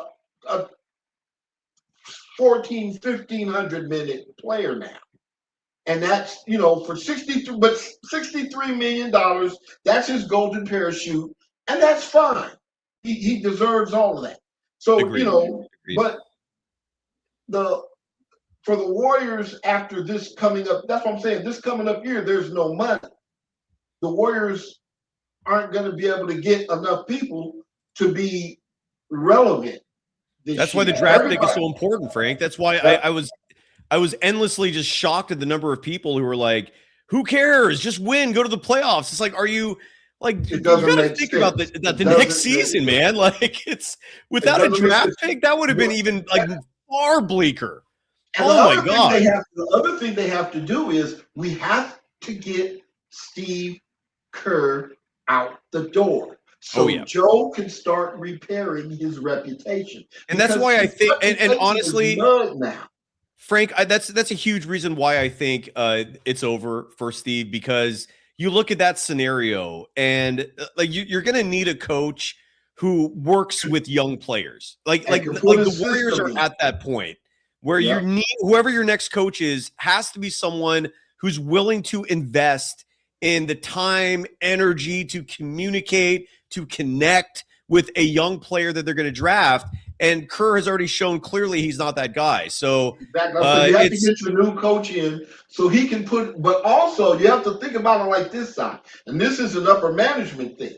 1,500 minute player now. And that's, for $63 million, that's his golden parachute. And that's fine. He deserves all of that. So, Agreed. But for the Warriors after this coming up, that's what I'm saying. This coming up year, there's no money. The Warriors aren't going to be able to get enough people to be relevant. That's why the draft pick is so important, Frank. That's why I was endlessly just shocked at the number of people who were like, "Who cares? Just win, go to the playoffs." It's like, are you like? You got to think about the next season, man. Like, it's without a draft pick, that would have been even like far bleaker. And oh my god! The other thing they have to do is we have to get Steve Kerr out the door. So Joe can start repairing his reputation. And that's why I think, and honestly, now. Frank, that's a huge reason why I think it's over for Steve, because you look at that scenario and like you're going to need a coach who works with young players. Like the Warriors are at that point where you need whoever your next coach is has to be someone who's willing to invest in the time, energy to communicate, to connect with a young player that they're going to draft. And Kerr has already shown clearly he's not that guy. So, you have to get your new coach in so he can put, but also you have to think about it like this side. And this is an upper management thing.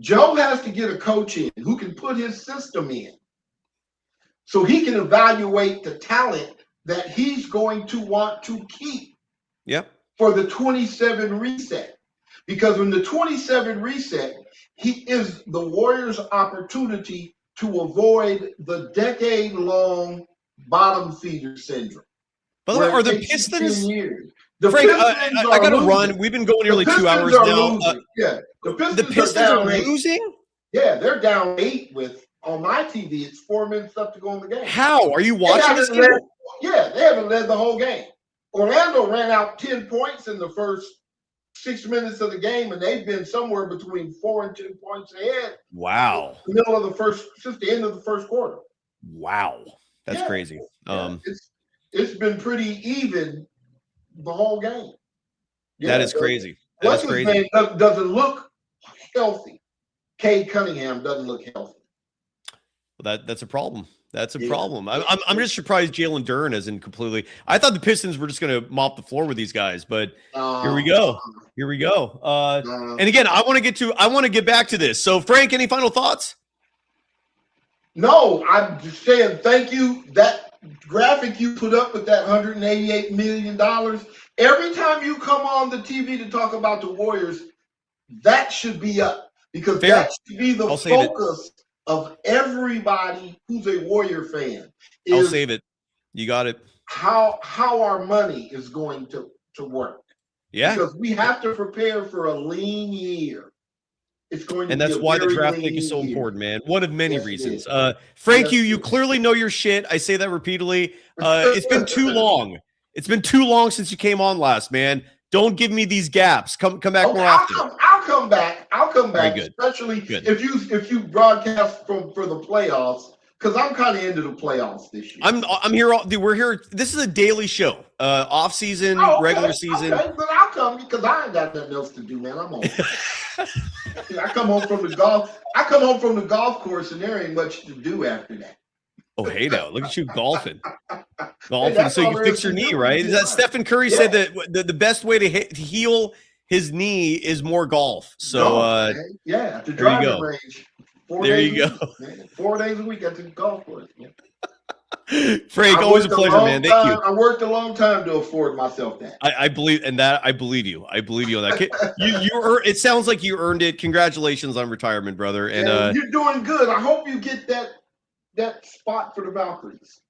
Joe has to get a coach in who can put his system in so he can evaluate the talent that he's going to want to keep for the 27 reset. Because when the 27 reset, he is the Warriors' opportunity to avoid the decade-long bottom feeder syndrome. By the way, are the Pistons? Frank, I got to run. We've been going nearly 2 hours now. The Pistons are losing? Yeah, they're down 8 with, on my TV, it's 4 minutes left to go in the game. How? Are you watching this game? They haven't led the whole game. Orlando ran out 10 points in the first 6 minutes of the game, and they've been somewhere between 4 and 10 points ahead. Wow. Middle of since the end of the first quarter. Wow. That's crazy. It's been pretty even the whole game. That is crazy. That is crazy. Name doesn't look healthy. Cade Cunningham doesn't look healthy. Well, that's a problem. That's a problem. I'm just surprised Jalen Duren isn't completely. I thought the Pistons were just going to mop the floor with these guys, but here we go. Here we go. And again, I want to get back to this. So, Frank, any final thoughts? No, I'm just saying thank you. That graphic you put up with that $188 million. Every time you come on the TV to talk about the Warriors, that should be up because that should be the focus of everybody who's a Warrior fan. I'll save it. You got it. How our money is going to work. Yeah. Because we have to prepare for a lean year. It's going to and that's why the draft pick is so important, man. One of many reasons. Frank, you clearly know your shit. I say that repeatedly. It's been too long. It's been too long since you came on last, man. Don't give me these gaps. Come back more often. I'll come back. Especially if you broadcast for the playoffs, because I'm kind of into the playoffs this year. I'm here. We're here. This is a daily show. Off season, regular season. Okay, but I'll come because I ain't got nothing else to do, man. I'm on. I come home from the golf course, and there ain't much to do after that. Oh, hey now, look at you golfing. So you can fix your knee, right? Is that Stephen Curry said that the best way to heal his knee is more golf. So Golf, man. Yeah, at the there you driving go. range. There you go. Man. 4 days a week at the golf course. Man. Frank, always a pleasure, man. Thank you. I worked a long time to afford myself that. I believe in that. I believe you. I believe you on that. It sounds like you earned it. Congratulations on retirement, brother. And you're doing good. I hope you get that spot for the Valkyries.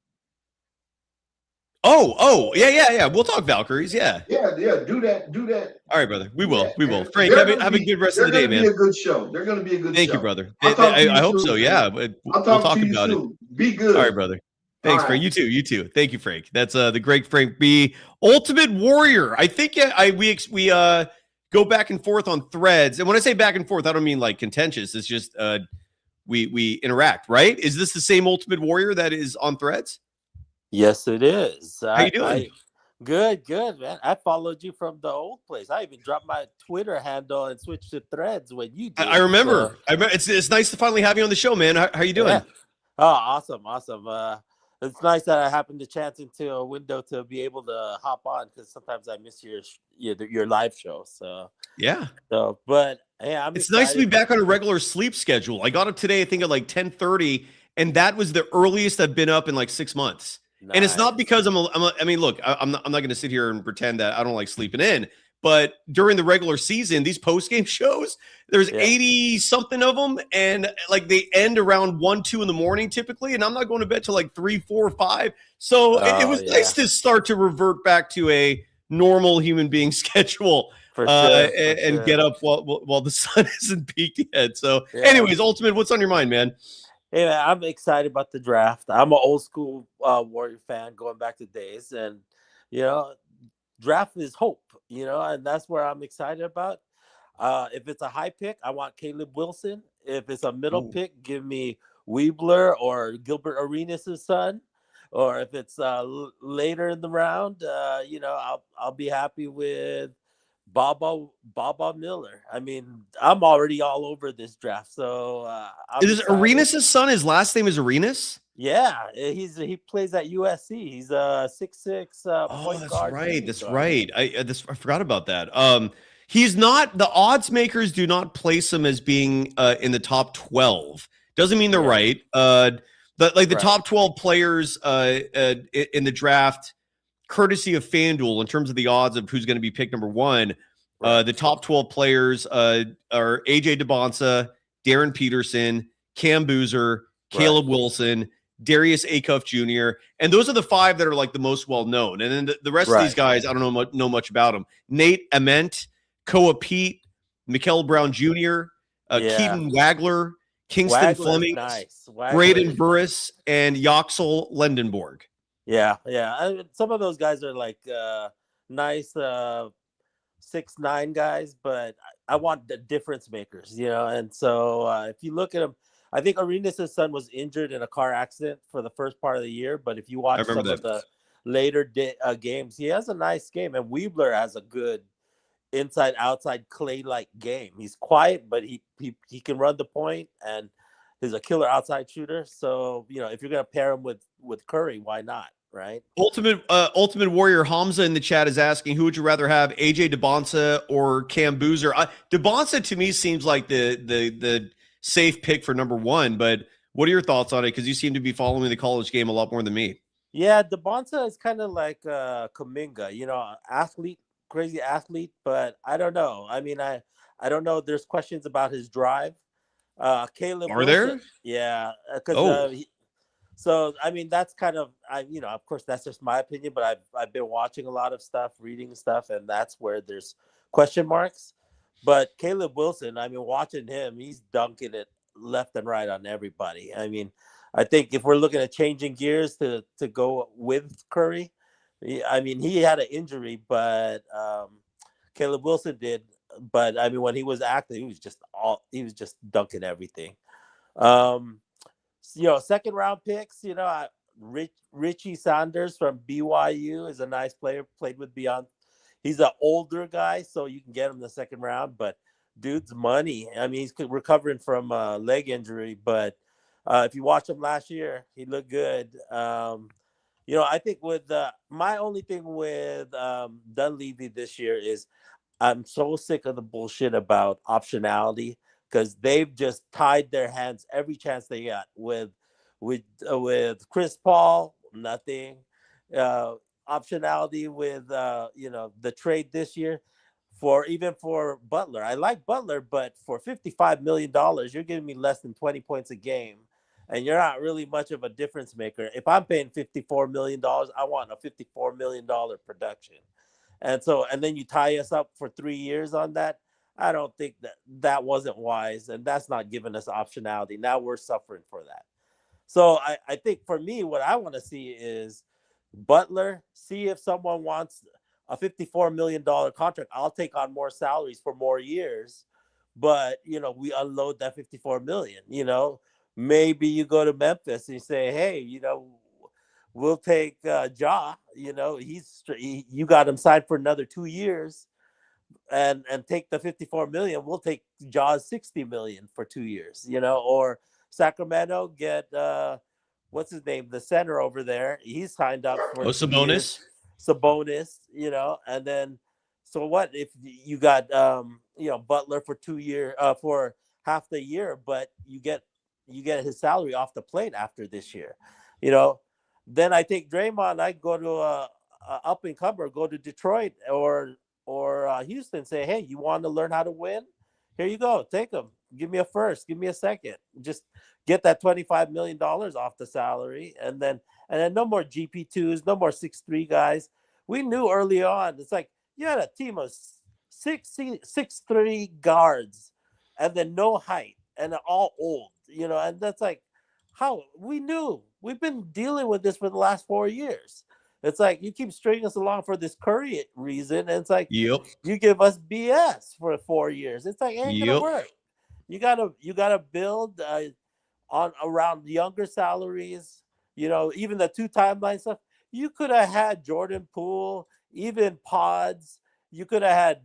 Oh, yeah. We'll talk Valkyries. Yeah. Yeah. Do that. All right, brother. We will. Yeah, We will. man. Frank, have a good rest of the day, man. They're going to be a good show. They're going to be a good show. Thank you, brother. I'll talk to you I hope soon, so. man. Yeah. But I'll we'll talk talk to you about soon. it. Be good. All right, brother. Thanks, All Frank. right. You too. You too. Thank you, Frank. That's the great Frank B. Ultimate Warrior. I think we go back and forth on threads. And when I say back and forth, I don't mean like contentious. It's just we interact, right? Is this the same Ultimate Warrior that is on threads? Yes, it is. How you doing? Good, man. I followed you from the old place. I even dropped my Twitter handle and switched to threads when you did. I remember. It's nice to finally have you on the show, man. How you doing? Yeah. Oh, awesome. It's nice that I happened to chance into a window to be able to hop on because sometimes I miss your live show. So yeah. But hey, it's nice to be back on a regular sleep schedule. I got up today, I think at like 10:30, and that was the earliest I've been up in like 6 months. Nice. And it's not because I'm not going to sit here and pretend that I don't like sleeping in. But during the regular season, these post-game shows, there's 80 something of them, and like they end around 1, 2 in the morning typically, and I'm not going to bed till like 3, 4, 5. So it was nice to start to revert back to a normal human being schedule and get up while the sun isn't peaked yet. So, anyways, Ultimate, what's on your mind, man? Hey, man, I'm excited about the draft. I'm an old school Warrior fan going back to days, and draft is hope, and that's where I'm excited about. If it's a high pick, I want Caleb Wilson. If it's a middle pick, give me Weebler or Gilbert Arenas' son. Or if it's later in the round, I'll be happy with Baba Miller. I mean, I'm already all over this draft. So is Arenas' son? His last name is Arenas? Yeah, he plays at USC. He's a 6'6". Point guard. That's right. I forgot about that. He's not. The odds makers do not place him as being in the top 12. Doesn't mean they're right. The top 12 players in the draft, courtesy of FanDuel, in terms of the odds of who's going to be picked number 1. The top 12 players are AJ DeBonsa, Darren Peterson, Cam Boozer, Caleb Wilson, Darius Acuff Jr., and those are the 5 that are like the most well known. And then the rest of these guys, I don't know much about them. Nate Ament, Koa Pete, Mikael Brown Jr., Keaton Wagler, Kingston Fleming, Braden Burris, and Yoxel Lendenborg. Yeah. Some of those guys are like nice 6'9" guys, but I want the difference makers, And so if you look at them, I think Arenas' son was injured in a car accident for the first part of the year, but if you watch some of the later games, he has a nice game, and Weebler has a good inside-outside Clay-like game. He's quiet, but he can run the point, and he's a killer outside shooter. So, if you're going to pair him with Curry, why not, right? Ultimate Warrior Hamza in the chat is asking, who would you rather have, AJ DeBonsa or Cam Boozer? DeBonsa to me seems like the safe pick for number 1, but what are your thoughts on it? Because you seem to be following the college game a lot more than me. Yeah, DeBonsa is kind of like Kuminga, athlete, crazy athlete, but I don't know. I mean, I don't know. There's questions about his drive. Caleb, are there? Yeah, because so I mean that's kind of of course that's just my opinion, but I've been watching a lot of stuff, reading stuff, and that's where there's question marks. But Caleb Wilson, I mean, watching him, he's dunking it left and right on everybody. I mean, I think if we're looking at changing gears to go with Curry, I mean, he had an injury, but Caleb Wilson did. But I mean, when he was active, he was just dunking everything. Second round picks, Richie Saunders from BYU is a nice player, played with Beyond. He's an older guy, so you can get him in the second round, but dude's money. I mean, he's recovering from a leg injury, but if you watch him last year, he looked good. I think with my only thing with Dunleavy this year is I'm so sick of the bullshit about optionality because they've just tied their hands every chance they got with Chris Paul, nothing. Optionality with the trade this year for Butler. I like Butler, but for $55 million, you're giving me less than 20 points a game, and you're not really much of a difference maker. If I'm paying $54 million, I want a $54 million production. And then you tie us up for 3 years on that. I don't think that wasn't wise, and that's not giving us optionality. Now we're suffering for that. So I think for me, what I want to see is Butler, see if someone wants a $54 million contract. I'll take on more salaries for more years, but we unload that $54 million. Maybe you go to Memphis and you say, hey, we'll take Ja. You got him signed for another 2 years, and take the $54 million. We'll take Ja's $60 million for 2 years. Or Sacramento get what's his name, the center over there. He's signed up for Sabonis. Sabonis, and then so what if you got Butler for 2 years for half the year, but you get his salary off the plate after this year, then I take Draymond. I go to a up and comer, go to Detroit or Houston. Say, hey, you want to learn how to win? Here you go. Take him. Give me a first. Give me a second. Just get that $25 million off the salary, and then no more GP2s, no more 6'3" guys. We knew early on. It's like you had a team of 6'3" guards, and then no height, and all old. And that's like how we knew. We've been dealing with this for the last 4 years. It's like you keep stringing us along for this Curry reason, and it's like you give us BS for 4 years. It's like it ain't gonna work. You gotta build on around younger salaries. Even the 2 timeline stuff. You could have had Jordan Poole, even Pods. You could have had,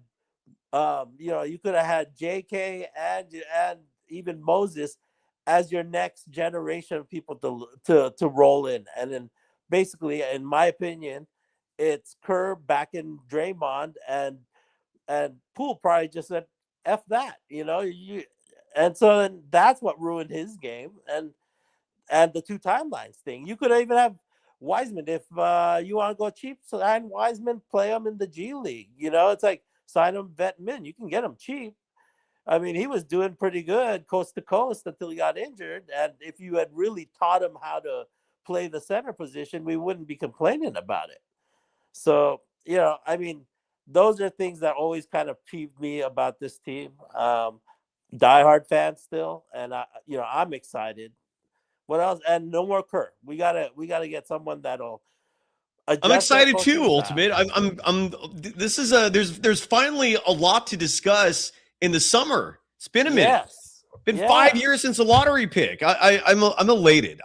you could have had JK and even Moses as your next generation of people to roll in, and then basically, in my opinion, it's Kerr back in Draymond, and Poole probably just said F that, and so then that's what ruined his game, and the 2 timelines thing. You could even have Wiseman if you want to go cheap. Sign Wiseman, play him in the G League. It's like sign him vet min. You can get him cheap. I mean, he was doing pretty good coast to coast until he got injured. And if you had really taught him how to play the center position, we wouldn't be complaining about it. So, I mean, those are things that always kind of peeved me about this team. Diehard fan still, and I'm excited. What else? And no more Kerr. We gotta get someone that'll. I'm excited too, Ultimate. This is there's finally a lot to discuss in the summer. It's been a minute. Yes. Been 5 years since the lottery pick. I'm elated.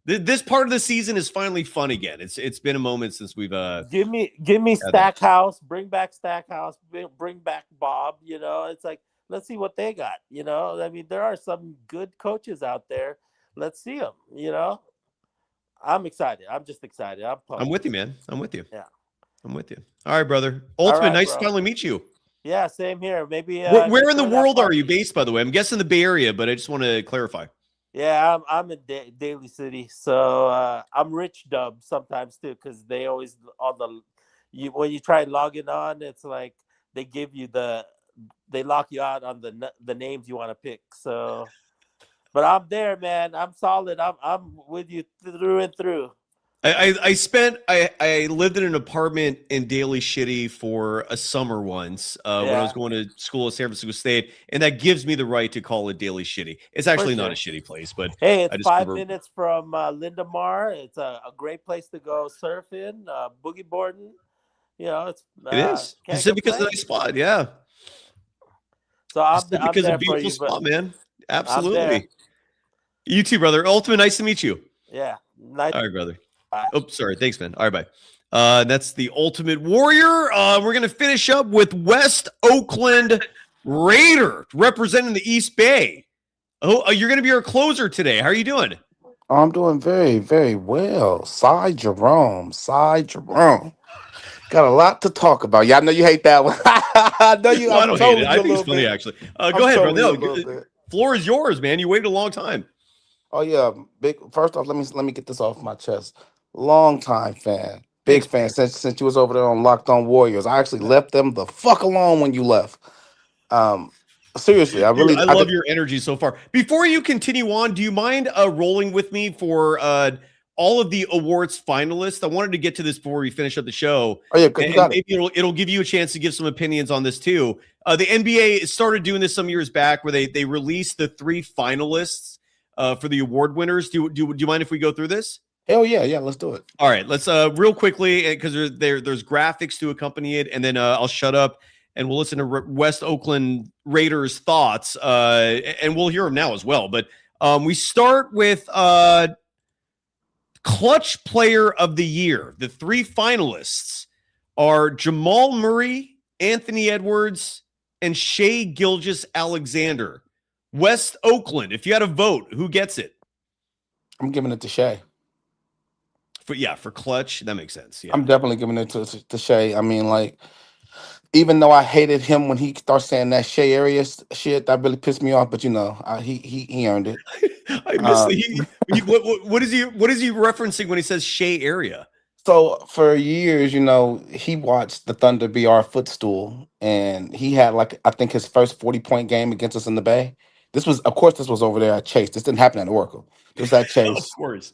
This part of the season is finally fun again. It's been a moment since we've give me Stackhouse, bring back Stackhouse, bring back Bob. It's like, let's see what they got. I mean, there are some good coaches out there. Let's see them. I'm excited. I'm just excited. I'm with you, man. I'm with you. Yeah, I'm with you. All right, brother. Ultimate, nice to finally meet you. Yeah, same here. Maybe where in the world are you based, by the way? I'm guessing the Bay Area, but I just want to clarify. Yeah, I'm in Daly City, so I'm Rich Dub sometimes too, because they always when you try logging on, it's like they give you they lock you out on the names you want to pick. So, but I'm there, man. I'm solid. I'm with you through and through. I lived in an apartment in Daly City for a summer once when I was going to school at San Francisco State, and that gives me the right to call it Daly Shitty. It's actually not a shitty place, but hey, it's 5 minutes from Lindamar. It's a great place to go surfing, boogie boarding. It is. Pacifica's a nice spot, yeah. So I'm Pacifica's a beautiful spot, man. Absolutely. You too, brother. Ultimate, nice to meet you. Yeah. Nice. All right, brother. Bye. Oh, sorry. Thanks, man. All right, bye. That's the Ultimate Warrior. We're going to finish up with West Oakland Raider representing the East Bay. Oh, you're going to be our closer today. How are you doing? I'm doing very, very well. Cy Jerome. Got a lot to talk about. Yeah, I know you hate that one. I know you. No, I don't hate it. I think it's funny, actually. Go ahead, bro. No, floor is yours, man. You waited a long time. Oh yeah, big. First off, let me get this off my chest. Long time fan, big fan since you was over there on Locked On Warriors. I actually left them the fuck alone when you left. Seriously, I love your energy so far. Before you continue on, do you mind rolling with me for all of the awards finalists? I wanted to get to this before we finish up the show. Oh yeah, and maybe it'll give you a chance to give some opinions on this too. The NBA started doing this some years back, where they released the 3 finalists for the award winners. Do you mind if we go through this? Hell yeah, let's do it. All right, let's real quickly, because there's graphics to accompany it, and then I'll shut up and we'll listen to West Oakland Raiders thoughts, and we'll hear them now as well. But we start with Clutch Player of the Year. The 3 finalists are Jamal Murray, Anthony Edwards, and Shai Gilgeous-Alexander. West Oakland, if you had a vote, who gets it? I'm giving it to Shai. For Clutch, that makes sense. Yeah, I'm definitely giving it to Shai. I mean, like, even though I hated him when he started saying that Shai area shit, that really pissed me off. But you know, he earned it. I missed what is he referencing when he says Shai area? So for years, you know, he watched the Thunder be our footstool, and he had, like, I think his first 40-point game against us in the Bay. This was over there at Chase. This didn't happen at Oracle. This was at Chase. Of course.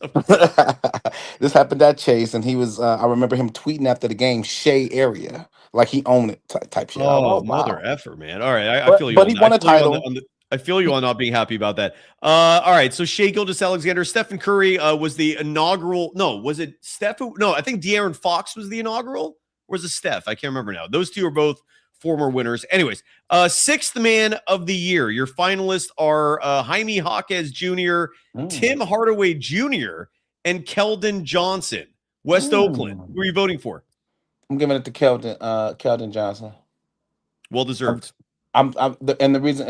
This happened at Chase, and he was. I remember him tweeting after the game, "Shai area," like he owned it type shit. Oh, mother effer, man! All right, I feel you. But he won a title. I feel you on not being happy about that. All right, so Shai Gilgeous-Alexander, Stephen Curry was the inaugural. No, was it Steph? No, I think De'Aaron Fox was the inaugural. Or was it Steph? I can't remember now. Those two are both former winners. Anyways, 6th man of the year. Your finalists are Jaime Jaquez Jr., Tim Hardaway Jr., and Keldon Johnson. West Oakland. Who are you voting for? I'm giving it to Keldon Johnson. Well deserved. And the reason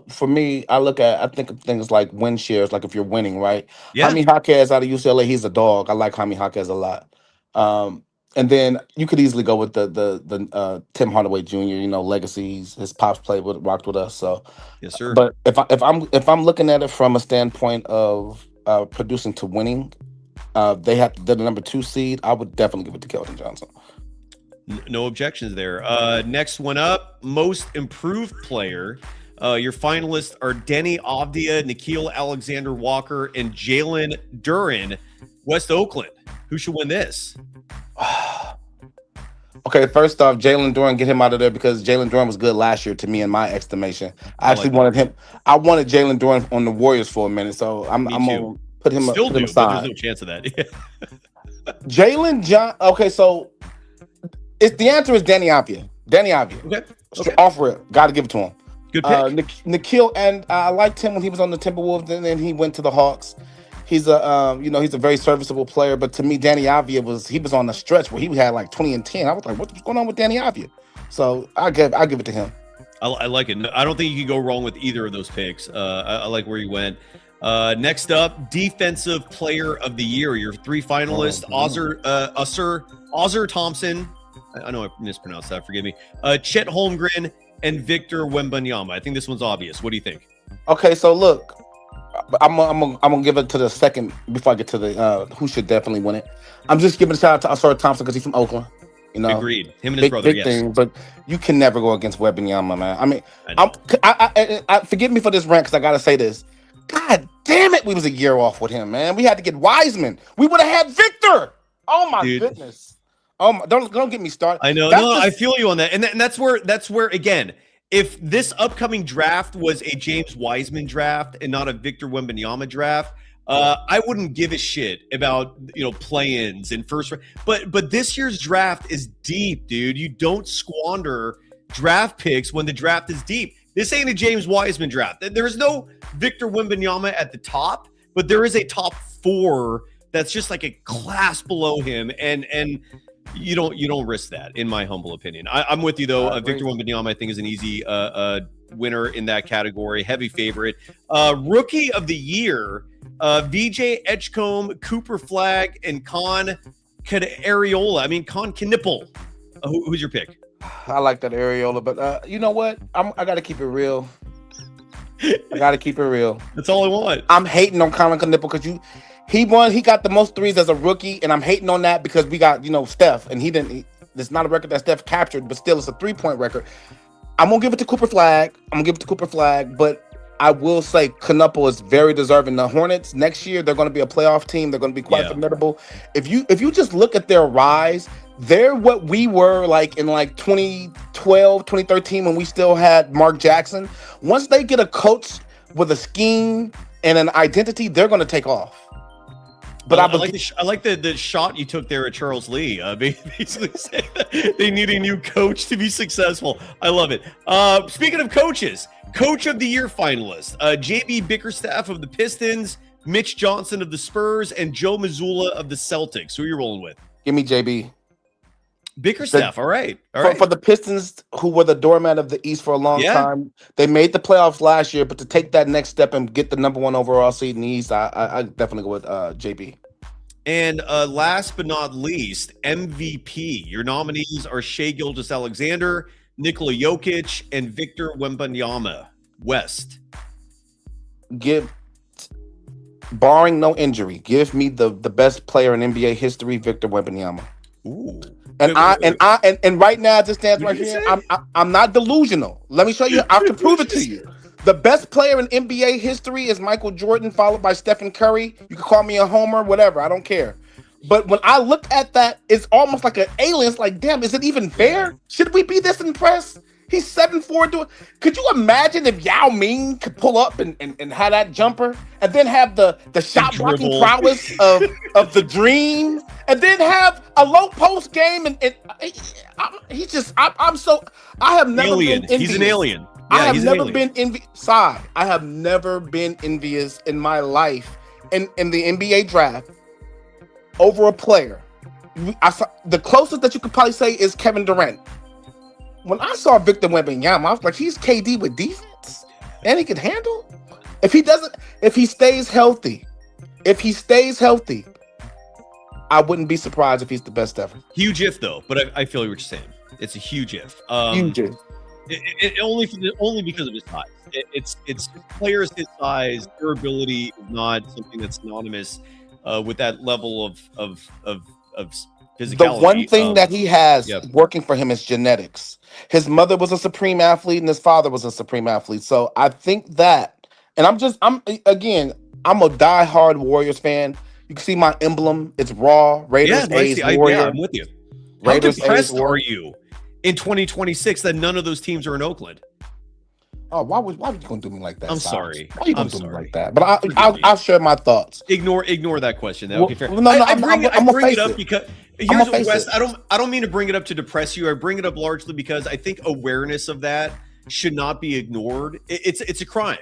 for me, I think of things like win shares, like if you're winning, right? Yeah. Jaime Jaquez out of UCLA, he's a dog. I like Jaime Jaquez a lot. And then you could easily go with the Tim Hardaway Jr. You know, legacies. His pops rocked with us. So yes, sir. But if I'm looking at it from a standpoint of producing to winning, they're the number 2 seed. I would definitely give it to Keldon Johnson. No objections there. Next one up, most improved player. Your finalists are Denny Avdia, Nickeil Alexander-Walker, and Jalen Duren. West Oakland. Who should win this? Okay, first off, Jalen Duren, get him out of there, because Jalen Duren was good last year to me, in my estimation. I actually wanted him. I wanted Jalen Duren on the Warriors for a minute, so I'm gonna put him aside. But there's no chance of that. Jalen John. Okay, so the answer is Denny Avdia. Okay. Off rip, got to give it to him. Good pick. Nickeil, and I liked him when he was on the Timberwolves, and then he went to the Hawks. He's a very serviceable player, but to me, Danny Avdia was on the stretch where he had like 20 and 10. I was like, what's going on with Danny Avdia? So I give it to him. I like it. I don't think you can go wrong with either of those picks. I like where you went. Next up, defensive player of the year. Your 3 finalists: Ausar Thompson. I know I mispronounced that. Forgive me. Chet Holmgren and Victor Wembanyama. I think this one's obvious. What do you think? Okay, so look. I'm gonna give it to the second before I get to the who should definitely win it. I'm just giving a shout out to Ausar Thompson because he's from Oakland. You know, agreed. Him and his brother. Yes, thing, but you can never go against Wembanyama, man. I mean, I forgive me for this rant because I gotta say this. God damn it, we was a year off with him, man. We had to get Wiseman. We would have had Victor. Oh my goodness. Oh my, don't get me started. I know. I feel you on that, and that's where again. If this upcoming draft was a James Wiseman draft and not a Victor Wembanyama draft, I wouldn't give a shit about play-ins and first round. But this year's draft is deep, dude. You don't squander draft picks when the draft is deep. This ain't a James Wiseman draft. There is no Victor Wembanyama at the top, but there is a top 4 that's just like a class below him, and you don't risk that, in my humble opinion. I'm with you though. Victor Wembanyama, I think, is an easy winner in that category. Heavy favorite. Rookie of the year: VJ Edgecombe, Cooper Flagg, and Con Knipple. Who's your pick? I like that Areola, but you know what? I got to keep it real. I got to keep it real. That's all I want. I'm hating on Colin Knippel because he got the most threes as a rookie, and I'm hating on that because we got Steph, and he didn't. It's not a record that Steph captured, but still, it's a 3-point record. I'm gonna give it to Cooper Flag. But I will say Knuppel is very deserving. The Hornets next year, they're going to be a playoff team. They're going to be quite formidable. If you just look at their rise, they're what we were like in 2012, 2013 when we still had Mark Jackson. Once they get a coach with a scheme and an identity, they're going to take off. But I like the shot you took there at Charles Lee. Basically saying that they need a new coach to be successful. I love it. Speaking of coaches, Coach of the Year finalists, JB Bickerstaff of the Pistons, Mitch Johnson of the Spurs, and Joe Mazzulla of the Celtics. Who are you rolling with? Give me JB. Bickerstaff, all right. For the Pistons, who were the doormat of the East for a long time, they made the playoffs last year, but to take that next step and get the number 1 overall seed in the East, I definitely go with JB. And last but not least, MVP. Your nominees are Shai Gilgeous-Alexander, Nikola Jokic, and Victor Wembanyama. West. Barring no injury, give me the best player in NBA history, Victor Wembanyama. Ooh. And right now, this stands right here. I'm not delusional. Let me show you. I can prove it to you. The best player in NBA history is Michael Jordan, followed by Stephen Curry. You can call me a homer, whatever. I don't care. But when I look at that, it's almost like an alien. It's like, damn, is it even fair? Should we be this impressed? He's 7'4". Could you imagine if Yao Ming could pull up and have that jumper, and then have the shot blocking prowess of the Dream, and then have a low post game? I have never been envious. He's an alien. I have never been envious. I have never been envious in my life in the NBA draft over a player. The closest that you could probably say is Kevin Durant. When I saw Victor Wembanyama, I was like, he's KD with defense, and he can handle. If he stays healthy, I wouldn't be surprised if he's the best ever. Huge if though, but I feel what you're saying. It's a huge if. Huge if. Only because of his size. It's players his size, durability is not something that's synonymous with that level of physicality. The one thing that he has working for him is genetics. His mother was a supreme athlete and his father was a supreme athlete. So I think that, and I'm a diehard Warriors fan. You can see my emblem. It's raw. Raiders, A's, Warriors. I'm with you. How depressed are you in 2026 that none of those teams are in Oakland? Oh, why would you gonna do me like that? I'm sorry. Why are you gonna do me like that? But I'll share my thoughts. Ignore that question. Okay, fair. No, I bring it up because here's what, Wes. it. I don't mean to bring it up to depress you. I bring it up largely because I think awareness of that should not be ignored. It's a crime.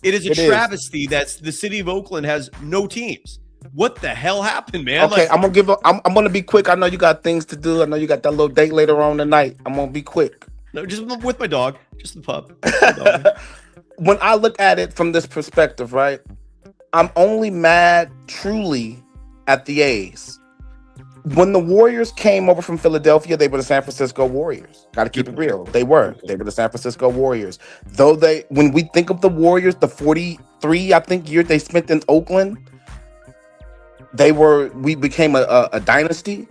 It is a travesty that the city of Oakland has no teams. What the hell happened, man? Okay, I'm gonna be quick. I know you got things to do. I know you got that little date later on tonight. I'm gonna be quick. No, just with my dog, just the pup. When I look at it from this perspective, right, I'm only mad truly at the A's. When the Warriors came over from Philadelphia, they were the San Francisco Warriors. Got to keep it real. They were the San Francisco Warriors. When we think of the Warriors, the 43, I think, years they spent in Oakland, we became a dynasty.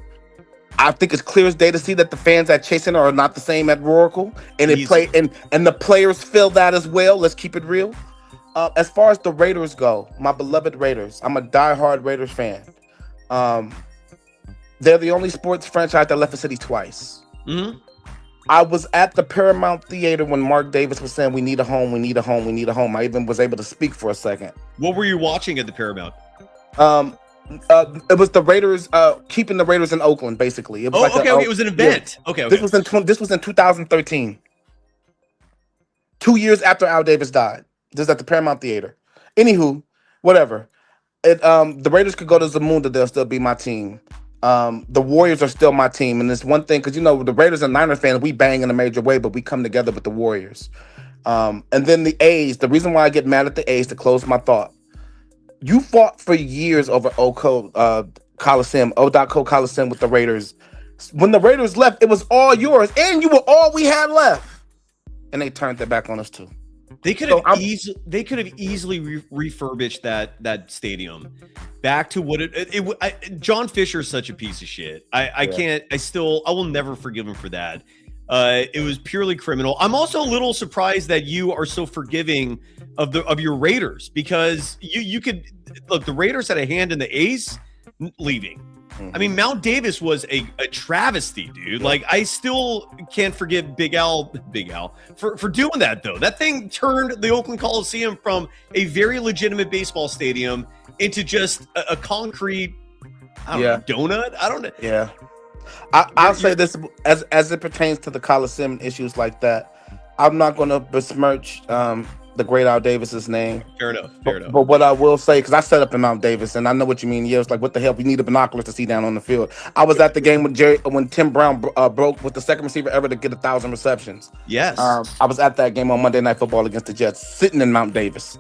I think it's clear as day to see that the fans at Chase Center are not the same at Oracle, and and the players feel that as well. Let's keep it real. As far as the Raiders go, my beloved Raiders, I'm a diehard Raiders fan. They're the only sports franchise that left the city twice. Mm-hmm. I was at the Paramount Theater when Mark Davis was saying, "We need a home. We need a home. We need a home." I even was able to speak for a second. What were you watching at the Paramount? It was the Raiders keeping the Raiders in Oakland, basically. It was it was an event. Yeah. Okay. This was in 2013. 2 years after Al Davis died. This is at the Paramount Theater. Anywho, whatever. The Raiders could go to Zamunda, they'll still be my team. The Warriors are still my team, and it's one thing because the Raiders and Niners fans, we bang in a major way, but we come together with the Warriors. And then the A's. The reason why I get mad at the A's, to close my thought. You fought for years over ODOT Coliseum with the Raiders. When the Raiders left, it was all yours, and you were all we had left, and they turned their back on us too. They could have easily refurbished that stadium back to what John Fisher is such a piece of shit. I will never forgive him for that. It was purely criminal. I'm also a little surprised that you are so forgiving of your Raiders, because you could look, the Raiders had a hand in the A's leaving. I mean, Mount Davis was a travesty, dude. Like, I still can't forgive Big Al for doing that, though. That thing turned the Oakland Coliseum from a very legitimate baseball stadium into just a concrete, donut. I don't know. Yeah. I'll say this as it pertains to the Coliseum issues like that. I'm not going to besmirch the great Al Davis's name. Fair enough. But what I will say, because I set up in Mount Davis, and I know what you mean. Yeah, it's like, what the hell? We need a binoculars to see down on the field. I was at the game when Tim Brown broke with the second receiver ever to get 1,000 receptions. Yes. I was at that game on Monday Night Football against the Jets, sitting in Mount Davis.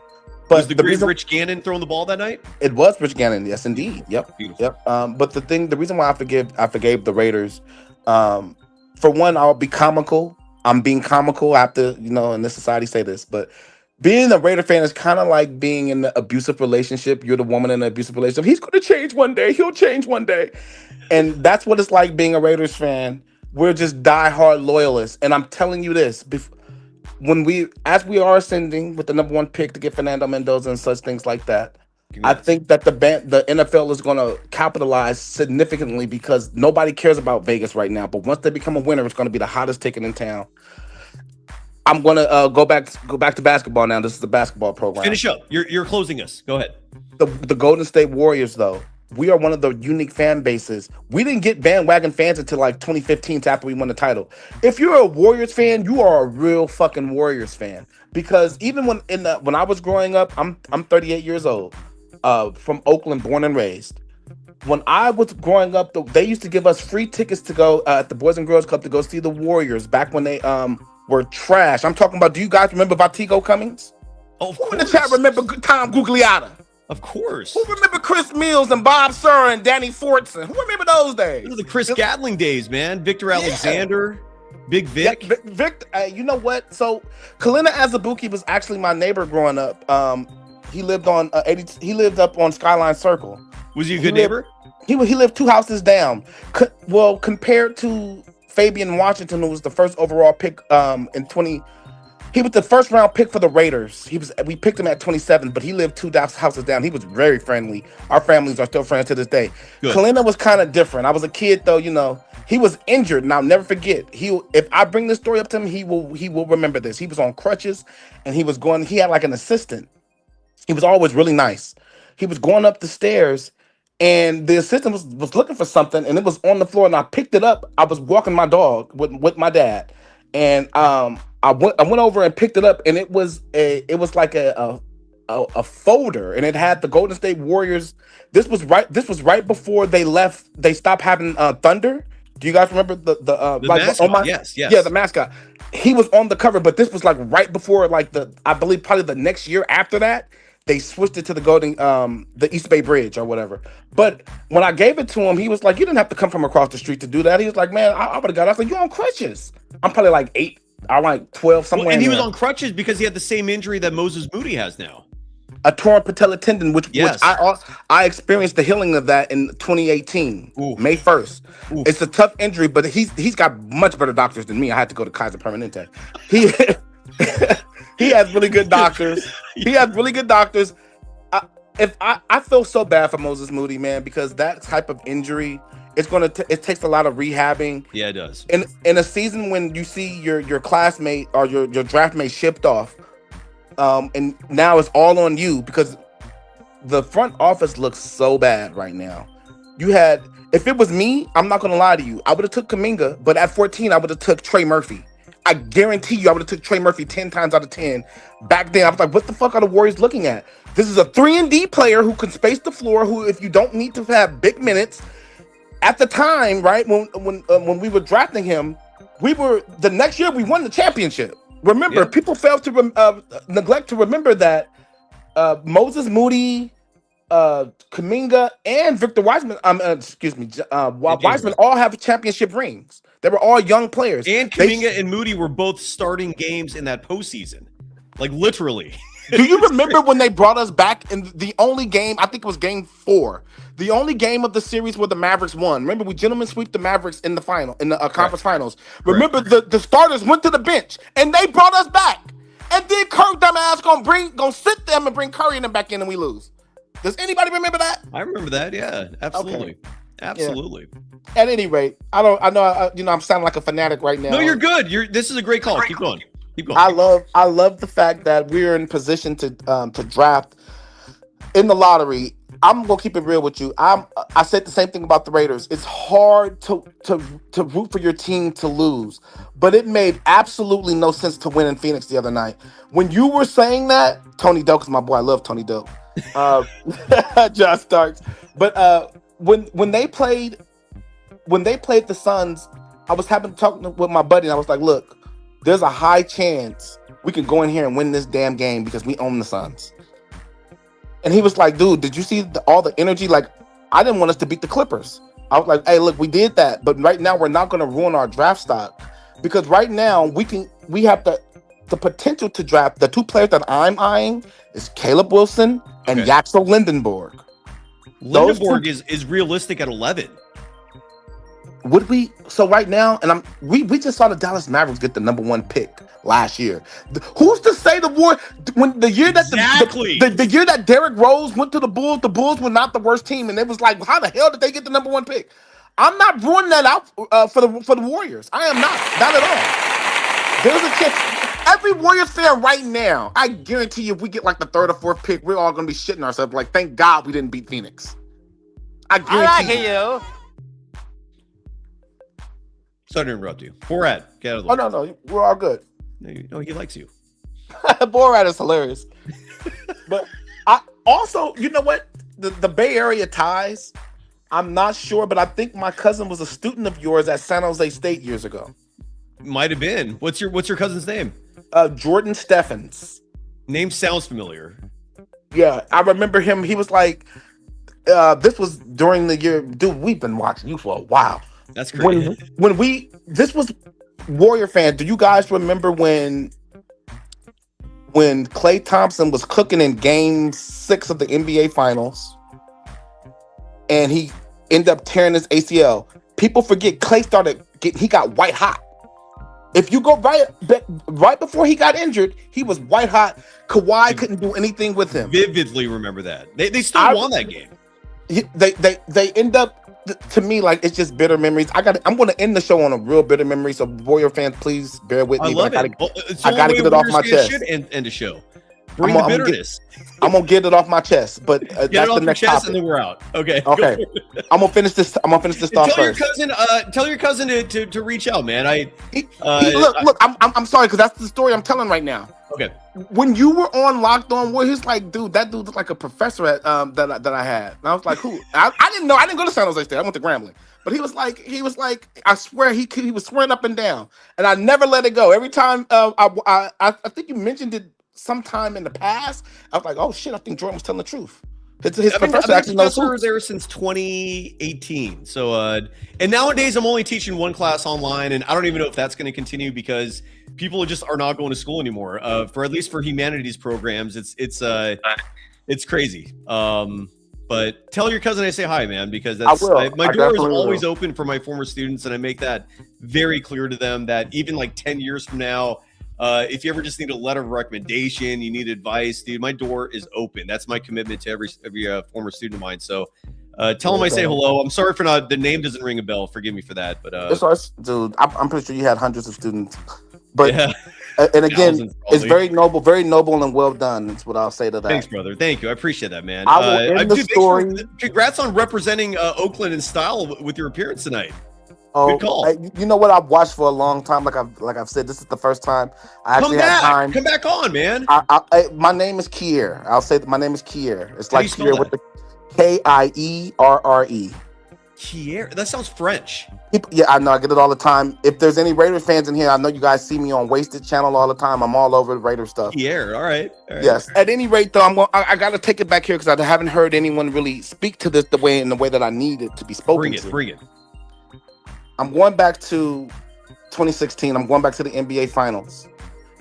But was the great Rich Gannon throwing the ball that night? It was Rich Gannon, yes, indeed. Yep. Beautiful. Yep. But the reason why I forgave the Raiders, for one, I'll be comical. I'm being comical after, in this society say this, but being a Raider fan is kind of like being in an abusive relationship. You're the woman in an abusive relationship. He's going to change one day. He'll change one day. And that's what it's like being a Raiders fan. We're just diehard loyalists. And I'm telling you this, as we are ascending with the number 1 pick to get Fernando Mendoza and such things like that, I think that the NFL is going to capitalize significantly, because nobody cares about Vegas right now. But once they become a winner, it's going to be the hottest ticket in town. I'm going to go back to basketball now. This is the basketball program. Finish up. You're closing us. Go ahead. The Golden State Warriors, though, we are one of the unique fan bases. We didn't get bandwagon fans until like 2015 after we won the title. If you're a Warriors fan, you are a real fucking Warriors fan. Because even when I was growing up, I'm 38 years old, from Oakland, born and raised. When I was growing up, they used to give us free tickets to go at the Boys and Girls Club to go see the Warriors back when they were trash. I'm talking about, do you guys remember Vatico Cummings? Oh, who in the chat remember Tom Gugliotta? Of course. Who remember Chris Mills and Bob Sura and Danny Fortson? Who remember those days? Those are the Chris Gatling days, man. Victor Alexander, Big Vic. Yeah, Vic, you know what? So Kalina Azubuike was actually my neighbor growing up. He lived on he lived up on Skyline Circle. Was he a good neighbor? He lived 2 houses down. Well, compared to Fabian Washington, who was the first overall pick he was the first round pick for the Raiders. We picked him at 27, but he lived 2 houses down. He was very friendly. Our families are still friends to this day. Kalina was kind of different. I was a kid though, he was injured, and I'll never forget. If I bring this story up to him, he will remember this. He was on crutches, and he had like an assistant. He was always really nice. He was going up the stairs, and the assistant was looking for something, and it was on the floor, and I picked it up. I was walking my dog with my dad, and I went over and picked it up, and it was like a folder, and it had the Golden State Warriors. This was right before they left. They stopped having Thunder. Do you guys remember the mascot? Yes. Yeah, the mascot. He was on the cover, but this was like right before, like I believe probably the next year after that. They switched it to the East Bay Bridge or whatever. But when I gave it to him, he was like, "You didn't have to come from across the street to do that." He was like, "Man, I would have got it." I was like, "You on crutches?" I'm probably like 8. I'm like 12 somewhere. And he was on crutches because he had the same injury that Moses Moody has now. A torn patella tendon, which I experienced the healing of that in 2018, May 1st. It's a tough injury, but he's got much better doctors than me. I had to go to Kaiser Permanente. He has really good doctors. I feel so bad for Moses Moody, man, because that type of injury, it takes a lot of rehabbing. Yeah, it does. In a season when you see your classmate or your draft mate shipped off, and now it's all on you, because the front office looks so bad right now. If it was me, I'm not gonna lie to you, I would have took Kuminga, but at 14, I would have took Trey Murphy. I guarantee you, I would have took Trey Murphy 10 times out of 10. Back then, I was like, what the fuck are the Warriors looking at? This is a 3-and-D player who can space the floor, who, if you don't need to have big minutes, at the time, right, when we were drafting him, the next year we won the championship. Remember, people failed to neglect to remember that Moses Moody, Kuminga and Victor Wiseman. Wiseman. Wiseman all have championship rings. They were all young players. And Kuminga and Moody were both starting games in that postseason, like literally. Do you remember when they brought us back in the only game? I think it was Game 4, the only game of the series where the Mavericks won. Remember, we gentlemen sweep the Mavericks in the conference finals. Remember, the starters went to the bench and they brought us back. And then Kirk dumbass gonna sit them and bring Curry and them back in, and we lose. Does anybody remember that? I remember that. Yeah, absolutely, absolutely. Yeah. At any rate, I know I'm sounding like a fanatic right now. No, you're good. This is a great call. Keep going. Keep going. I love the fact that we're in position to draft in the lottery. I'm gonna keep it real with you. I said the same thing about the Raiders. It's hard to root for your team to lose, but it made absolutely no sense to win in Phoenix the other night. When you were saying that, Tony Doak is my boy. I love Tony Doak. Josh Starks. But when they played the Suns, I was having to talk with my buddy, and I was like, look, there's a high chance we can go in here and win this damn game because we own the Suns. And he was like, dude, did you see all the energy? Like, I didn't want us to beat the Clippers. I was like, hey, look, we did that. But right now, we're not going to ruin our draft stock. Because right now, we have the potential to draft. The two players that I'm eyeing is Caleb Wilson and Yaxel Lindenborg. Lindenborg is realistic at 11. Would we? So right now, and we just saw the Dallas Mavericks get the #1 pick last year. Who's to say when the year that the year that Derrick Rose went to the Bulls were not the worst team, and it was like, how the hell did they get the #1 pick? I'm not ruling that out for the Warriors. I am not at all. There's a chance. Every Warriors fan right now, I guarantee you, if we get like the 3rd or 4th pick, we're all gonna be shitting ourselves. Like, thank God we didn't beat Phoenix. I guarantee you. Sorry to interrupt you. Borat, get out of the way. Oh, no, we're all good. No, he likes you. Borat is hilarious. But I also, you know what? The Bay Area ties, I'm not sure, but I think my cousin was a student of yours at San Jose State years ago. Might have been. What's your cousin's name? Jordan Steffens. Name sounds familiar. Yeah, I remember him. He was like, this was during the year, dude, we've been watching you for a while. That's great. This was Warrior fans. Do you guys remember when Klay Thompson was cooking in Game 6 of the NBA Finals, and he ended up tearing his ACL? People forget Klay he got white hot. If you go right before he got injured, he was white hot. Kawhi couldn't do anything with him. Vividly remember that. They still won that game. They end up. To me, like, it's just bitter memories. I'm going to end the show on a real bitter memory. So, Warrior fans, please bear with me. I love it. I got to get it off my chest. End the show. Bring the bitterness. I'm gonna get it off my chest, but get that's it off the next your chest, topic. and then we're out. Okay. Okay. I'm gonna finish this. Thought first. Tell your cousin to reach out, man. Look. I'm sorry because that's the story I'm telling right now. Okay. When you were on Locked On Warriors, he's like, dude, that dude looked like a professor at that I had, and I was like, who? I didn't know. I didn't go to San Jose State. I went to Grambling. But he was like, I swear he was swearing up and down, and I never let it go. Every time I think you mentioned it sometime in the past, I was like, oh shit, I think Jordan was telling the truth. His professor actually knows. I was there since 2018. So and nowadays I'm only teaching one class online, and I don't even know if that's going to continue because people just are not going to school anymore. For at least for humanities programs, it's crazy. But tell your cousin I say hi, man, because my door is always open for my former students, and I make that very clear to them that even like 10 years from now, if you ever just need a letter of recommendation, you need advice, dude, my door is open. That's my commitment to every former student of mine. So tell them I say hello. I'm sorry for the name doesn't ring a bell. Forgive me for that. But dude, I'm pretty sure you had hundreds of students. But yeah. And again, it's very noble and well done. That's what I'll say to that. Thanks, brother. Thank you. I appreciate that, man. I will end the story. Congrats on representing Oakland in style with your appearance tonight. Oh, good call. You know what? I've watched for a long time. Like I've said, this is the first time I actually had time. Come back on, man. My name is Kier. I'll say that my name is Kier. It's like Kier with the Kierre. Kier? That sounds French. Yeah, I know. I get it all the time. If there's any Raider fans in here, I know you guys see me on Wasted Channel all the time. I'm all over the Raider stuff. Kier. All right. Yes. At any rate, though, I got to take it back here because I haven't heard anyone really speak to this the way that I need it to be spoken to. Bring it. I'm going back to 2016. I'm going back to the NBA Finals.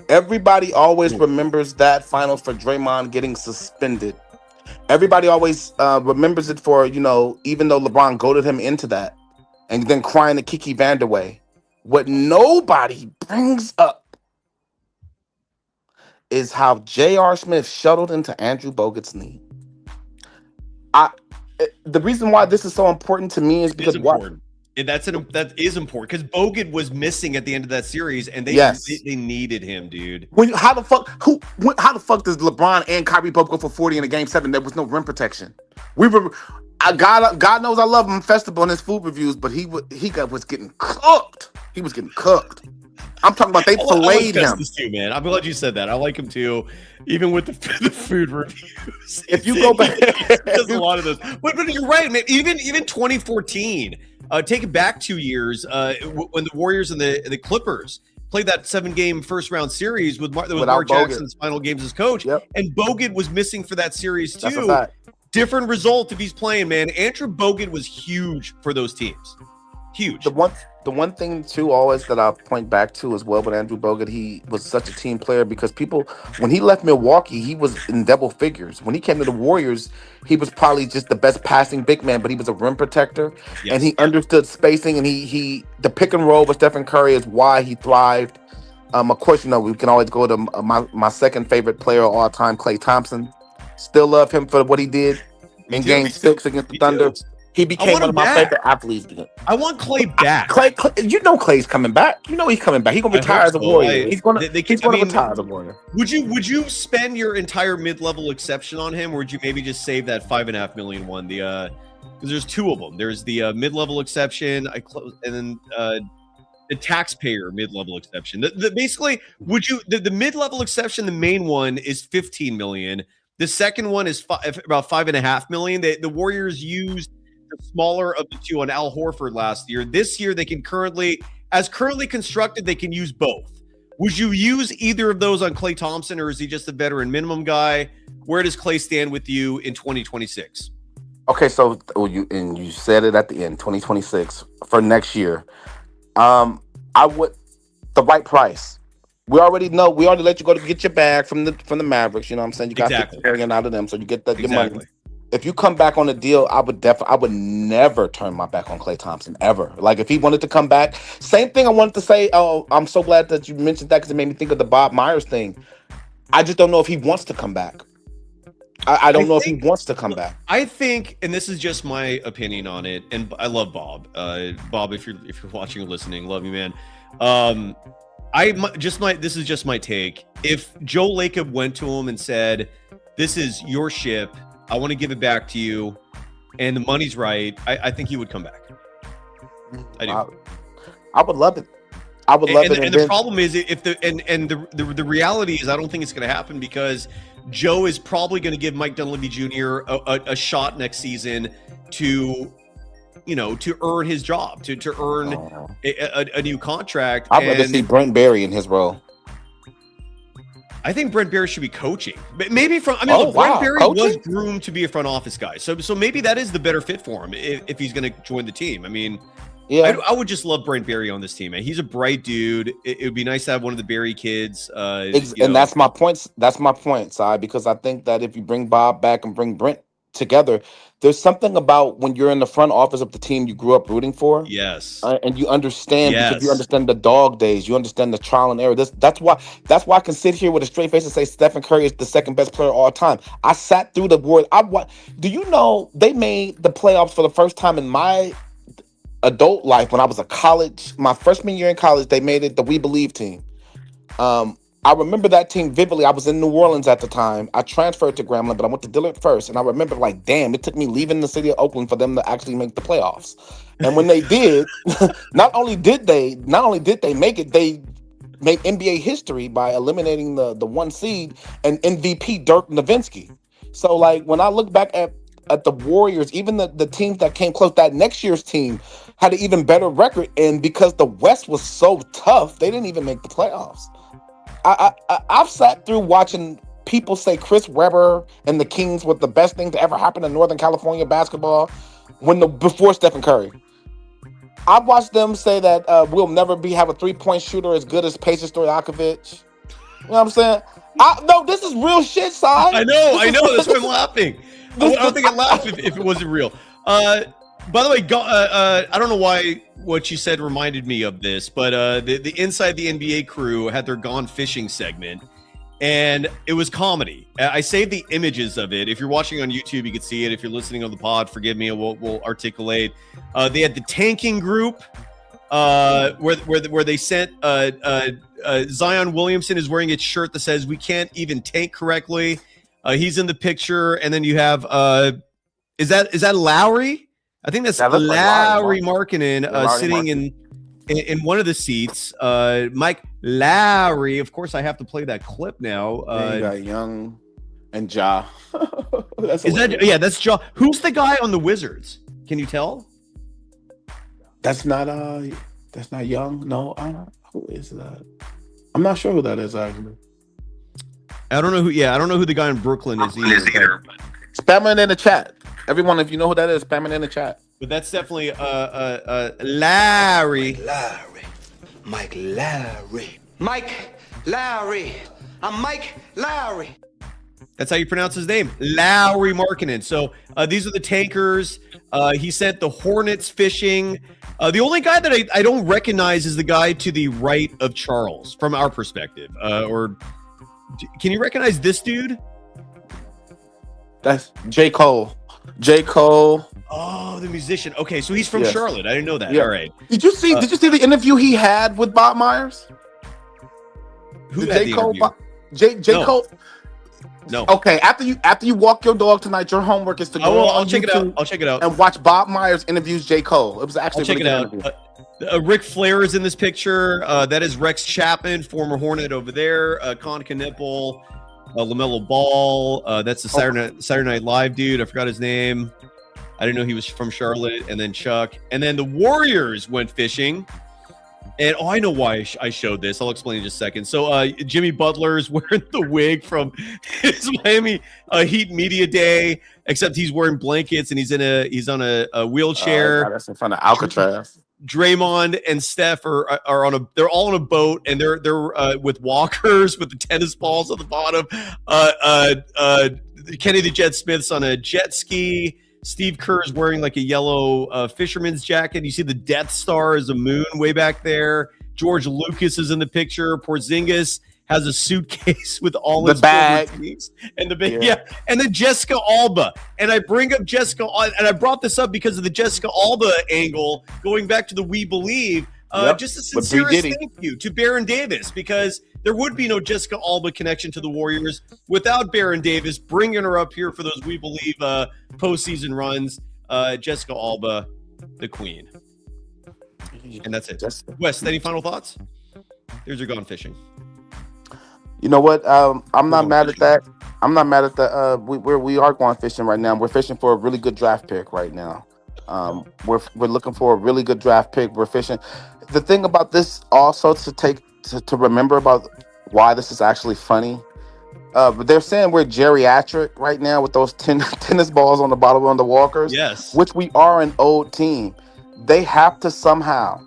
Everybody always remembers that finals for Draymond getting suspended. Everybody always remembers it for, even though LeBron goaded him into that and then crying to Kiki Vandeweghe. What nobody brings up is how J.R. Smith shuttled into Andrew Bogut's knee. The reason why this is so important to me is because that is important because Bogut was missing at the end of that series, and they needed him, dude. How the fuck does LeBron and Kyrie both go for 40 in a game 7? There was no rim protection. God knows I love him Festival in his food reviews, but he was getting cooked. He was getting cooked. I'm talking about they filleted him. Too, man. I'm glad you said that. I like him too, even with the food reviews. If you go back, there's a lot of those. But you're right, man. Even 2014. Take it back 2 years when the Warriors and the Clippers played that 7-game first-round series with Mark Jackson's final games as coach, and Bogut was missing for that series too. That's a fact. Different result if he's playing, man. Andrew Bogut was huge for those teams. Huge. The one thing too, always that I point back to as well with Andrew Bogut, he was such a team player because when he left Milwaukee, he was in double figures. When he came to the Warriors, he was probably just the best passing big man, but he was a rim protector and he understood spacing, and the pick and roll with Stephen Curry is why he thrived. Of course, we can always go to my second favorite player of all time, Klay Thompson. Still love him for what he did in Game 6 against the Thunder. He became one of my favorite athletes. I want Clay back. Clay, Clay's coming back. He's coming back. He's gonna retire as a Warrior. He's gonna retire as a Warrior. Would you spend your entire mid-level exception on him, or would you maybe just save that $5.5 million one? Because there's two of them. There's the mid-level exception, and then the taxpayer mid-level exception. Basically, the mid-level exception? The main one is $15 million. The second one is about $5.5 million. The Warriors used the smaller of the two on Al Horford last year. This year, they can currently constructed, they can use both. Would you use either of those on Klay Thompson, or is he just a veteran minimum guy? Where does Klay stand with you in 2026? Okay, so you said it at the end, 2026 for next year. I would the right price. We already let you go to get your bag from the Mavericks. You know what I'm saying? You got to carrying out of them, so you get your money. If you come back on the deal, I would never turn my back on Klay Thompson ever. Like if he wanted to come back, same thing I wanted to say. Oh, I'm so glad that you mentioned that because it made me think of the Bob Myers thing. I just don't know if he wants to come back. I don't know if he wants to come back. I think, and this is just my opinion on it, and I love Bob. Bob, if you're watching or listening, love you, man. This is just my take. If Joe Lacob went to him and said, "This is your ship, I want to give it back to you, and the money's right," I think he would come back. I do. I would love it. I would love it. And the problem is, if the reality is, I don't think it's going to happen because Joe is probably going to give Mike Dunleavy Jr. a shot next season to earn his job, to earn a new contract. I'd rather see Brent Barry in his role. I think Brent Barry should be coaching, but maybe Brent Barry was groomed to be a front office guy, so maybe that is the better fit for him if he's going to join the team. I mean, I would just love Brent Barry on this team, man. He's a bright dude. It would be nice to have one of the Barry kids. And that's my point. That's my point, Si, because I think that if you bring Bob back and bring Brent together, there's something about when you're in the front office of the team you grew up rooting for. Yes. And you understand because you understand the dog days, you understand the trial and error. That's why I can sit here with a straight face and say Stephen Curry is the second best player of all time. I sat through the board. Do you know they made the playoffs for the first time in my adult life when I was my freshman year in college? They made it the We Believe team. I remember that team vividly. I was in New Orleans at the time. I transferred to Grambling, but I went to Dillard first. And I remember damn, it took me leaving the city of Oakland for them to actually make the playoffs. And when they did, not only did they make it, they made NBA history by eliminating the one seed and MVP Dirk Nowitzki. So when I look back at at the Warriors, even the teams that came close, that next year's team had an even better record, and because the West was so tough, they didn't even make the playoffs. I've sat through watching people say Chris Webber and the Kings were the best thing to ever happen in Northern California basketball before Stephen Curry. I've watched them say that we'll never have a 3-point shooter as good as Peja Stojakovic. You know what I'm saying? No, this is real shit, Si. I know. That's why I'm laughing. I don't think I'd laugh if it wasn't real. By the way, I don't know what you said reminded me of this, but the Inside the NBA crew had their Gone Fishing segment, and it was comedy. I saved the images of it. If you're watching on YouTube, you can see it. If you're listening on the pod, forgive me, we'll articulate. They had the tanking group, where they sent Zion Williamson is wearing a shirt that says "We can't even tank correctly." He's in the picture, and then you have is that Lowry? I think that's Lowry Markkanen sitting in one of the seats. Mike Lowry. Of course, I have to play that clip now. You got Young and Ja. That's Ja. Who's the guy on the Wizards? Can you tell? That's not Young. No, who is that? I'm not sure who that is actually. I don't know who. Yeah, I don't know who the guy in Brooklyn is either. Spam it in the chat. Everyone, if you know who that is, spam it in the chat. But that's definitely Larry. Mike Lowry. I'm Mike Lowry. That's how you pronounce his name, Lowry Markkanen. So these are the tankers. He sent the Hornets fishing. The only guy that I don't recognize is the guy to the right of Charles from our perspective. Or can you recognize this dude? That's J. Cole. J. Cole. Oh, the musician. Okay, so he's from Yes. Charlotte. I didn't know that. Yeah. All right. Did you see the interview he had with Bob Myers? Who The had J. the Cole. interview? J. No. Cole. No. Okay, after you walk your dog tonight, your homework is to go I'll on check it out. YouTube I'll check it out. and watch Bob Myers interviews J. Cole. It was actually I'll check a it really out. good interview. Rick Flair is in this picture. That is Rex Chapman, former Hornet over there. Con Knipple, LaMelo Ball. That's the Saturday Night Live dude. I forgot his name. I didn't know he was from Charlotte. And then Chuck. And then the Warriors went fishing. And I know why I showed this. I'll explain in just a second. So Jimmy Butler's wearing the wig from his Miami Heat Media Day, except he's wearing blankets and he's on a wheelchair. God, that's in front of Alcatraz. Draymond and Steph are they're all on a boat and they're with walkers with the tennis balls at the bottom. Kenny the Jet Smith's on a jet ski. Steve Kerr is wearing like a yellow fisherman's jacket. You see the Death Star as a moon way back there. George Lucas is in the picture. Porzingis has a suitcase with all The his bag. teams and the bag. Yeah. And then Jessica Alba. And I bring up Jessica, and I brought this up because of the Jessica Alba angle, going back to the We Believe. Just a sincerest thank you to Baron Davis, because there would be no Jessica Alba connection to the Warriors without Baron Davis bringing her up here for those We Believe postseason runs. Jessica Alba, the queen. And that's it. Wes, any final thoughts? There's your Gone Fishing. You know what? I'm not mad at that. I'm not mad at that. We are going fishing right now. We're fishing for a really good draft pick right now. We're looking for a really good draft pick. We're fishing. The thing about this also to remember about why this is actually funny. But they're saying we're geriatric right now with those tennis balls on the bottom of the walkers. Yes. Which we are an old team. They have to somehow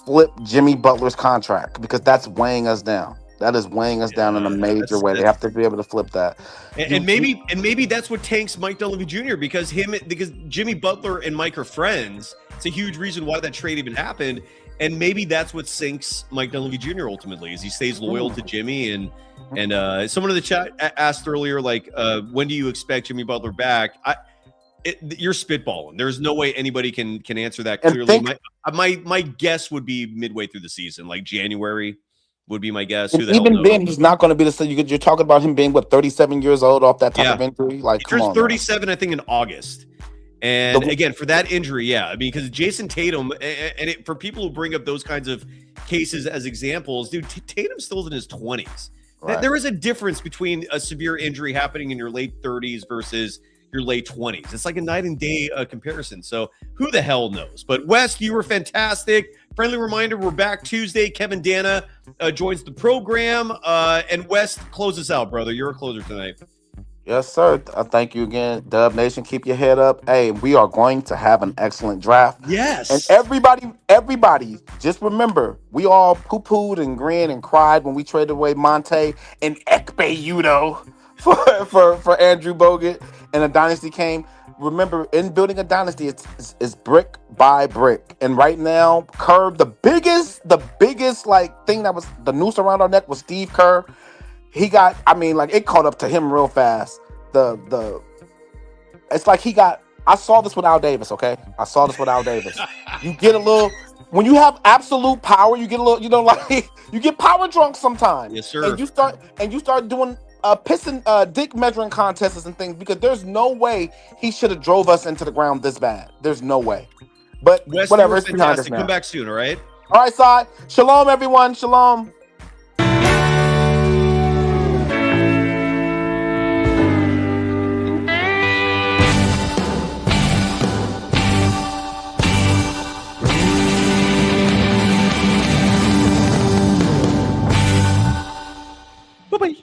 flip Jimmy Butler's contract because that's weighing us down. That is weighing us down in a major way. They have to be able to flip that. And maybe that's what tanks Mike Dunleavy Jr. because Jimmy Butler and Mike are friends. It's a huge reason why that trade even happened. And maybe that's what sinks Mike Dunleavy Jr. ultimately, is he stays loyal to Jimmy. And someone in the chat asked earlier, like, when do you expect Jimmy Butler back? You're spitballing. There's no way anybody can answer that clearly. My guess would be midway through the season, like January would be my guess. Who the hell even knows? then, he's not going to be the same. You're talking about him being 37 years old off that type of injury. Like, he come turns on, 37, man. I think, in August. And again, for that injury, I mean, because Jason Tatum, and for people who bring up those kinds of cases as examples, dude, Tatum's still in his 20s. Right. There is a difference between a severe injury happening in your late 30s versus, your late 20s. It's like a night and day comparison. So who the hell knows? But Wes, you were fantastic. Friendly reminder, we're back Tuesday. Kevin Dana joins the program. And Wes, close us out, brother. You're a closer tonight. Yes, sir. Thank you again. Dub Nation, keep your head up. Hey, we are going to have an excellent draft. Yes. And everybody, just remember, we all poo-pooed and grinned and cried when we traded away Monte and Ekpe Udo for Andrew Bogut and a dynasty came. Remember, in building a dynasty, it's brick by brick. And right now, Kerr, the biggest like thing that was the noose around our neck was Steve Kerr. He got, it caught up to him real fast. It's like I saw this with Al Davis, okay? I saw this with Al Davis. You get a little, when you have absolute power, you get a little, you get power drunk sometimes. Yes, sir. And you start doing pissing dick measuring contests and things because there's no way he should have drove us into the ground this bad. There's no way. But Wes, whatever, it's behind us fantastic. now. Come back soon, all right? All right, Sai. Shalom, everyone. Shalom. Bye-bye.